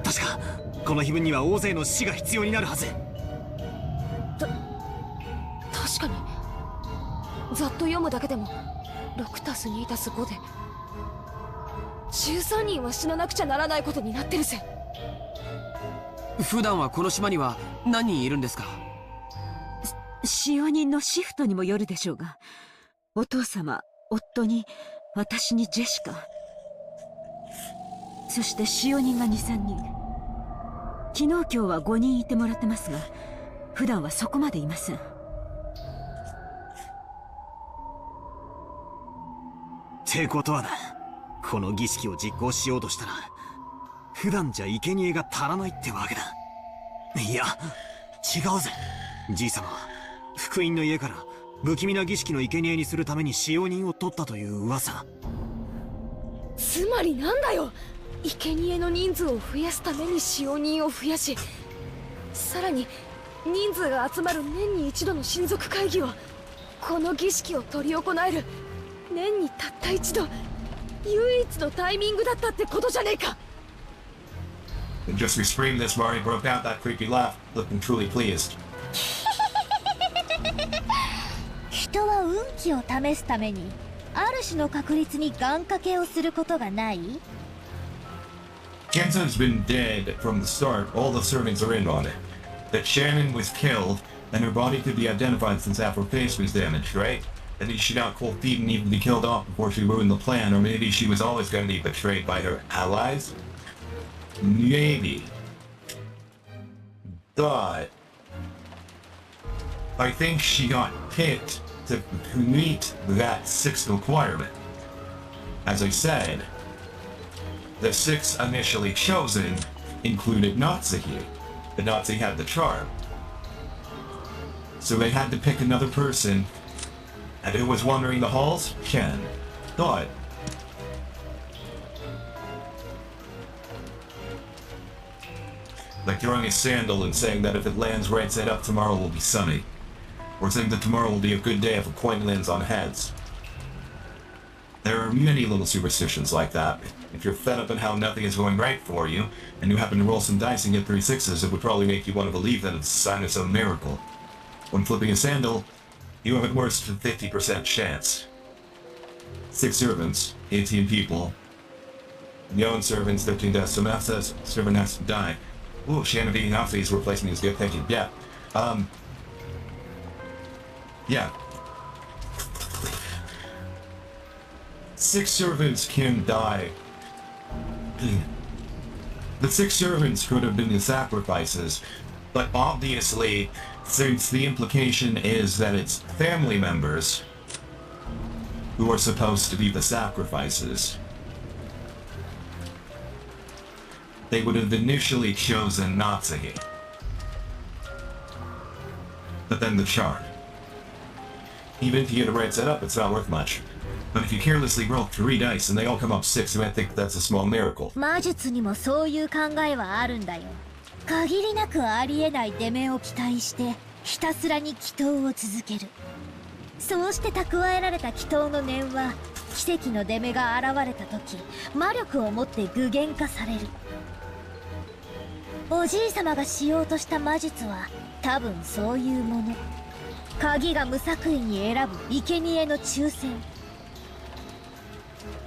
確かこの碑文には大勢の死が必要になるはず。確かにざっと読むだけでも 6+2+5 で13人は死ななくちゃならないことになってるぜ。普段はこの島には何人いるんですか？使用人のシフトにもよるでしょうが、お父様、夫に、私にジェシカ、そして使用人が 2,3 人。昨日今日は5人いてもらってますが、普段はそこまでいません。ってことはだ、この儀式を実行しようとしたら普段じゃ生贄が足らないってわけだ。いや違うぜ。じいさまは福音の家から不気味な儀式の生贄にするために使用人を取ったという噂。つまりなんだよ、生贄の人数を増やすために使用人を増やし、さらに人数が集まる年に一度の親族会議を、この儀式を執り行える年にたった一度唯一のタイミングだったってことじゃねえか。 And just as we screamed this, Mari broke out that creepy laugh, looking truly pleased. 人は運気を試すためにある種の確率に願掛けをすることがない？ Kenzo's been dead from the start. All the servants are in on it. That Shannon was killed, and her body could be identified since half her face was damaged, right? That she got cold feet and needed to be killed off before she ruined the plan, or maybe she was always going to be betrayed by her allies? Maybe. But I think she got picked to meet that sixth requirement. As I said, the 6 initially chosen included Natsuki, but Natsuki had the charm. So they had to pick another person, and who was wandering the halls? Ken. Thought. Like throwing a sandal and saying that if it lands right side up, tomorrow will be sunny. Or saying that tomorrow will be a good day if a coin lands on heads. There are many little superstitions like that. If you're fed up on how nothing is going right for you, and you happen to roll some dice and get 3 6s, it would probably make you want to believe that it's a sign of some miracle. When flipping a sandal, you have at worst a 50% chance. 6 servants, 18 people. Young servants, 13 deaths. So math says servant has to die. Ooh, Shannon being Nazi's replacement is good, thank you. Yeah. Yeah. 6 servants can die. The 6 servants could have been the sacrifices, but obviously, since the implication is that it's family members who are supposed to be the sacrifices, they would have initially chosen Natsuki. But then the charm. Even if you get it right set up, it's not worth much. But if you carelessly roll 3 dice and they all come up 6, you might think that's a small miracle. 魔術にもそういう考えはあるんだよ。限りなくありえない出目を期待してひたすらに祈祷を続ける。そうして蓄えられた祈祷の念は奇跡の出目が現れた時魔力を持って具現化される。おじいさまがしようとした魔術は多分そういうもの。鍵が無作為に選ぶ生贄の抽選。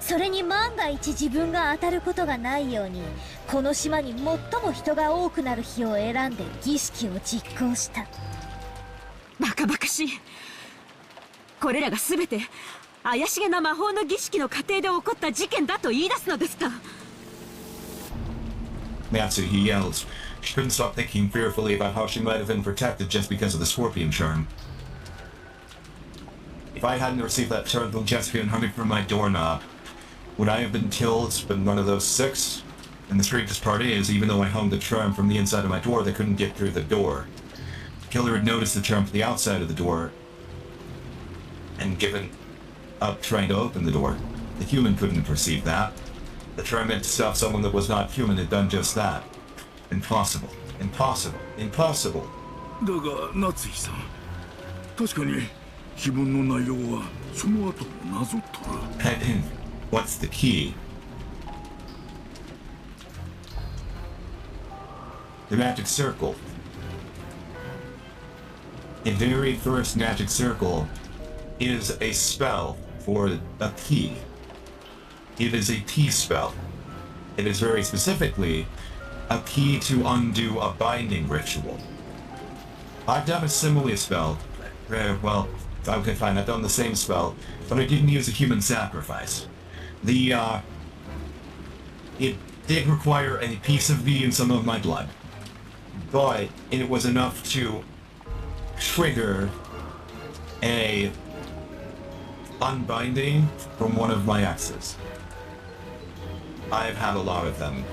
それに万が一自分が当たることがないようにこの島に最も人が多くなる日を選んで儀式を実行した。バカバカしい。これらが全て怪しげな魔法の儀式の過程で起こった事件だと言い出すのですか。Natsuki yells. She couldn't stop thinking fearfully about how she might have been protected just because of the scorpion charm. If I hadn't received that charm from Jessica and hung it from my doorknob, would I have been killed in one of those 6? And the strangest part is, even though I hung the charm from the inside of my door, they couldn't get through the door. The killer had noticed the charm from the outside of the door and given up trying to open the door. The human couldn't perceive that. The charm meant to stop someone that was not human had done just that. Impossible. Impossible. Impossible. だが夏日さん、確かに碑文の内容はその後なぞっとる。And what's the key? The magic circle. The very first magic circle is a spell for a key. It is a key spell. It is very specifically a key to undo a binding ritual. I've done a similar spell. Well, okay, fine, I've done the same spell, but I didn't use a human sacrifice. It did require a piece of me and some of my blood, but it was enough to trigger a unbinding from one of my exes. I've had a lot of them,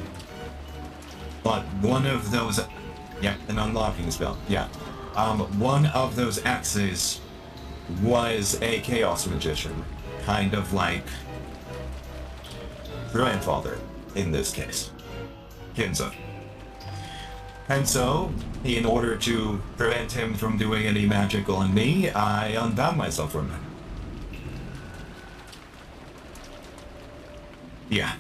but one of those, yeah, an unlocking spell, yeah. One of those exes was a chaos magician, kind of like grandfather in this case, Kinzo. And so, in order to prevent him from doing any magic on me, I unbound myself from him. Yeah.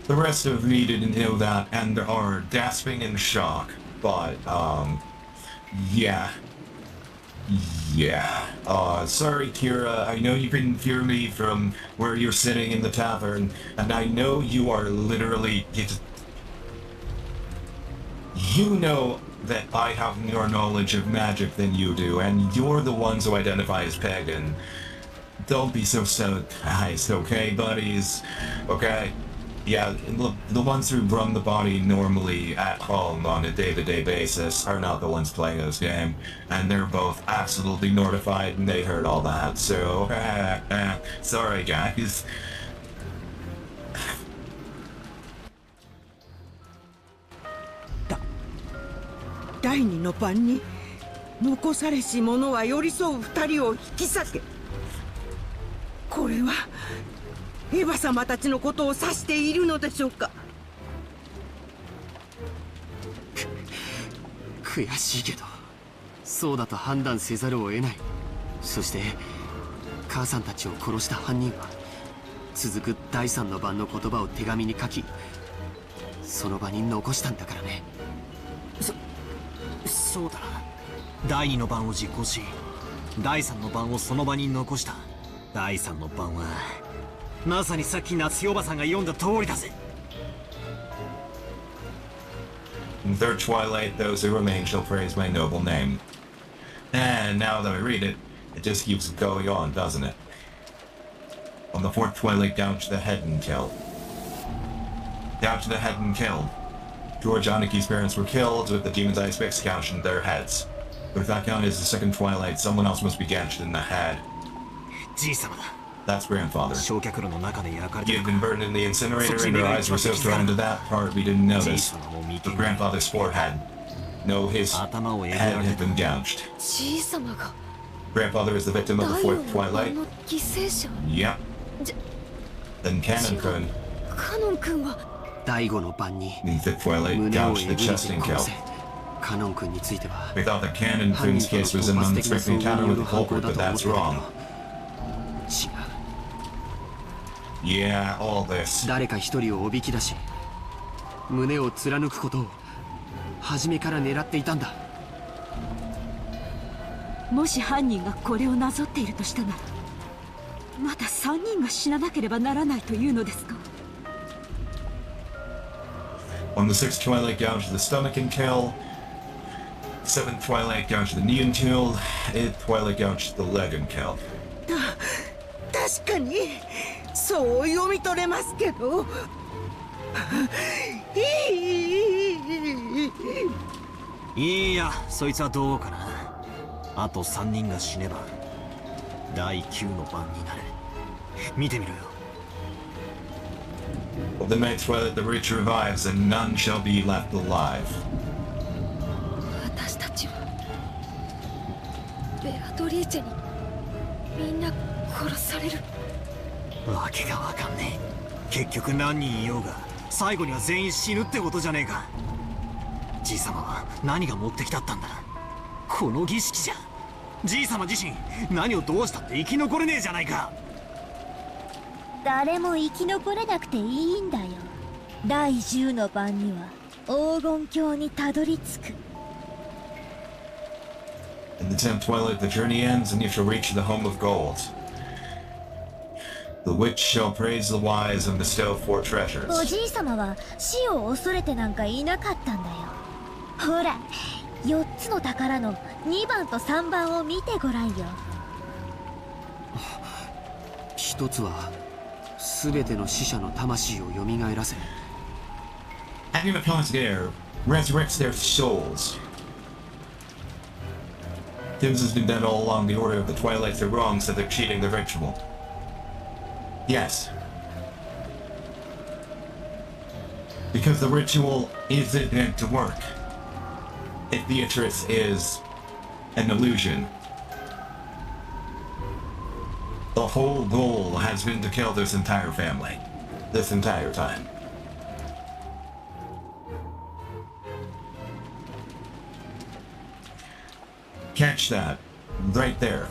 The rest of me didn't know that and are gasping in shock, but, yeah. Yeah. Sorry, Kira. I know you can hear me from where you're sitting in the tavern, and I know you are literally... You know that I have more knowledge of magic than you do, and you're the ones who identify as pagan. Don't be so nice, okay, buddies? Okay? Yeah, the ones who run the body normally at home on a day-to-day basis are not the ones playing this game, and they're both absolutely mortified, and they heard all that, so, sorry guys. 第二の晩に残されし者は寄り添う二人を引き裂け。これはエヴァ様たちのことを指しているのでしょうか。悔しいけどそうだと判断せざるを得ない。そして母さんたちを殺した犯人は続く第三の晩の言葉を手紙に書きその場に残したんだからね。そうだな。第二の晩を実行し第三の晩をその場に残した。第三の晩はまさにさっき夏日おばさんが読んだ通りだぜ。 In third twilight, those who remain shall praise my noble name. And now that I read it, it just keeps going on, doesn't it? On the fourth twilight, gouge the head and kill. Gouge the head and kill. George Aniki's parents were killed with the demon's eye spikes gouged in their heads. But if that count is the second twilight, someone else must be gouged in the head. じい様だ。 That's grandfather. 焼却炉の中で焼かれて He る had been burned in the incinerator and her eyes were so thrown into that part we didn't notice. But grandfather's forehead. No, his head had been gouged. じい様が Grandfather is the victim of the 第 fourth 四の twilight. 晩の犠牲者。 Yep. じ Then Canon-kun, カノン君は第五の晩に in the fifth twilight, 胸を gouged えぐ the り chest で and 殺 killed. せ。カノン君については We thought that Canon 犯 Kun's 人との case was 突 an 発的な unexpected 遭 encounter 遇に with よ the る犯 culprit, 行だ but と思っ that's てたけ wrong. ど違う。 Yeah, all this. 誰か一人をおびき出し胸を貫くことを初めから狙っていたんだ。もし犯人がこれをなぞっているとしたならまだ3人が死ななければならないというのですか。 On the sixth twilight, gouged the stomach and kill. Seventh twilight, gouged the knee and kill. Eighth twilight, gouged the leg and kill. 確かにそう読み取れますけど。いや、そいつはどうかな。あと3人が死ねば第9の晩になる。見てみろよ。 Of the ninth twilight, the rich revives, and none shall be left alive. 私たちはベアトリーチェにみんな殺される。わけがわかんねえ。結局何人いようが最後には全員死ぬってことじゃねえか。じい様は何が持ってきたったんだ。この儀式じゃじい様自身何をどうしたって生き残れねえじゃないか。誰も生き残れなくていいんだよ。第10の晩には黄金鏡にたどり着く。 In the tenth twilight, the journey ends, and you shall reach the home of gold. The witch shall praise the wise and bestow four お treasures. じい様は死を恐れてなんかいなかったんだよ。ほら4つの宝の2番と3番を見てごらんよ。一つは全ての死者の魂を蘇らせ Having upon air resurrects their souls. Tims has been done all along. The order of the twilights are wrong, so they're cheating the ritual. Yes. Because the ritual isn't meant to work. If Beatrice is an illusion. The whole goal has been to kill this entire family. This entire time. Catch that. Right there.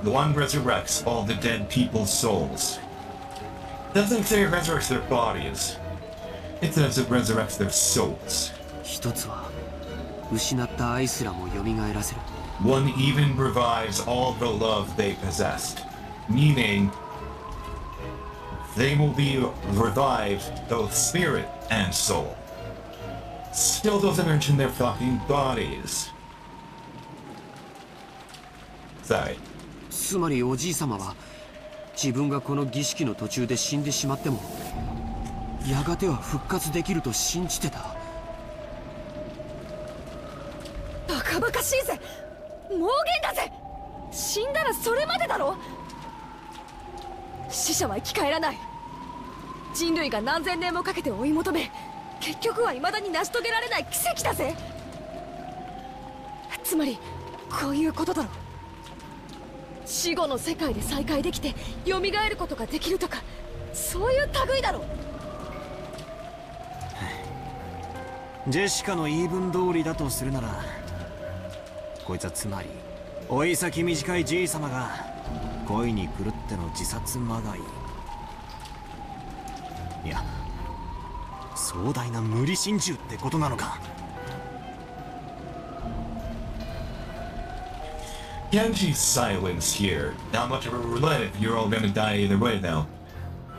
The one resurrects all the dead people's souls. Doesn't say it resurrects their bodies. It says it resurrects their souls. 一つは失った愛すらも蘇らせる one even revives all the love they possessed, meaning they will be revived both spirit and soul. Still doesn't mention their fucking bodies. Sorry. つまりおじい様は自分がこの儀式の途中で死んでしまってもやがては復活できると信じてた。バカバカしいぜ、妄言だぜ。死んだらそれまでだろ。死者は生き返らない。人類が何千年もかけて追い求め、結局は未だに成し遂げられない奇跡だぜ。つまりこういうことだろ。死後の世界で再会できて蘇ることができるとか、そういう類だろ。ジェシカの言い分通りだとするなら、こいつはつまり老い先短いじい様が恋に狂っての自殺まがい、いや壮大な無理心中ってことなのか。Genji's silence here. Not much of a roulette if you're all gonna die either way now.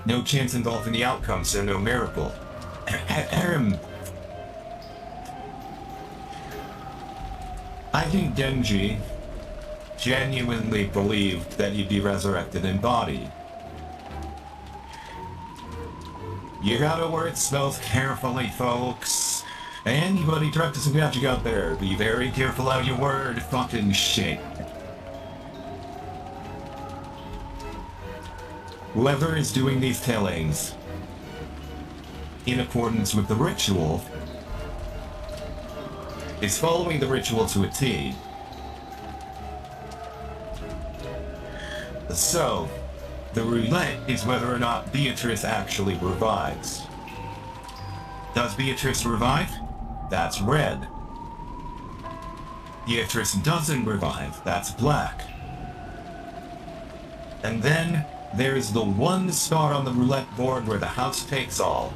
No chance involved in the outcome, so no miracle. I think Genji genuinely believed that he'd be resurrected in body. You gotta word spells carefully, folks. Anybody practicing magic out there, be very careful how you word fucking shit. Whoever is doing these tellings, in accordance with the ritual, is following the ritual to a T. So, the roulette is whether or not Beatrice actually revives. Does Beatrice revive? That's red. Beatrice doesn't revive, that's black. And then there's the one spot on the roulette board where the house takes all.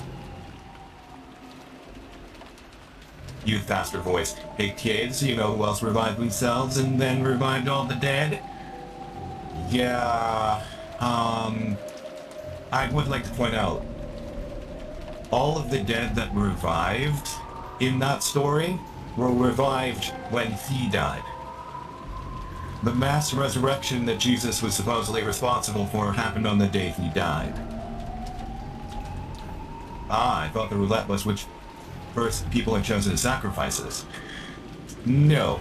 Youth pastor voice, hey kids, you know who else revived themselves and then revived all the dead? Yeah, I would like to point out, all of the dead that revived in that story were revived when he died. The mass resurrection that Jesus was supposedly responsible for happened on the day he died. Ah, I thought the roulette was which first people had chosen as sacrifices. No.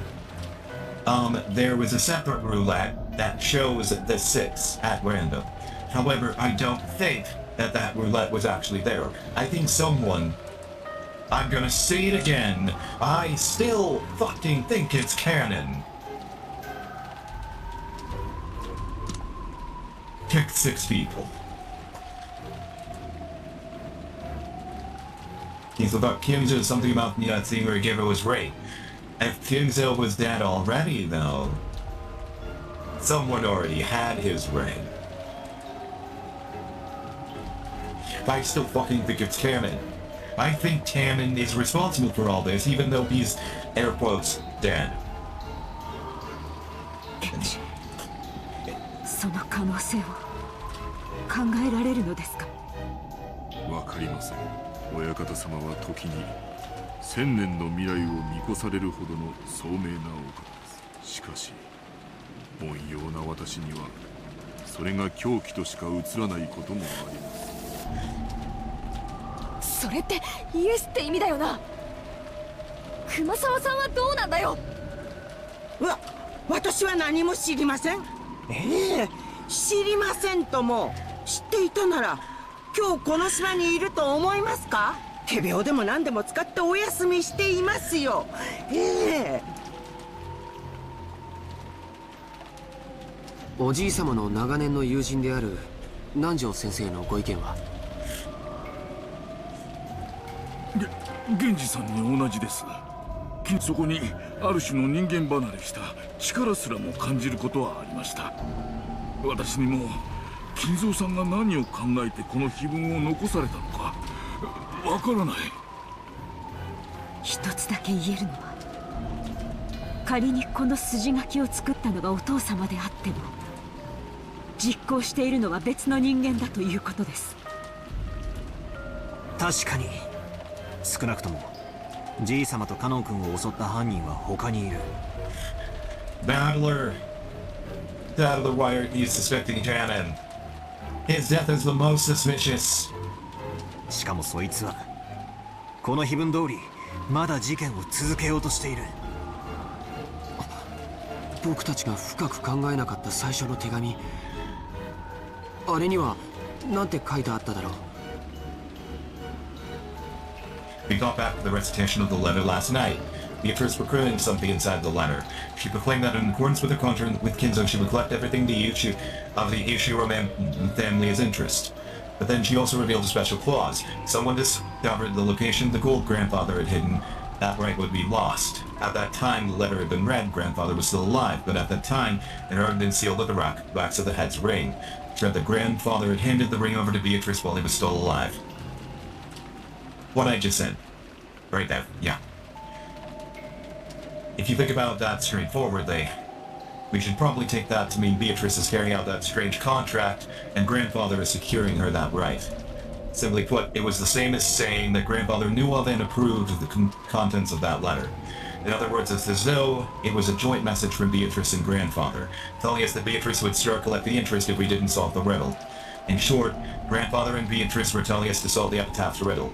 There was a separate roulette that shows the 6 at random. However, I don't think that roulette was actually there. I think someone... I'm gonna say it again. I still fucking think it's canon. Picked 6 people. Okay, so about Kimzo, something about that scene where Giver was raped. If Kimzo was dead already, though, someone already had his ring. I still fucking think it's canon. I think canon is responsible for all this, even though he's, air quotes, dead. その可能性を考えられるのですか。わかりません。親方様は時に1000年の未来を見越されるほどの聡明なお方です。しかし凡庸な私にはそれが狂気としか映らないこともあります。それってイエスって意味だよな。熊沢さんはどうなんだよ。私は何も知りません。知りませんとも。知っていたなら今日この島にいると思いますか。手病でも何でも使ってお休みしていますよ。おじい様の長年の友人である南條先生のご意見は。源氏さんに同じです。そこにある種の人間離れした力すらも感じることはありました。私にも金蔵さんが何を考えてこの碑文を残されたのかわからない。一つだけ言えるのは、仮にこの筋書きを作ったのがお父様であっても、実行しているのは別の人間だということです。確かに少なくともじい様とカノン君を襲った犯人は他にいる。 Battler. Why are you suspecting Janan? His death is the most suspicious. しかもそいつはこの碑文通りまだ事件を続けようとしている。僕たちが深く考えなかった最初の手紙、あれにはなんて書いてあっただろう。 We got back to the recitation of the letter last night. Beatrice proclaimed something inside the letter. She proclaimed that in accordance with her contract with Kinzo, she would collect everything the Ishiro family's interest. But then she also revealed a special clause. Someone discovered the location the gold grandfather had hidden. That right would be lost. At that time, the letter had been read. Grandfather was still alive, but at that time, it had already been sealed with the wax of the head's ring. It read that grandfather had handed the ring over to Beatrice while he was still alive. What I just said. Right there, yeah. If you think about that straightforwardly, we should probably take that to mean Beatrice is carrying out that strange contract, and Grandfather is securing her that right. Simply put, it was the same as saying that Grandfather knew of and approved of the contents of that letter. In other words, it's as though it was a joint message from Beatrice and Grandfather, telling us that Beatrice would start collecting interest if we didn't solve the riddle. In short, Grandfather and Beatrice were telling us to solve the epitaph's riddle.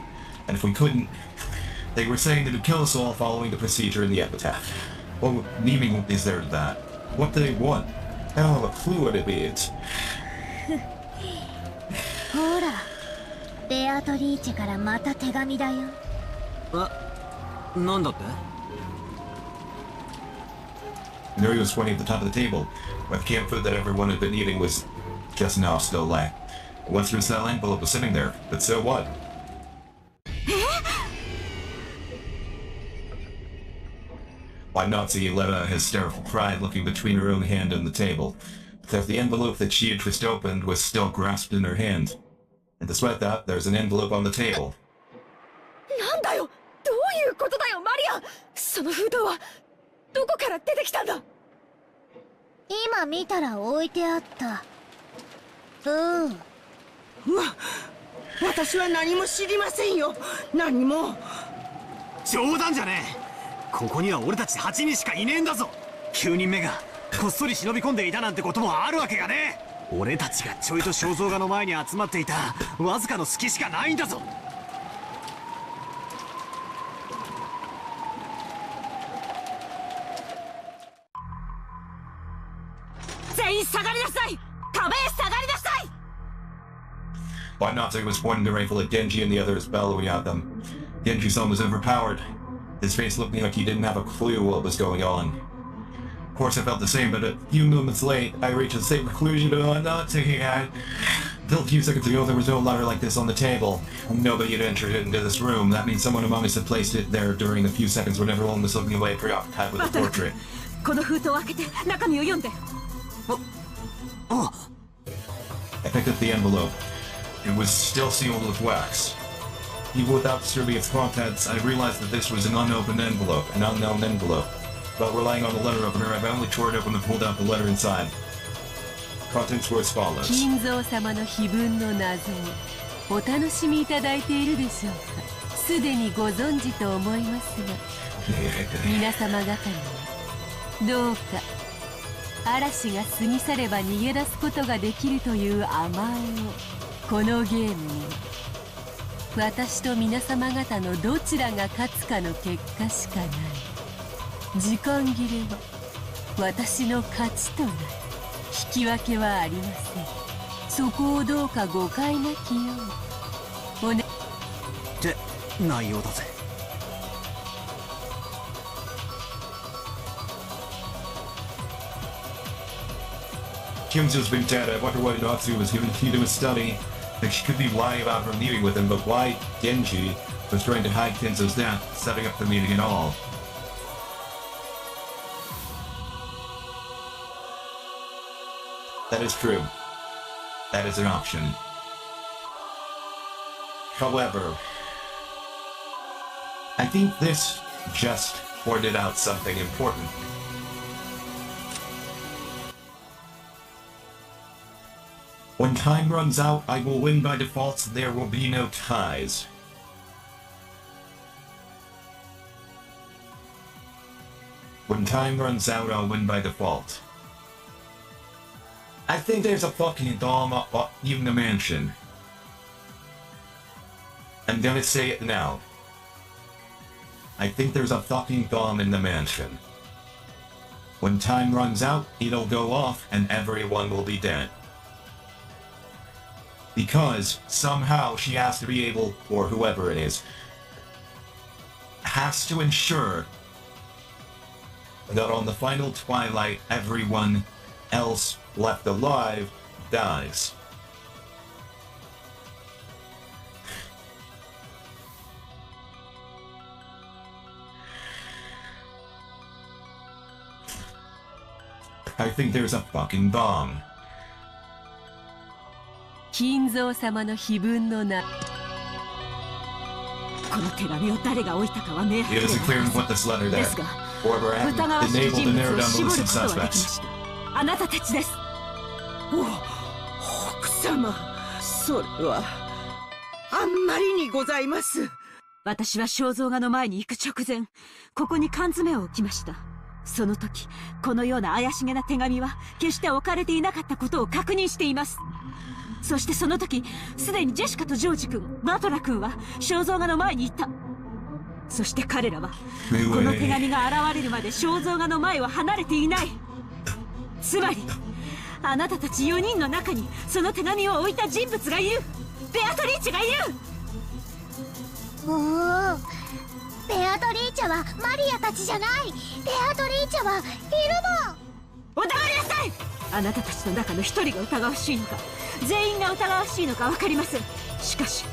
And if we couldn't, they were saying they would kill us all following the procedure in the epitaph. What meaning is there to that? What do they want? I don't have a clue what it means. ほら、ベアトリーチェからまた手紙だよ。なんだって？ Nuri was pointing at the top of the table, where the camp food that everyone had been eating was just now still lay. I went through that envelope was sitting there, but so what? Why Nazi let out a hysterical cry, looking between her own hand and the table. But the envelope that she had just opened was still grasped in her hand. And despite that, there's an envelope on the table. なんだよ、どういうことだよ、マリア。その封筒はどこから出てきたんだ。今見たら置いてあった。うわ、私は何も知りませんよ。何も。冗談じゃねえ。ここには俺たち8人しかいねえんだぞ。9人目がこっそり忍び込んでいたなんてこともあるわけがねえ。俺たちがちょいと肖像画の前に集まっていたわずかの隙しかないんだぞ。全員下がりなさい。壁へ下がりなさい。 Why Nazi was pointing the rifle at Genji and the others bellowing at them. Genji-san was overpowered. His face looking like he didn't have a clue what was going on. Of course, I felt the same, but a few moments late, I reached the same conclusion to what Nazi had. Until a few seconds ago, there was no letter like this on the table. Nobody had entered into this room. That means someone among us had placed it there during the few seconds when everyone was looking away preoccupied with the portrait. この封筒を開けて中身を読んで。I picked up the envelope. It was still sealed with wax. Even without disturbing its contents, I realized that this was an unopened envelope, an unknown envelope. But relying on the letter opener, I finally tore it open and pulled out the letter inside. Contents were as follows. 金蔵様の碑文の謎をお楽しみいただいているでしょうか。すでにご存知と思いますが、皆様方にどうか嵐が過ぎ去れば逃げ出すことができるという甘えをこのゲームに私と皆様方のどちらが勝つかの結果しかない。時間切れは私の勝ちとなる。引き分けはありません。そこをどうか誤解なきようおねって内容だぜ。Kim's been dead. I wonder why Natsu was giving key to his study. Like she could be lying about her meeting with him, but why Genji was trying to hide Kenzo's death, setting up the meeting at all? That is true. That is an option. However, I think this just pointed out something important. When time runs out, I will win by default. There will be no ties. When time runs out, I'll win by default. I think there's a fucking dom up in the mansion. I'm gonna say it now. I think there's a fucking dom in the mansion. When time runs out, it'll go off and everyone will be dead. Because somehow she has to be able, or whoever it is, has to ensure that on the final twilight, everyone else left alive dies. I think there's a fucking bomb. 金蔵様の碑文のな。この手紙を誰が置いたかは明白 It で isn't clear who put this letter で there. すが Whoever 疑わしき enabled 人 to 物 narrow を down the 絞る list こ of とはできま suspects. したあなたたちです奥様、それはあんまりにございます。私は肖像画の前に行く直前ここに缶詰を置きました。その時このような怪しげな手紙は決して置かれていなかったことを確認しています。そしてその時すでにジェシカとジョージ君バトラ君は肖像画の前にいた。そして彼らはこの手紙が現れるまで肖像画の前を離れていない。つまりあなたたち4人の中にその手紙を置いた人物がいる。ベアトリーチェがいる。おお、ベアトリーチェはマリアたちじゃない。ベアトリーチェはいるの。お黙りなさい。あなたたちの中の一人が疑わしいのか全員が疑わしいのか分かりません。しかし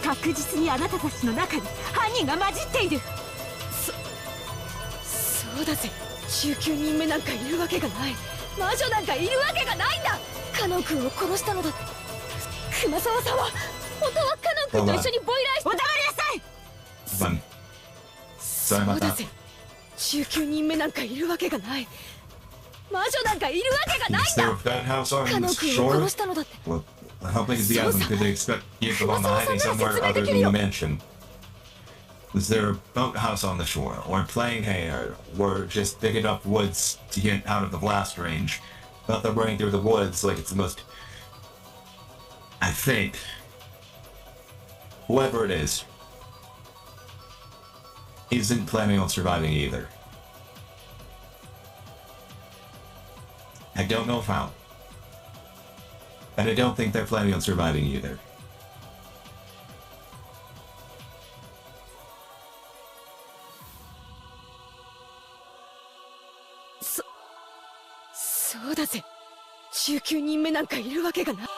確実にあなたたちの中に犯人が混じっている。そうだぜ。19人目なんかいるわけがない。魔女なんかいるわけがないんだ。カノン君を殺したのだって。熊沢さんは本当はカノン君と一緒にボイラーして。お黙りなさい。そうだぜ。19人目なんかいるわけがない。魔女なんかいるわけがないんだ。カノン君を殺したのだって。How big is the island? Could they expect Yakuza hiding somewhere other than the mansion? Was there a boathouse on the shore, or playing hay, or just digging up woods to get out of the blast range? Not them running through the woods like it's the most... I think... whoever it is, isn't planning on surviving either. I don't know how. And I don't think they're planning on surviving either.そうだぜ。19人目なんかいるわけがない。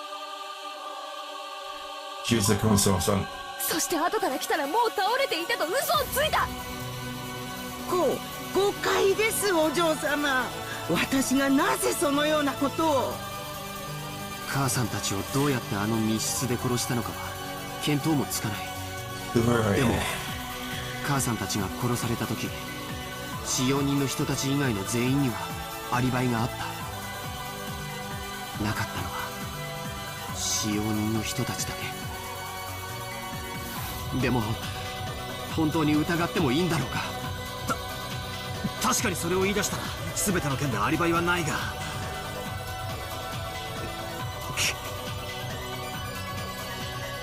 そして後から来たらもう倒れていたと嘘をついた。誤解です、お嬢様。私がなぜそのようなことを。母さんたちをどうやってあの密室で殺したのかは見当もつかない。でも母さんたちが殺された時使用人の人たち以外の全員にはアリバイがあった。なかったのは使用人の人たちだけ。でも本当に疑ってもいいんだろうか。確かにそれを言い出したら全ての件でアリバイはないが。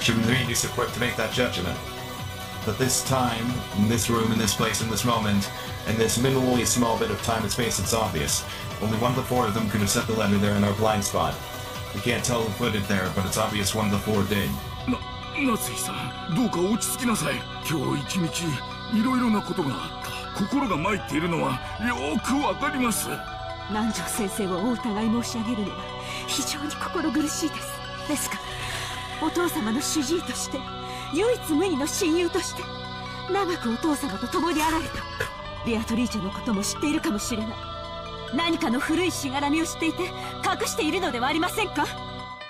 Shouldn't be so quick to make that judgment. But this time, in this room, in this place, in this moment, in this minimally small bit of time and space, it's obvious. Only one of the four of them could have set the letter there in our blind spot. We can't tell who put it there, but it's obvious one of the four did. 夏井さん、どうか落ち着きなさい。今日一日いろいろなことがあった。心が参っているのはよくわかります。南條先生をお疑い申し上げるのは非常に心苦しいです。ですがお父様の主治医として唯一無二の親友として長くお父様と共にあられたベアトリーチェのことも知っているかもしれない。何かの古いしがらみを知っていて隠しているのではありませんか。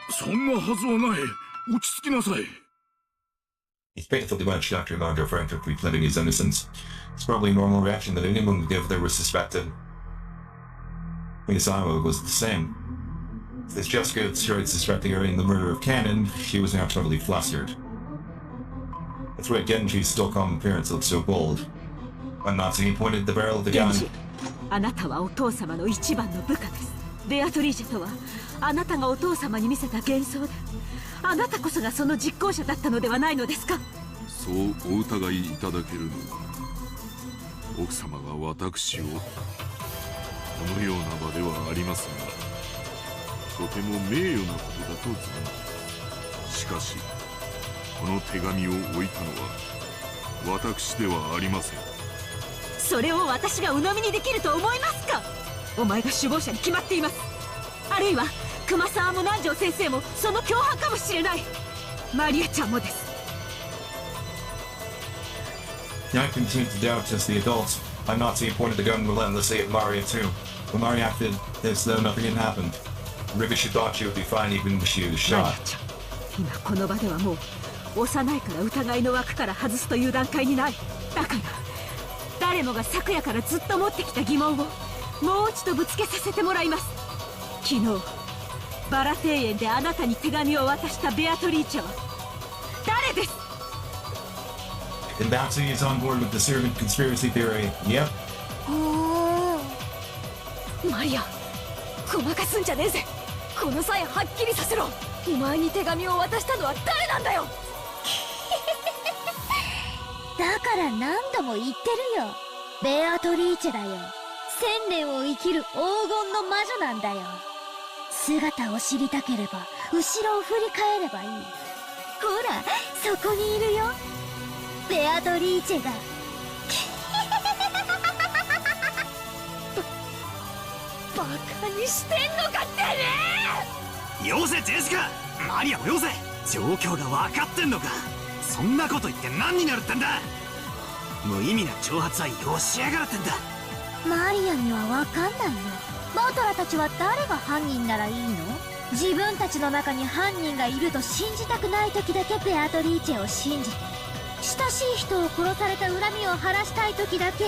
そんなはずはない。落ち着きなさい。He's painfully much Dr. Margot frantically pleading his innocence. It's probably a normal reaction that anyone would give if they were suspected. Misawa was the same. As Jessica started suspecting her in the murder of Cannon, she was now totally flustered. That's why Genji's still calm appearance looked so bold. When Nazi pointed the barrel of the gun. あなたはお父様の一番の部下です。ベアトリーチェとはあなたがお父様に見せた幻想で、あなたこそがその実行者だったのではないのですか。そうお疑いいただけるのは、奥様が私をこのような場ではありますが、とても名誉なことだと存じます。しかしこの手紙を置いたのは私ではありません。それを私が鵜呑みにできると思いますか。お前が首謀者に決まっています。あるいは熊沢も南條先生もその共犯かもしれない。マリアちゃんもです。I continued to doubt just the adults. I'm Nazi pointed the gun relentlessly at Maria too. But Maria acted as though nothing had happened. Maybe she thought she would be fine even if she was shot. 今この場ではもう幼いから疑いの枠から外すという段階にない。だから誰もが昨夜からずっと持ってきた疑問をもう一度ぶつけさせてもらいます。昨日バラ庭園であなたに手紙を渡したベアトリーチェは誰です。 And Bouncy is on board with the servant conspiracy theory. Yep. マリア、ごまかすんじゃねえぜ。この際はっきりさせろ。お前に手紙を渡したのは誰なんだよ。だから何度も言ってるよ。ベアトリーチェだよ。1000年を生きる黄金の魔女なんだよ。姿を知りたければ後ろを振り返ればいい。ほらそこにいるよ、ベアトリーチェが。バカにしてんのかってね。よせジェシカ、マリアもよせ。状況が分かってんのか。そんなこと言って何になるってんだ。無意味な挑発はよしやがるってんだ。マリアには分かんないよ。バトラたちは誰が犯人ならいいの。自分たちの中に犯人がいると信じたくない時だけベアトリーチェを信じて、親しい人を殺された恨みを晴らしたい時だけ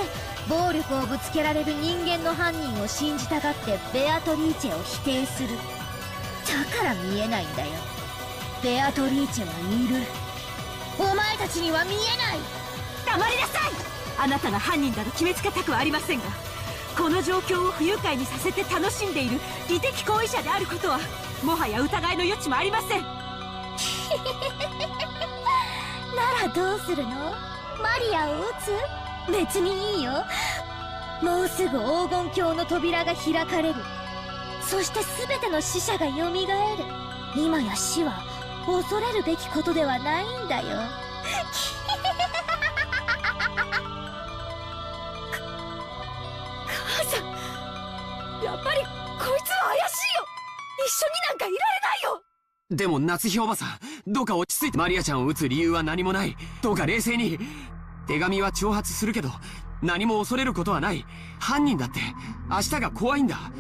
暴力をぶつけられる人間の犯人を信じたがってベアトリーチェを否定する。だから見えないんだよ。ベアトリーチェはいる。お前たちには見えない。黙りなさい。あなたが犯人だと決めつけたくはありませんが、この状況を不愉快にさせて楽しんでいる利的行為者であることはもはや疑いの余地もありません。ならどうするの。マリアを撃つ。別にいいよ。もうすぐ黄金鏡の扉が開かれる。そして全ての死者がよみがえる。今や死は恐れるべきことではないんだよ。母さん、やっぱりこいつは怪しいよ。一緒になんかいられないよ。でも夏日おばさん、どうか落ち着いて。マリアちゃんを撃つ理由は何もない。どうか冷静に。手紙は挑発するけど何も恐れることはない。犯人だって明日が怖いんだ。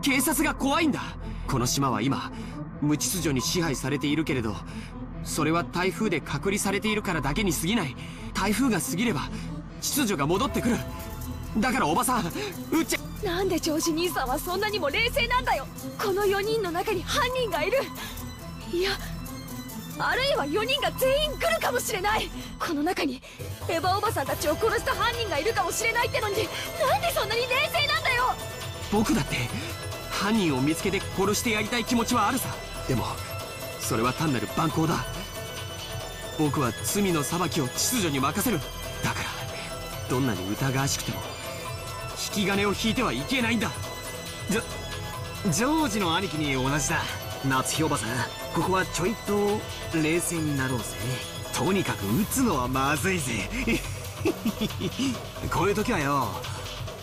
警察が怖いんだ。この島は今無秩序に支配されているけれど、それは台風で隔離されているからだけに過ぎない。台風が過ぎれば秩序が戻ってくる。だからおばさん、撃っちゃ。なんでジョージ兄さんはそんなにも冷静なんだよ。この4人の中に犯人がいる。いや、あるいは4人が全員来るかもしれない。この中にエヴァおばさんたちを殺した犯人がいるかもしれないってのに、なんでそんなに冷静なんだよ。僕だって犯人を見つけて殺してやりたい気持ちはあるさ。でもそれは単なる蛮行だ。僕は罪の裁きを秩序に任せる。だからどんなに疑わしくても引き金を引いてはいけないんだ。ジョージの兄貴に同じだ。夏日おばさん、ここはちょいと冷静になろうぜ。とにかく撃つのはまずいぜ。こういう時はよ、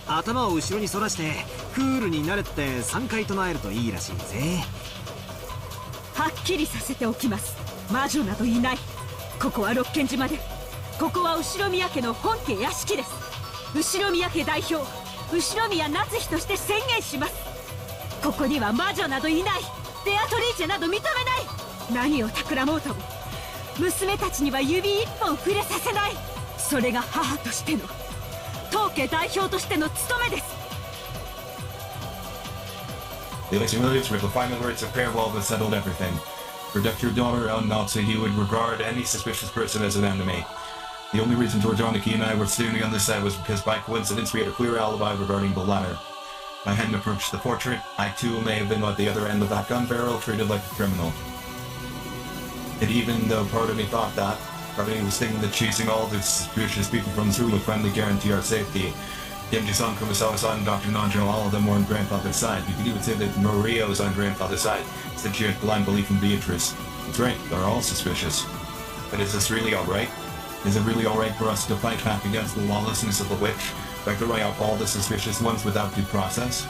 頭を後ろに反らしてクールになれって3回唱えるといいらしいぜ。はっきりさせておきます。魔女などいない。ここは六軒島で、ここは後宮家の本家屋敷です。後宮家代表後宮夏日として宣言します。ここには魔女などいない。ベアトリーチェなど認めない。何を企もうとも娘たちには指一本触れさせない。それが母としての、当家代表としての務めです。The election millions with the final words of farewell that settled everything. Protect your daughter, and not say he would regard any suspicious person as an enemy. The only reason George Oniki and I were standing on this side was because by coincidence we had a clear alibi regarding the latter. I hadn't approached the portrait. I too may have been at the other end of that gun barrel, treated like a criminal. And even though part of me thought that, part of me was thinking that chasing all the suspicious people from this room would finally guarantee our safety. Genji-san, Kumasawa-san, and Dr. Nanjo, all of them were on grandfather's side. You could even say that Maria was on grandfather's side, since she had blind belief in Beatrice. That's right, they're all suspicious. But is this really alright? Is it really alright for us to fight back against the lawlessness of the witch? Like to write out all the suspicious ones without due process?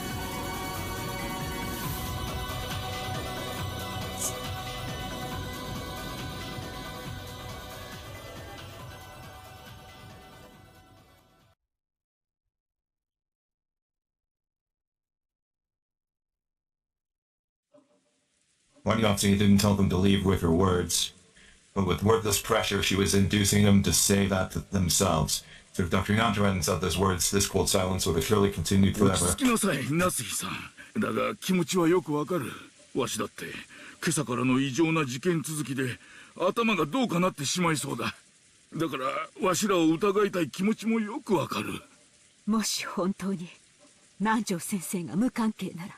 Wanyotsu didn't tell them to leave with her words, but with wordless pressure she was inducing them to say that to themselves. So if Dr. Nanjo hadn't said those words, this cold silence would have surely continued forever. 落ち着きなさい、夏日さん。だが気持ちはよくわかる。わしだって今朝からの異常な事件続きで頭がどうかなってしまいそうだ。だからわしらを疑いたい気持ちもよくわかる。もし本当に南條先生が無関係なら、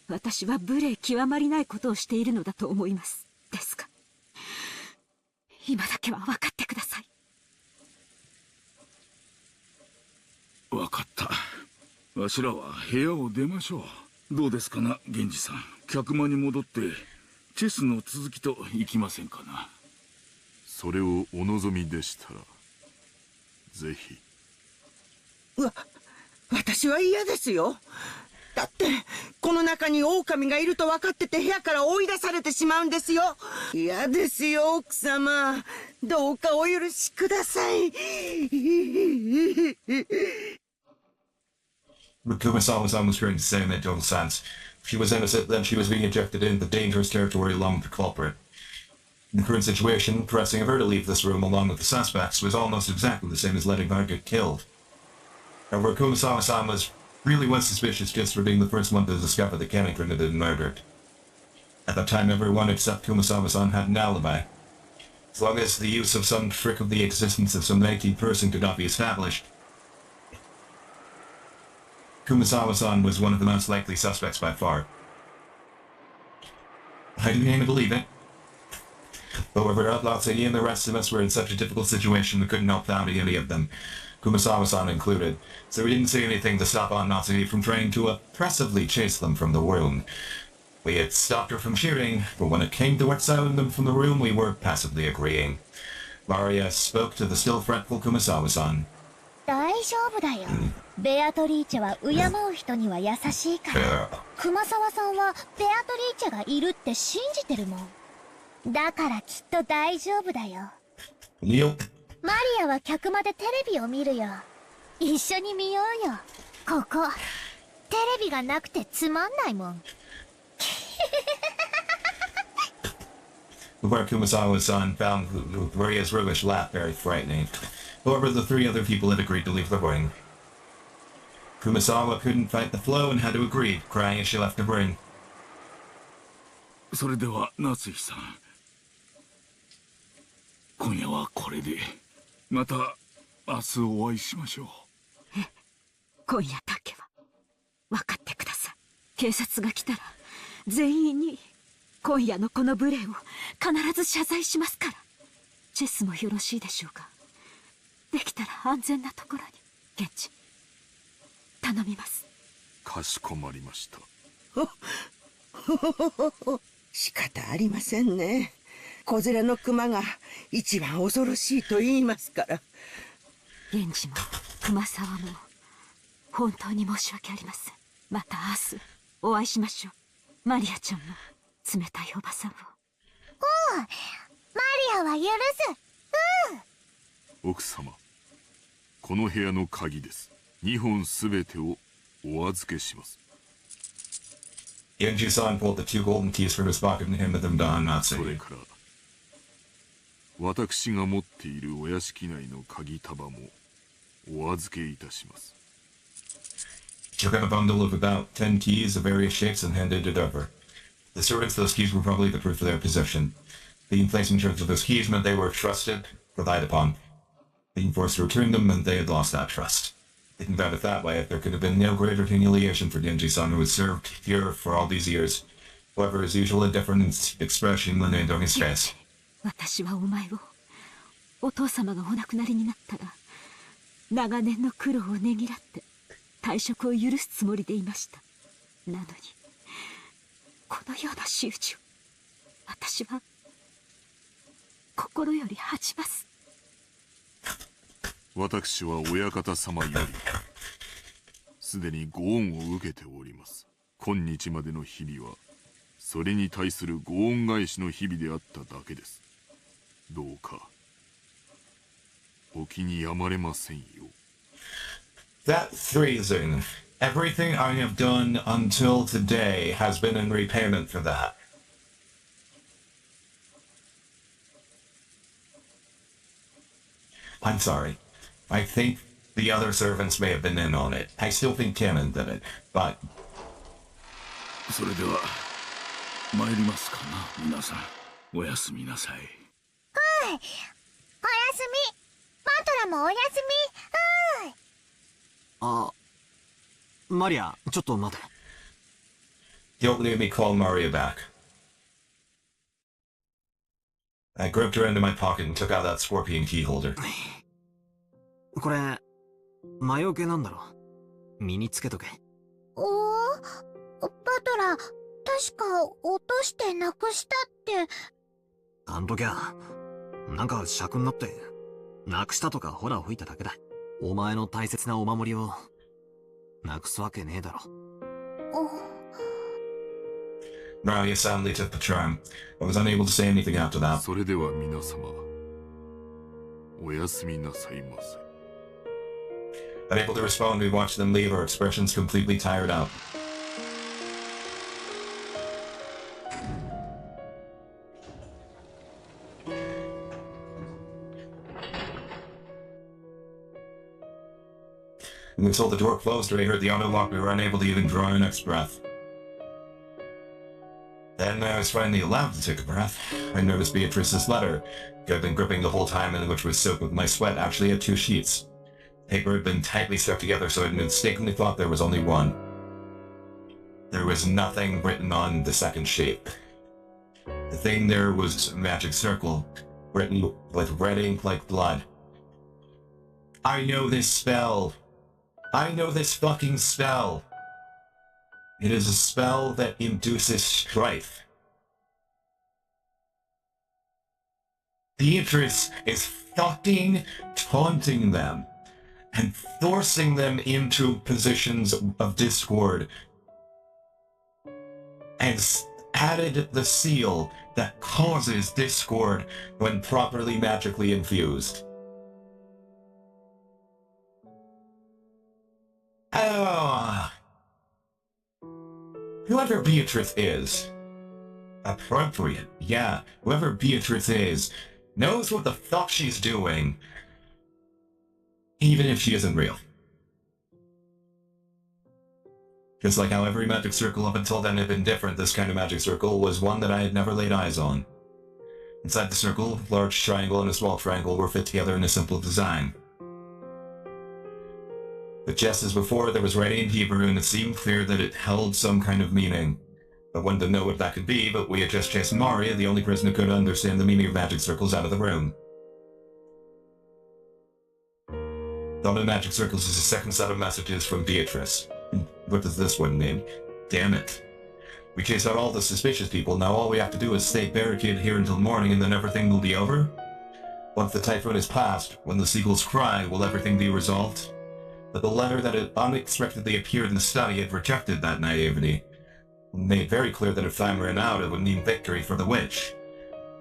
私は無礼極まりないことをしているのだと思います。ですが、今だけは分かってください。分かった。わしらは部屋を出ましょう。どうですかな、源氏さん。客間に戻ってチェスの続きといきませんかな。それをお望みでしたらぜひ。私は嫌ですよ。だってこの中に狼がいると分かってて部屋から追い出されてしまうんですよ。嫌ですよ、奥様。どうかお許しください。Kumasawa-san was trying to say in that total sense. If she was innocent, then she was being ejected into dangerous territory along with the culprit. In the current situation, pressing of her to leave this room along with the suspects was almost exactly the same as letting her get killed. However, Kumasawa-san really was suspicious just for being the first one to discover the Kennington had been murdered. At that time, everyone except Kumasawa-san had an alibi. As long as the use of some trick of the existence of some 19th person could not be established, Kumasawa-san was one of the most likely suspects by far. I didn't aim to believe it. However, Natsui and the rest of us were in such a difficult situation we couldn't help doubting any of them, Kumasawa-san included, so we didn't say anything to stop Natsui from trying to oppressively chase them from the room. We had stopped her from shooting, but when it came to exiling them from the room, we were passively agreeing. Maria spoke to the still fretful Kumasawa-san. 大丈夫だよ。ベアトリーチェは敬う人には優しいから。熊沢さんはベアトリーチェがいるって信じてるもん。だからきっと大丈夫だよ。マリアは客間でテレビを見るよ。一緒に見ようよ。ここテレビがなくてつまんないもん。Where Kumasawa-san found Maria's roguish laugh very frightening. However, the three other people had agreed to leave the ring. Kumasawa couldn't fight the flow and had to agree, crying as she left the ring. それでは夏日さん、今夜はこれで。また明日お会いしましょう。今夜だけは分かってください。警察が来たら全員に今夜のこの無礼を必ず謝罪しますから。チェスもよろしいでしょうか。できたら安全なところに。現地頼みます。かしこまりました。仕方ありませんね。子連れの熊が一番恐ろしいと言いますから。源氏も熊沢も本当に申し訳ありません。また明日お会いしましょう。マリアちゃんも冷たいおばさんを。おう、マリアは許す。奥様、この部屋の鍵です。2本すべてをお預けします。Genji-san pulled the two golden keys from his pocket and handed them to Natsui. それから私が持っているお屋敷内の鍵束もお預けいたします。took out a bundle of about 10 keys of various shapes and handed it over. The servants, those keys were probably the proof of their possession. Being placed in charge of those keys meant they were trusted, relied upon. Being forced to return them meant they had lost that trust. Thinking about it that way, there could have been no greater humiliation for Genji-san, who had served here for all these years. However, his usual indifferent expression remained on his face. 私はお前をお父様がお亡くなりになったら長年の苦労をねぎらって退職を許すつもりでいました。なのにこのような仕打ちを私は心より恥じます。私は親方様よりすでにご恩を受けております。今日までの日々はそれに対するご恩返しの日々であっただけです。どうかお気にやまれませんよ。 That's treason. Everything I have done until today has been in repayment for that. I'm sorry. I think the other servants may have been in on it. I still think Canon did it, but... それでは参りますかな、皆さん。おやすみなさい。はい、おやすみ。マトラもおやすみ。はい。あ、マリア、ちょっと待て。Don't let me call Maria back. I groped her into my pocket and took out that scorpion key holder. これ魔除けなんだろ。身につけとけ。おお、バトラ、確か落としてなくしたって。あん時はなんか尺になってなくしたとかホラ吹いただけだ。お前の大切なお守りをなくすわけねえだろ。Maria sadly took the charm. I was unable to say anything after that. それでは皆様おやすみなさいませ。 Unable to respond, we watched them leave, our expressions completely tired out. Until the door closed, we heard the auto lock. We were unable to even draw our next breath. Then I was finally allowed to take a breath. I noticed Beatrice's letter, which I'd been gripping the whole time and which was soaked with my sweat, actually had 2 sheets. The paper had been tightly stuck together, so I mistakenly thought there was only one. There was nothing written on the second sheet. The thing there was a magic circle, written with red ink like blood. I know this spell. I know this fucking spell. It is a spell that induces strife. Beatrice is fucking taunting them and forcing them into positions of discord, and added the seal that causes discord when properly magically infused. Whoever Beatrice is, appropriate, yeah, whoever Beatrice is, knows what the fuck she's doing, even if she isn't real. Just like how every magic circle up until then had been different, this kind of magic circle was one that I had never laid eyes on. Inside the circle, a large triangle and a small triangle were fit together in a simple design. But just as before, there was writing in Hebrew, and it seemed clear that it held some kind of meaning. I wanted to know what that could be, but we had just chased Maria, the only person who could understand the meaning of magic circles, out of the room. Thought of magic circles is a second set of messages from Beatrice. What does this one mean? Damn it. We chased out all the suspicious people, now all we have to do is stay barricaded here until morning and then everything will be over? Once the typhoon is past, when the seagulls cry, will everything be resolved? But the letter that had unexpectedly appeared in the study had rejected that naivety. Made very clear that if time ran out, it would mean victory for the witch.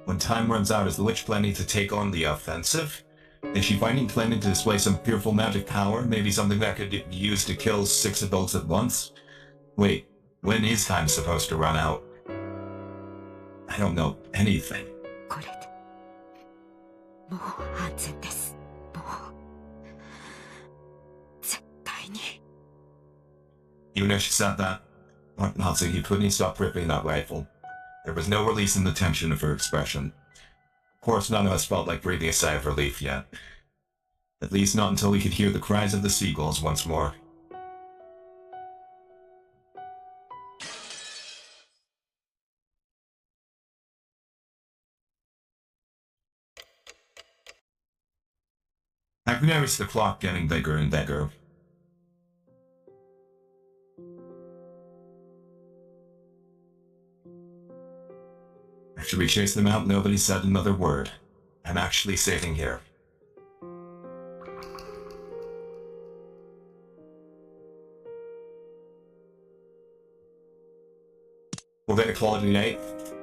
When time runs out, is the witch planning to take on the offensive? Is she planning to display some fearful magic power, maybe something that could be used to kill 6 adults at once? Wait, when is time supposed to run out? I don't know anything. これでもう安全です。もう絶対に。Even as she said that, Natsuki couldn't stop gripping that rifle. There was no release in the tension of her expression. Of course, none of us felt like breathing a sigh of relief yet. At least not until we could hear the cries of the seagulls once more. I've noticed the clock getting bigger and bigger. After we chased them out, nobody said another word. I'm actually sitting here. We're gonna call it a night.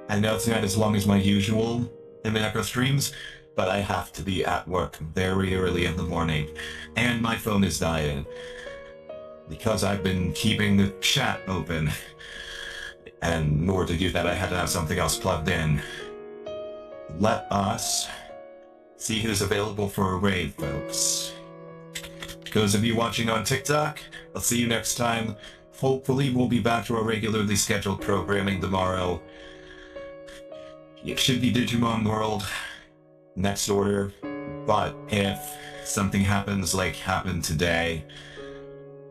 I know it's not as long as my usual Umineko streams, but I have to be at work very early in the morning, and my phone is dying. Because I've been keeping the chat open, and in order to do that I had to have something else plugged in. Let us see who's available for a raid, folks. Those of you watching on TikTok, I'll see you next time. Hopefully we'll be back to our regularly scheduled programming tomorrow. It should be Digimon World next order, but if something happens like happened today,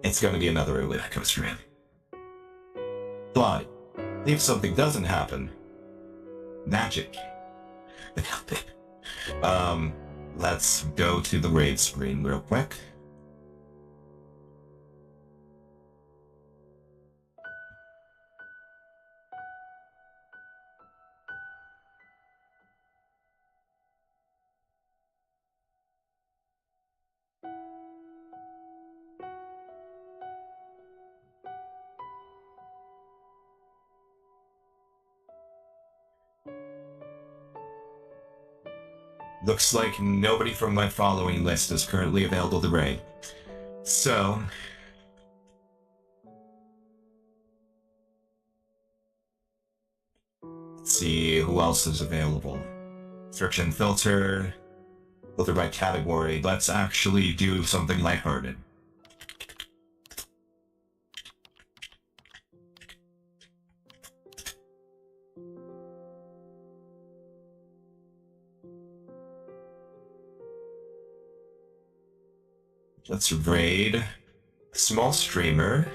it's gonna be another Umineko stream. But if something doesn't happen, magic. Let's go to the raid screen real quick. Looks like nobody from my following list is currently available to raid. So, let's see who else is available. Search and filter by category. Let's actually do something lighthearted. Let's raid a small streamer.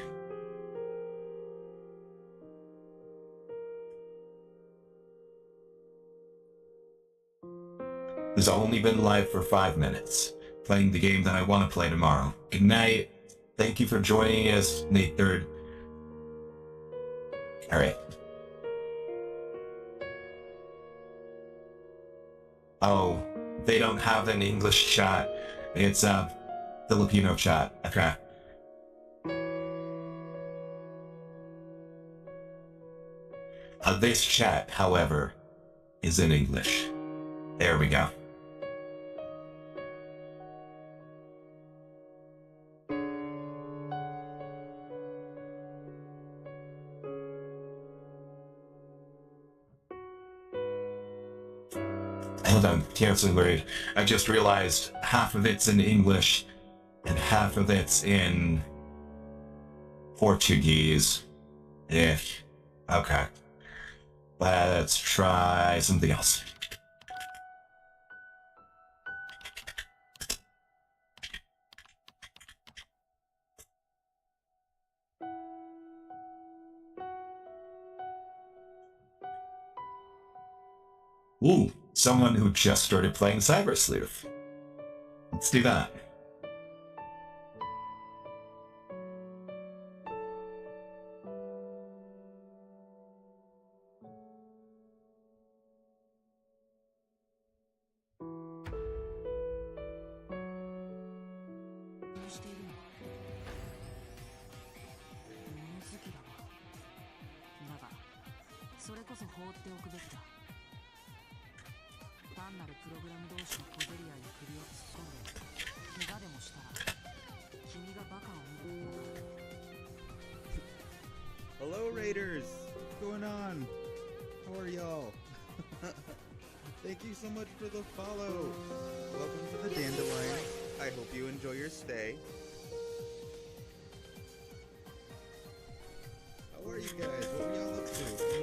Who's only been live for 5 minutes, playing the game that I want to play tomorrow. Good night. Thank you for joining us, Nate Third. Alright. Oh, they don't have an English chat. It's Filipino chat. Okay. This chat, however, is in English. There we go. Hold on, canceling raid. I just realized half of it's in English and half of it's in Portuguese. Okay. Let's try something else. Ooh, someone who just started playing Cyber Sleuth. Let's do that. Hello Raiders! What's going on? How are y'all? Thank you so much for the follow! Welcome to the Dandelion. I hope you enjoy your stay. How are you guys? What were y'all up to?